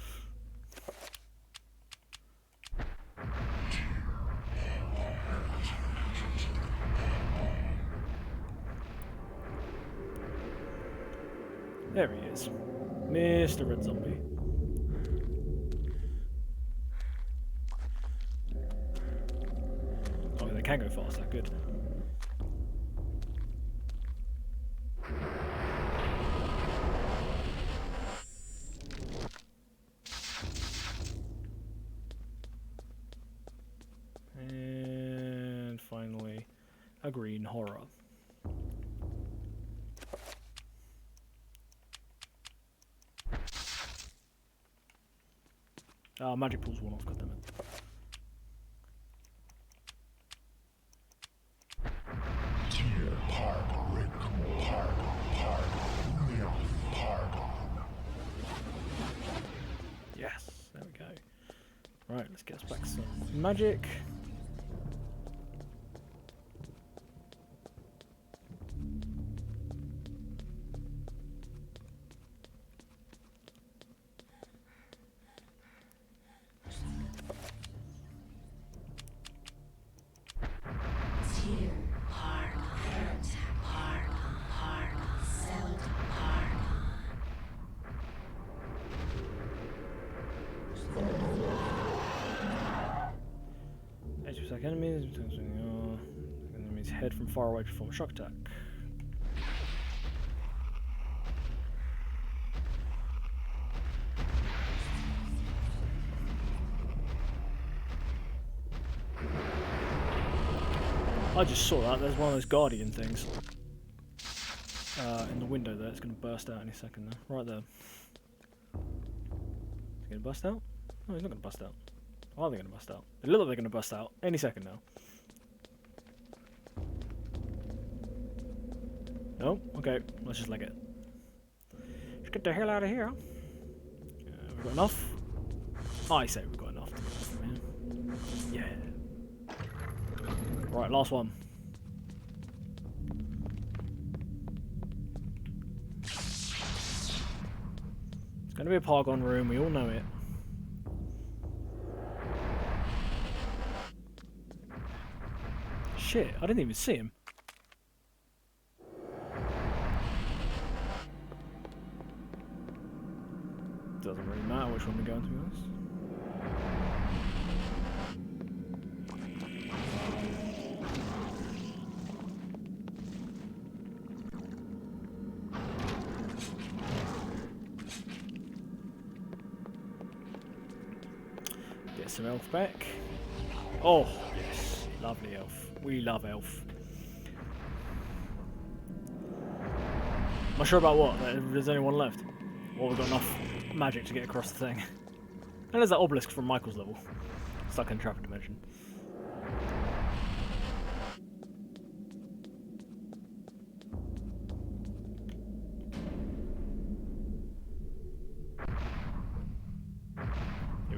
There he is. Mr. Red Zombie. Oh, they can go faster. Good. And finally, a green horror. Ah, magic pool's one off, goddammit. Yes, there we go. Right, let's get us back some magic. Enemies head from far away to perform a shock attack. I just saw that. There's one of those guardian things in the window there. It's going to burst out any second there. Right there. Is he going to bust out? No, he's not going to bust out. Are they going to bust out? They look like they're going to bust out any second now. No? Okay, let's just leg it. Let's get the hell out of here. We've got enough? I say we've got enough to get from here. Yeah. Right, last one. It's going to be a Pargon room, we all know it. Shit, I didn't even see him. Doesn't really matter which one we're going, to be honest. Get some elf back. Oh, yes. Lovely elf. We love elf. Not sure about what. There's only one left. Or we've got enough magic to get across the thing. And there's that obelisk from Michael's level. Stuck in Trapper Dimension.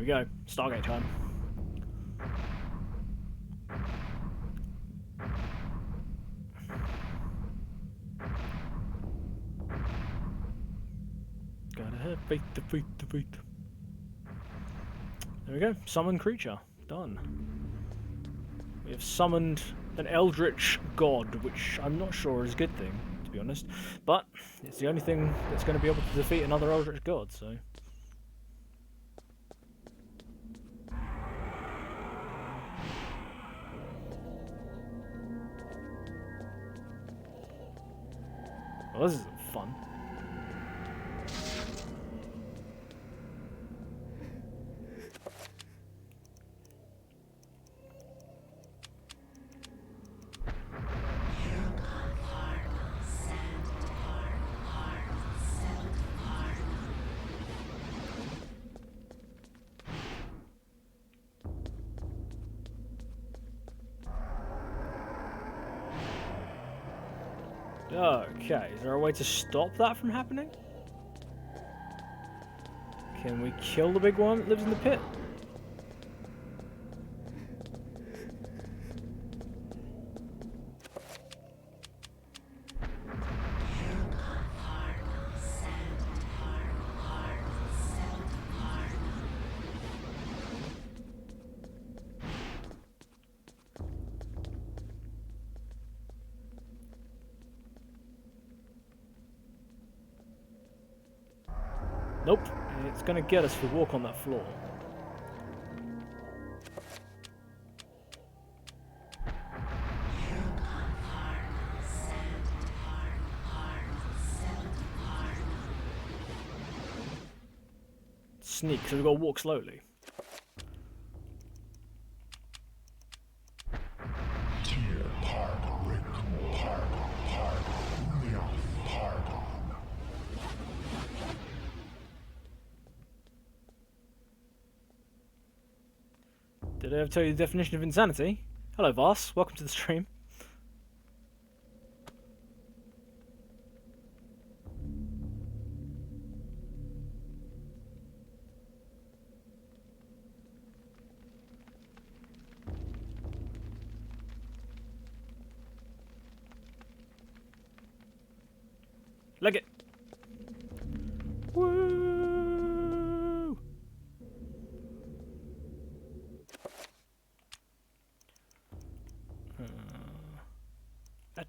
we go. Stargate time. Gotta have faith, the faith, the faith. There we go. Summon creature. Done. We have summoned an eldritch god, which I'm not sure is a good thing, to be honest. But it's the only thing that's going to be able to defeat another eldritch god, so... Well, this is fun. Okay, is there a way to stop that from happening? Can we kill the big one that lives in the pit? Nope, it's gonna get us if we walk on that floor. Sneak, so we've got to walk slowly. Did I ever tell you the definition of insanity? Hello, Voss. Welcome to the stream. Leg it. Woo!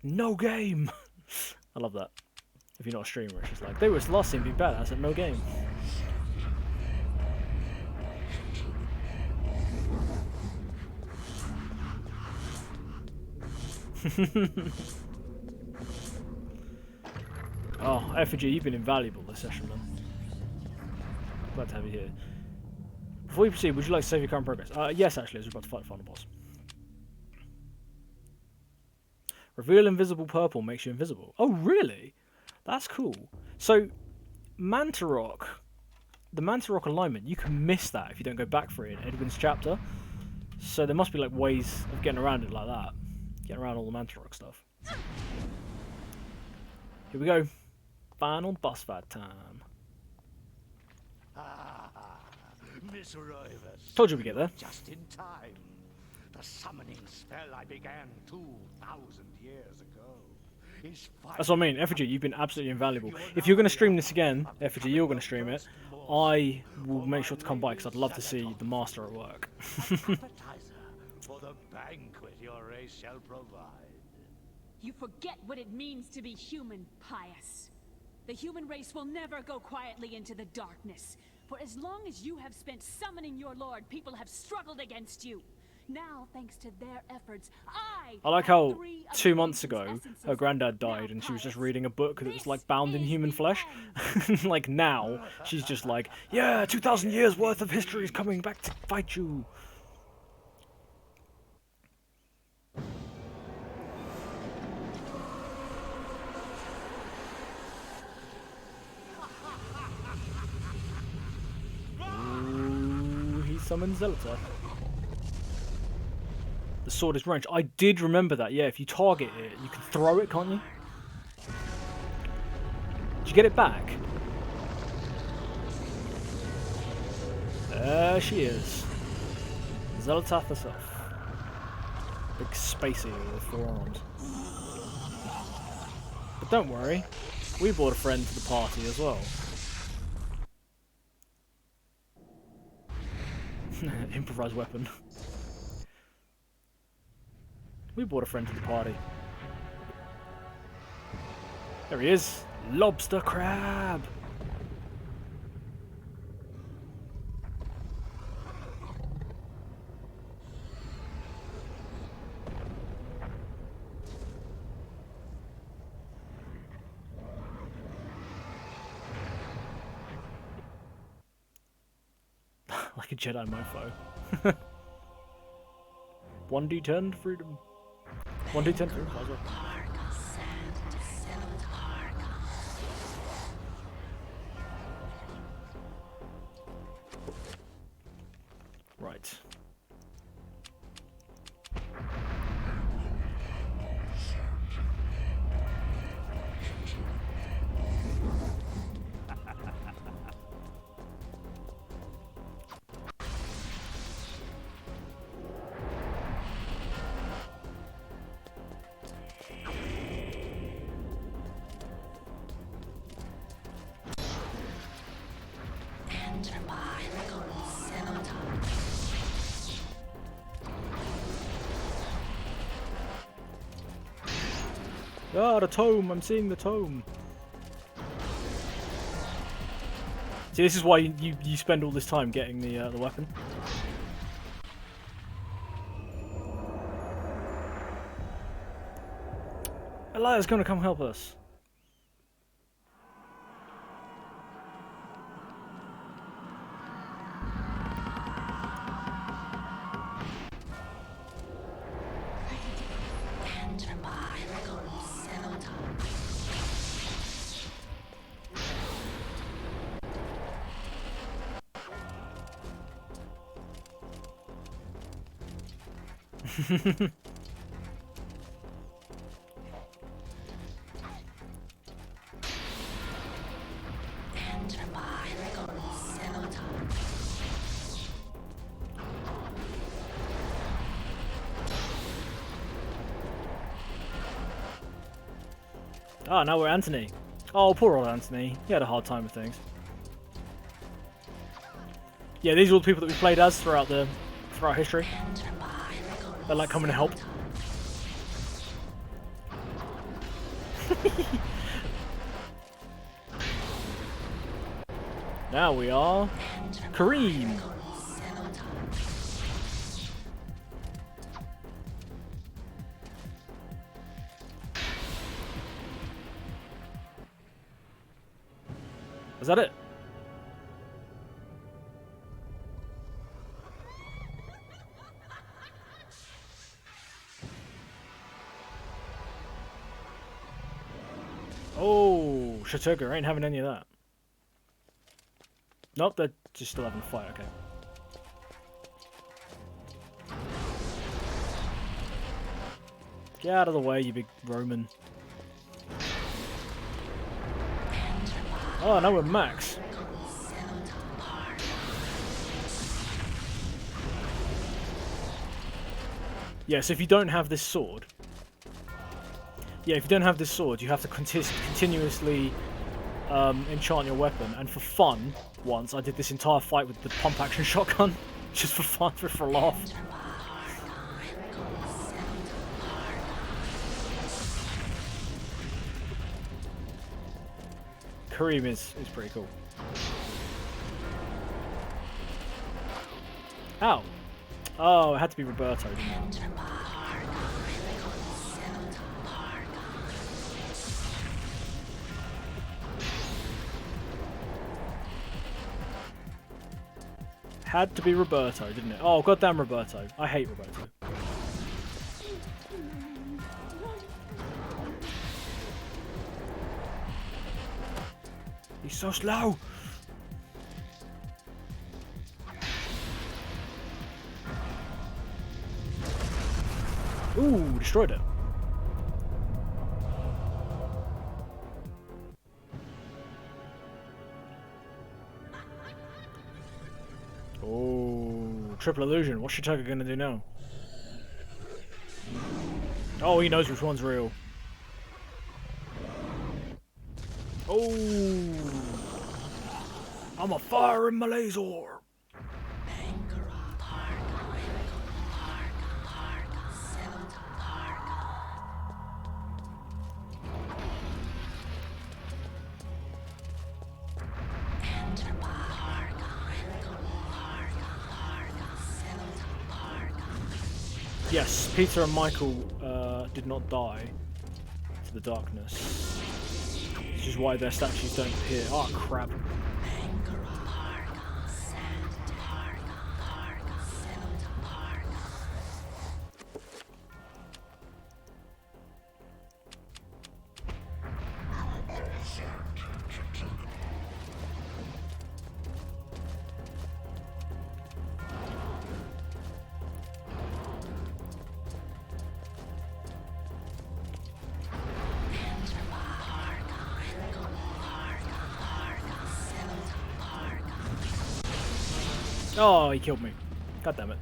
No game. I love that. If you're not a streamer, it's just like they were last seemed to be badass at no game. Oh, Effigy, you've been invaluable this session, man. Glad to have you here. Before you proceed, would you like to save your current progress? Yes, actually, as we're about to fight the final boss. Reveal invisible purple makes you invisible. Oh, really? That's cool. So, Mantarok, the Mantarok alignment, you can miss that if you don't go back for it in Edwin's chapter. So there must be like ways of getting around it like that. Getting around all the Mantarok stuff. Here we go. Final boss fight time. Miss Roivas. Told you we'd get there. Just in time. The summoning spell I began 2,000 years ago is That's what I mean. Effigy, you've been absolutely invaluable. If you're going to stream this again, Effigy, you're going to stream it. I will make sure to come by because I'd love to see the master at work. appetizer for the banquet your race shall provide. You forget what it means to be human, Pious. The human race will never go quietly into the darkness. For as long as you have spent summoning your lord, people have struggled against you. Now, thanks to their efforts, I like how 2 months ago her granddad died and she was just reading a book that was like bound in human flesh. Like now, she's just like, yeah, 2,000 years worth of history is coming back to fight you. Ooh, he summons Zelda. The sword is ranged. I did remember that, yeah, if you target it, you can throw it, can't you? Did you get it back? There she is. Zeltath herself. Big spacey with 4 arms. But don't worry, we brought a friend to the party as well. Improvised weapon. We brought a friend to the party. There he is. Lobster crab. Like a Jedi mofo. 1d10 freedom. 1d10 freedom. Right. Ah, the tome! I'm seeing the tome. See, this is why you spend all this time getting the weapon. Elia's gonna come help us. Ah, now we're Anthony. Oh, poor old Anthony. He had a hard time with things. Yeah, these are all the people that we played as throughout history. They're like coming to help. Now we are Kareem. Is that it? Oh, Chaturga ain't having any of that. Nope, they're just still having a fight, okay. Get out of the way, you big Roman. Oh, now we're Max. Yes, if you don't have this sword... Yeah, if you don't have this sword, you have to continuously enchant your weapon. And for fun, once, I did this entire fight with the pump-action shotgun. Just for fun, for a laugh. Kareem is pretty cool. Ow! Oh, it had to be Roberto, didn't it? Had to be Roberto, didn't it? Oh, goddamn Roberto. I hate Roberto. He's so slow! Ooh, destroyed it. Triple illusion. What's Shitaka gonna do now? Oh, he knows which one's real. Oh, I'm a fire in my laser. Yes, Peter and Michael did not die to the darkness. Which is why their statues don't appear. Oh crap. Oh, he killed me. God damn it.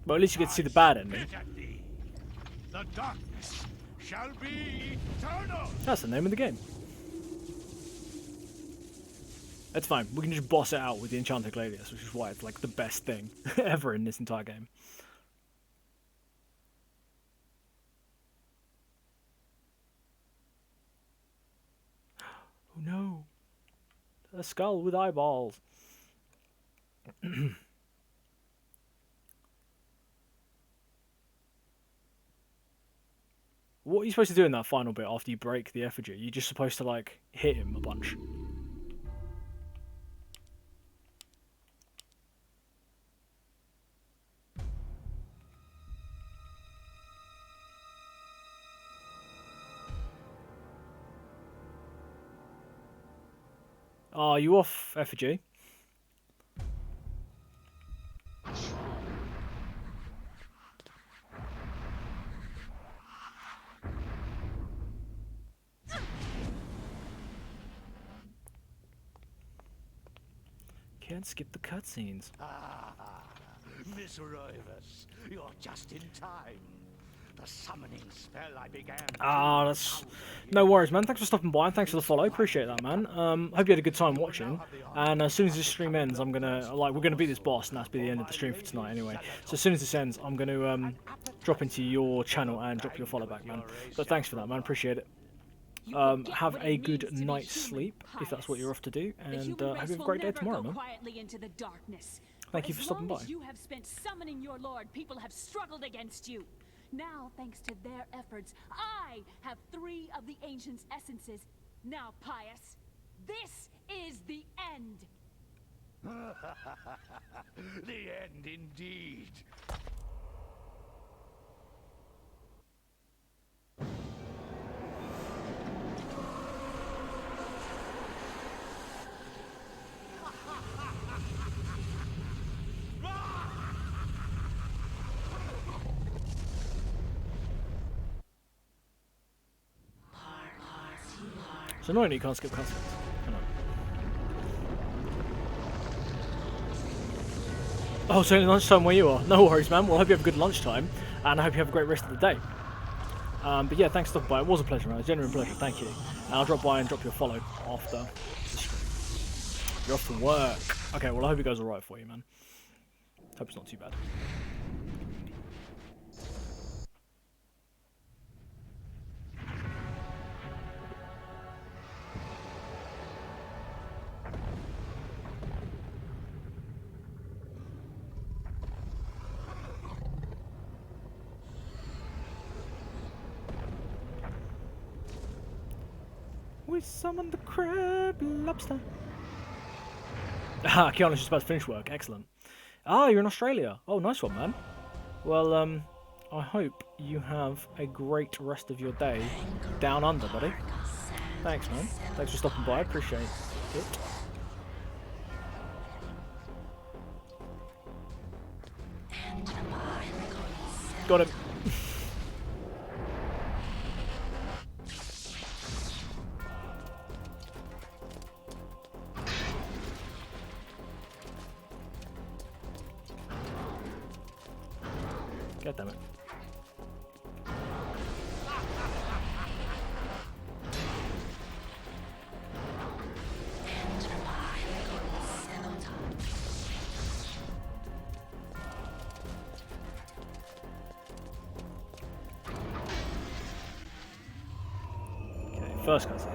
Well, at least you get to see the bad ending. The darkness shall be eternal. That's the name of the game. It's fine. We can just boss it out with the Enchanted Gladius, which is why it's like the best thing ever in this entire game. Oh no. A skull with eyeballs. What are you supposed to do in that final bit after you break the effigy? You're just supposed to like hit him a bunch. Are you off, effigy? Can't skip the cutscenes. Ah, Miss Rivers, you're just in time. The summoning spell I began. Ah, that's no worries, man. Thanks for stopping by and thanks for the follow. Appreciate that, man. Hope you had a good time watching. And as soon as this stream ends, I'm gonna we're gonna beat this boss, and that's be the end of the stream for tonight anyway. So as soon as this ends, I'm gonna drop into your channel and drop your follow back, man. But thanks for that, man. Appreciate it. Have a good night's sleep if that's what you're off to do, and hope you have a great day tomorrow, man. Thank you for stopping by. As long as you have spent summoning your lord, people have struggled against you. Now, thanks to their efforts, I have 3 of the Ancient's essences. Now, Pious, this is the end. The end indeed. It's annoying that you can't skip cutscenes. Oh, so only lunchtime where you are. No worries, man. Well, I hope you have a good lunchtime, and I hope you have a great rest of the day. But yeah, thanks for stopping by. It was a pleasure, man. It was a genuine pleasure. Thank you. And I'll drop by and drop you a follow after the stream. You're off to work. Okay, well, I hope it goes alright for you, man. Hope it's not too bad. We summoned the crab lobster. Ah, Keanu's just about to finish work. Excellent. Ah, you're in Australia. Oh, nice one, man. Well, I hope you have a great rest of your day down under, buddy. Thanks, man. Thanks for stopping by. I appreciate it. Got him. God damn it. Okay, first cutscene.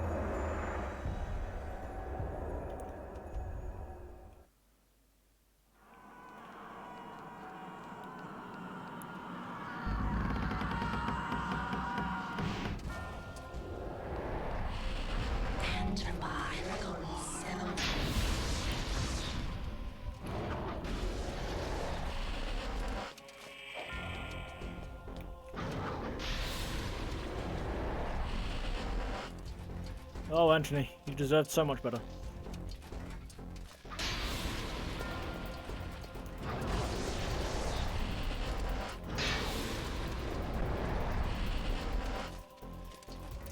Oh, Anthony, you deserved so much better.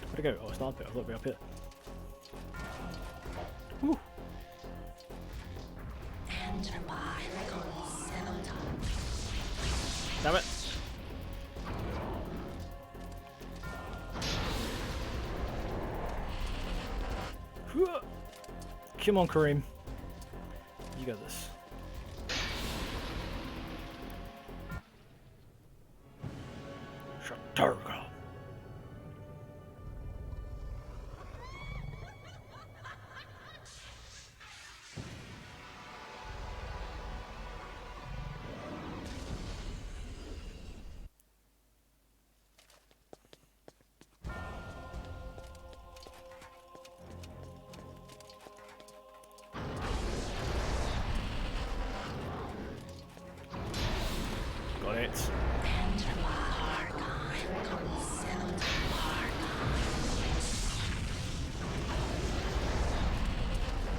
Where'd it go? Oh, it's not up here. I thought it'd be up here. Whew. Damn it. Come on, Kareem. You got this. Shatarga. Got it.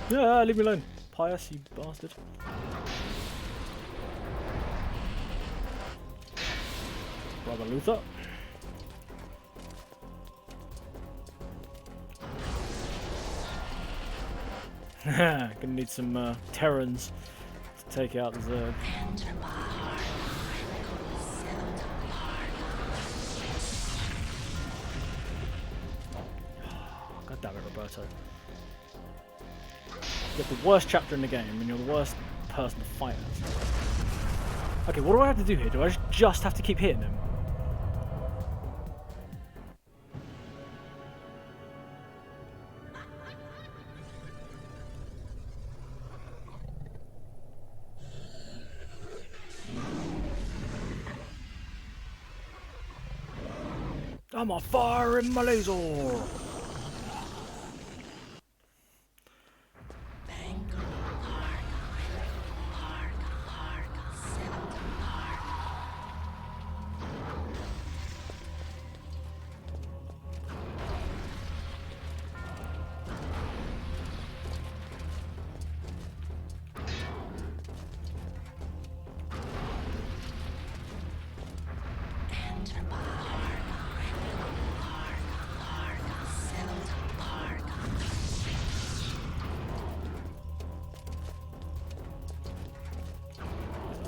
Yeah, leave me alone. Pious, you bastard. Brother Luther. Gonna need some Terrans to take out the Zerg. God damn it, Roberto. You have the worst chapter in the game, and you're the worst person to fight as. Okay, what do I have to do here? Do I just have to keep hitting him? I'm on fire in my laser!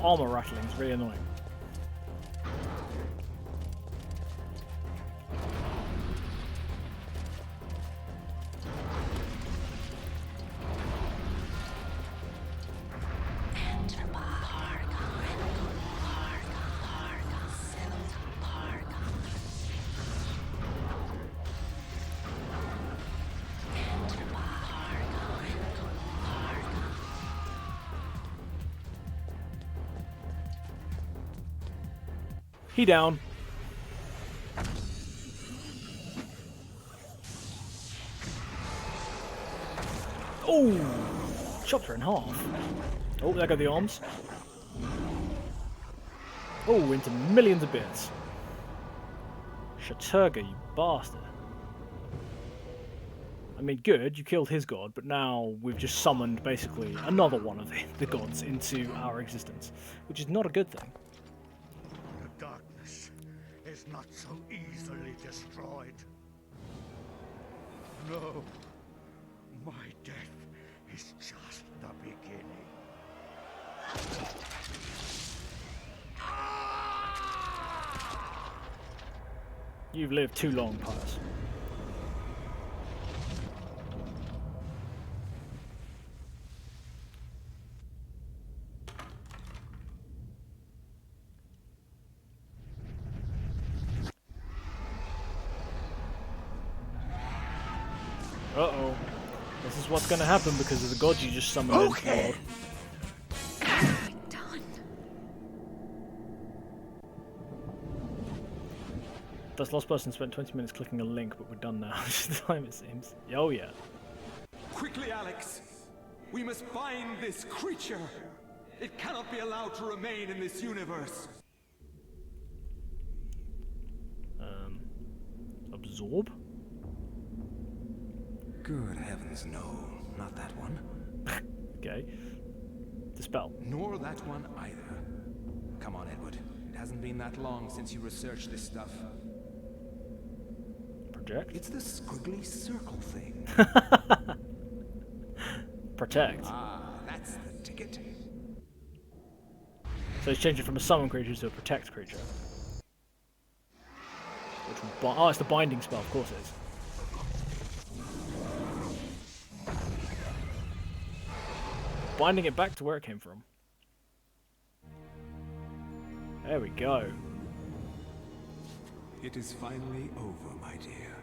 Armor rattling is really annoying. He down. Oh, chopped her in half. Oh, there go the arms. Oh, into millions of bits. Shaturga, you bastard. I mean, good, you killed his god, but now we've just summoned basically another one of the gods into our existence, which is not a good thing. The darkness is not so easily destroyed. No. My death is just the beginning. You've lived too long, Pius. Uh-oh. This is what's gonna happen because of the gods you just summoned into the world. This last person spent 20 minutes clicking a link, but we're done now. It's the time it seems. Oh yeah. Quickly, Alex! We must find this creature! It cannot be allowed to remain in this universe! Absorb? Good heavens, no. Not that one. Okay. Dispel. Nor that one either. Come on, Edward. It hasn't been that long since you researched this stuff. Project? It's the squiggly circle thing. Protect. Ah, that's the ticket. So he's changing from a summon creature to a protect creature. Which will oh, it's the binding spell, of course it is. Binding it back to where it came from. There we go. It is finally over, my dear.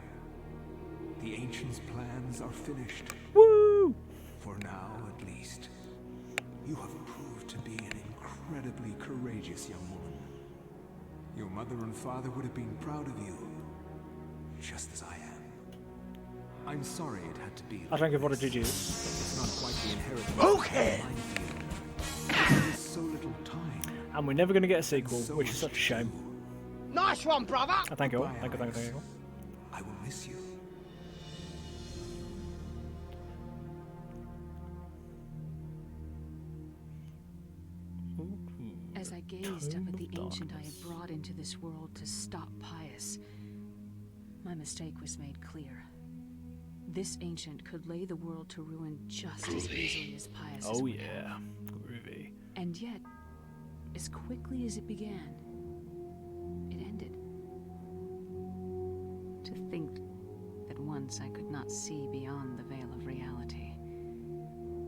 The Ancients' plans are finished. Woo! For now, at least. You have proved to be an incredibly courageous young woman. Your mother and father would have been proud of you, just as I am. I'm sorry it had to be. I don't give what a GG is. It's not quite the inheritance. Okay. There is so little time. And we're never going to get a sequel, which is such a shame. Nice one, brother. Thank you all. Thank you. I will miss you. As I gazed up at the ancient I had brought into this world to stop Pius, my mistake was made clear. This ancient could lay the world to ruin just as easily as Pius. Oh yeah, groovy. And yet, as quickly as it began, it ended. To think that once I could not see beyond the veil of reality,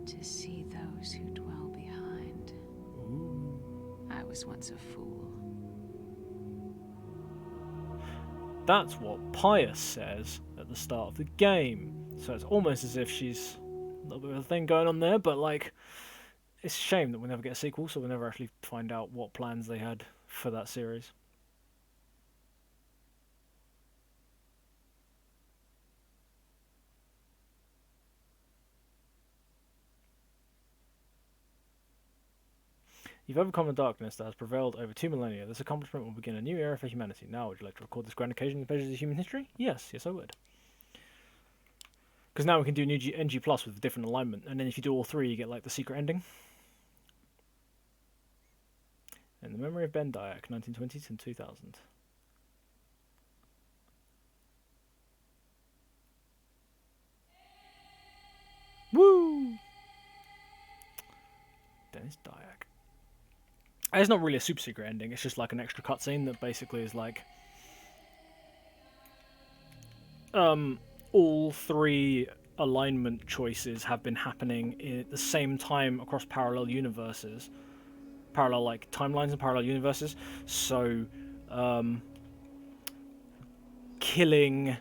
to see those who dwell behind. I was once a fool. That's what Pius says at the start of the game. So it's almost as if she's a little bit of a thing going on there, but like, it's a shame that we never get a sequel, so we'll never actually find out what plans they had for that series. You've overcome the darkness that has prevailed over 2 millennia. This accomplishment will begin a new era for humanity. Now, would you like to record this grand occasion in the pages of human history? Yes, I would. Because now we can do new NG Plus with a different alignment, and then if you do all three, you get like the secret ending. In the memory of Ben Dyack, 1920 to 2000. Woo! Dennis Dyack. It's not really a super secret ending, it's just like an extra cutscene that basically is like all three alignment choices have been happening at the same time across parallel universes. Parallel like timelines and parallel universes. So killing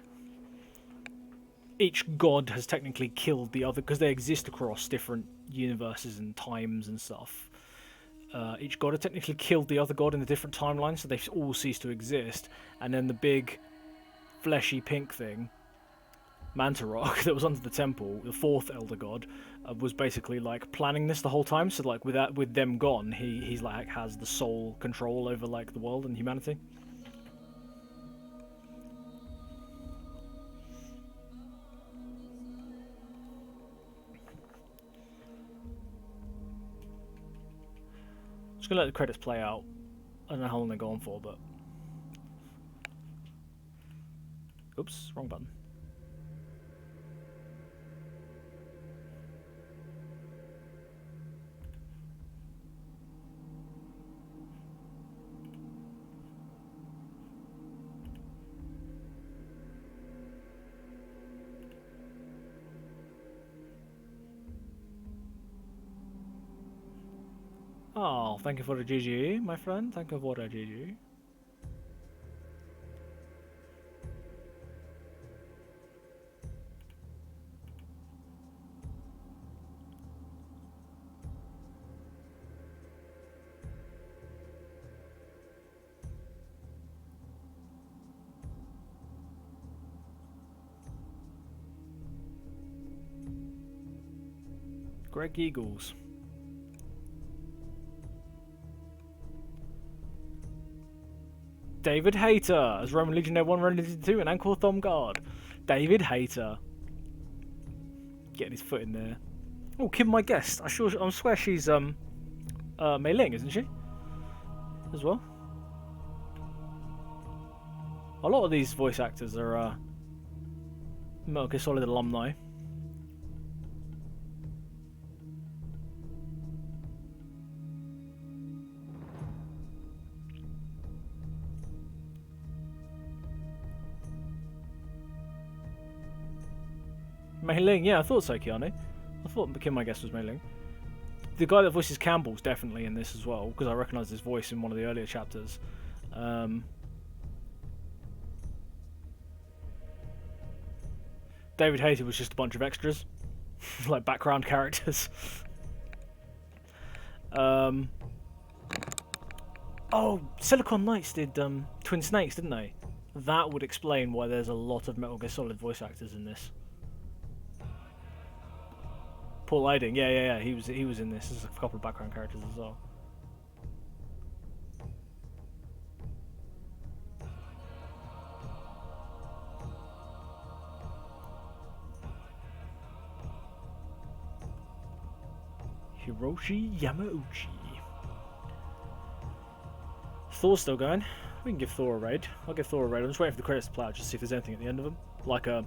each god has technically killed the other because they exist across different universes and times and stuff. Each god has technically killed the other god in a different timeline, so they all cease to exist. And then the big fleshy pink thing, Mantarok, that was under the temple, the fourth elder god, was basically like planning this the whole time. So like with them gone, he's like has the sole control over like the world and humanity. Just gonna let the credits play out. I don't know how long they're going for, but Oops, wrong button. Oh, thank you for the GG, my friend. Thank you for the GG. Greg Eagles. David Hayter as Roman Legionnaire 1, Roman Legionnaire 2, and Angkor Thom Guard. David Hayter. Getting his foot in there. Oh, Kim, my guest. I swear she's Mei Ling, isn't she? As well. A lot of these voice actors are Metal Gear Solid alumni. Mei Ling, yeah, I thought so, Keanu. I thought Kim, my guest, was Mei Ling. The guy that voices Campbell's definitely in this as well, because I recognise his voice in one of the earlier chapters. David Hayter was just a bunch of extras, like background characters. Oh, Silicon Knights did Twin Snakes, didn't they? That would explain why there's a lot of Metal Gear Solid voice actors in this. Paul Eiding, yeah, he was in this. There's a couple of background characters as well. Hiroshi Yamauchi. Thor's still going. We can give Thor a raid. I'll give Thor a raid. I'm just waiting for the credits to play out just to see if there's anything at the end of them. Like if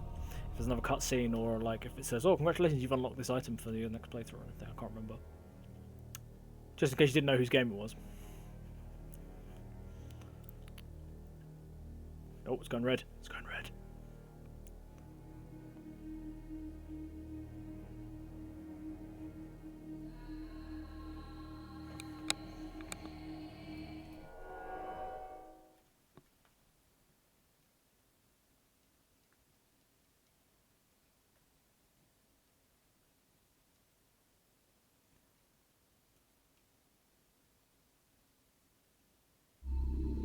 there's another cutscene, or like if it says, "Oh, congratulations, you've unlocked this item for your next playthrough," or anything. I can't remember. Just in case you didn't know whose game it was. Oh, it's gone red. It's gone red.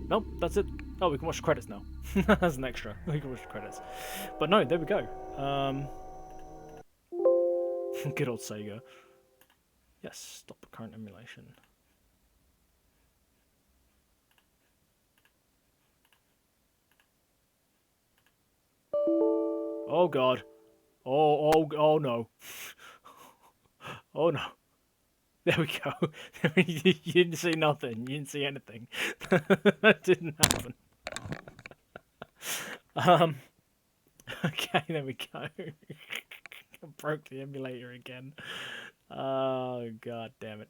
Nope, that's it. Oh, we can watch the credits now. That's an extra. We can watch the credits. But no, there we go. Good old Sega. Yes, stop current emulation. Oh god. Oh no. Oh no. There we go. You didn't see nothing. You didn't see anything. That didn't happen. Okay, there we go. I broke the emulator again. Oh god damn it.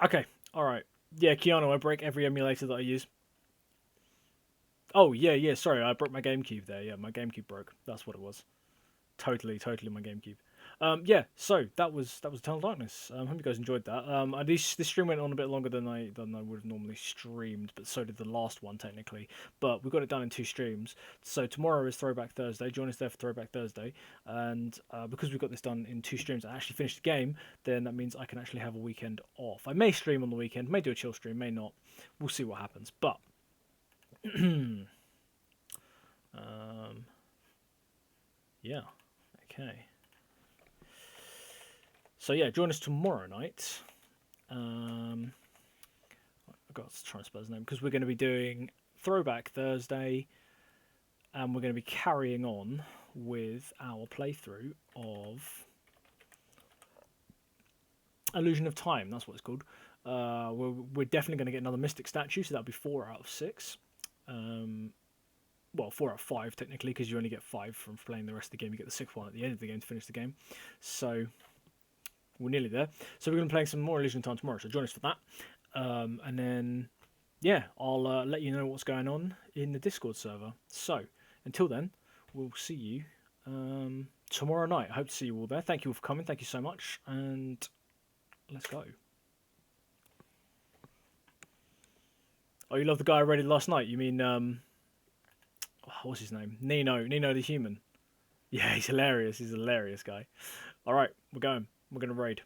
Okay, alright. Yeah, Keanu, I break every emulator that I use. Oh yeah, sorry, I broke my GameCube there. Yeah, my GameCube broke. That's what it was. Totally my GameCube. Yeah, so that was Eternal Darkness. Hope you guys enjoyed that. This stream went on a bit longer than I would have normally streamed, but so did the last one technically. But we got it done in 2 streams. So tomorrow is Throwback Thursday. Join us there for Throwback Thursday, and because we got this done in 2 streams, I actually finished the game. Then that means I can actually have a weekend off. I may stream on the weekend, may do a chill stream, may not. We'll see what happens. But yeah, okay. So yeah, join us tomorrow night. I've got to try and spell his name because we're going to be doing Throwback Thursday, and we're going to be carrying on with our playthrough of Illusion of Time. That's what it's called. We're definitely going to get another Mystic statue, so that'll be 4 out of 6. Well, 4 out of 5 technically, because you only get 5 from playing the rest of the game. You get the 6th one at the end of the game to finish the game. So we're nearly there. So we're going to be playing some more Illusion Time tomorrow. So join us for that. And then, yeah, I'll let you know what's going on in the Discord server. So until then, we'll see you tomorrow night. I hope to see you all there. Thank you all for coming. Thank you so much. And let's go. Oh, you love the guy I raided last night? You mean, what's his name? Nino the human. Yeah, he's hilarious. He's a hilarious guy. All right, we're going to raid.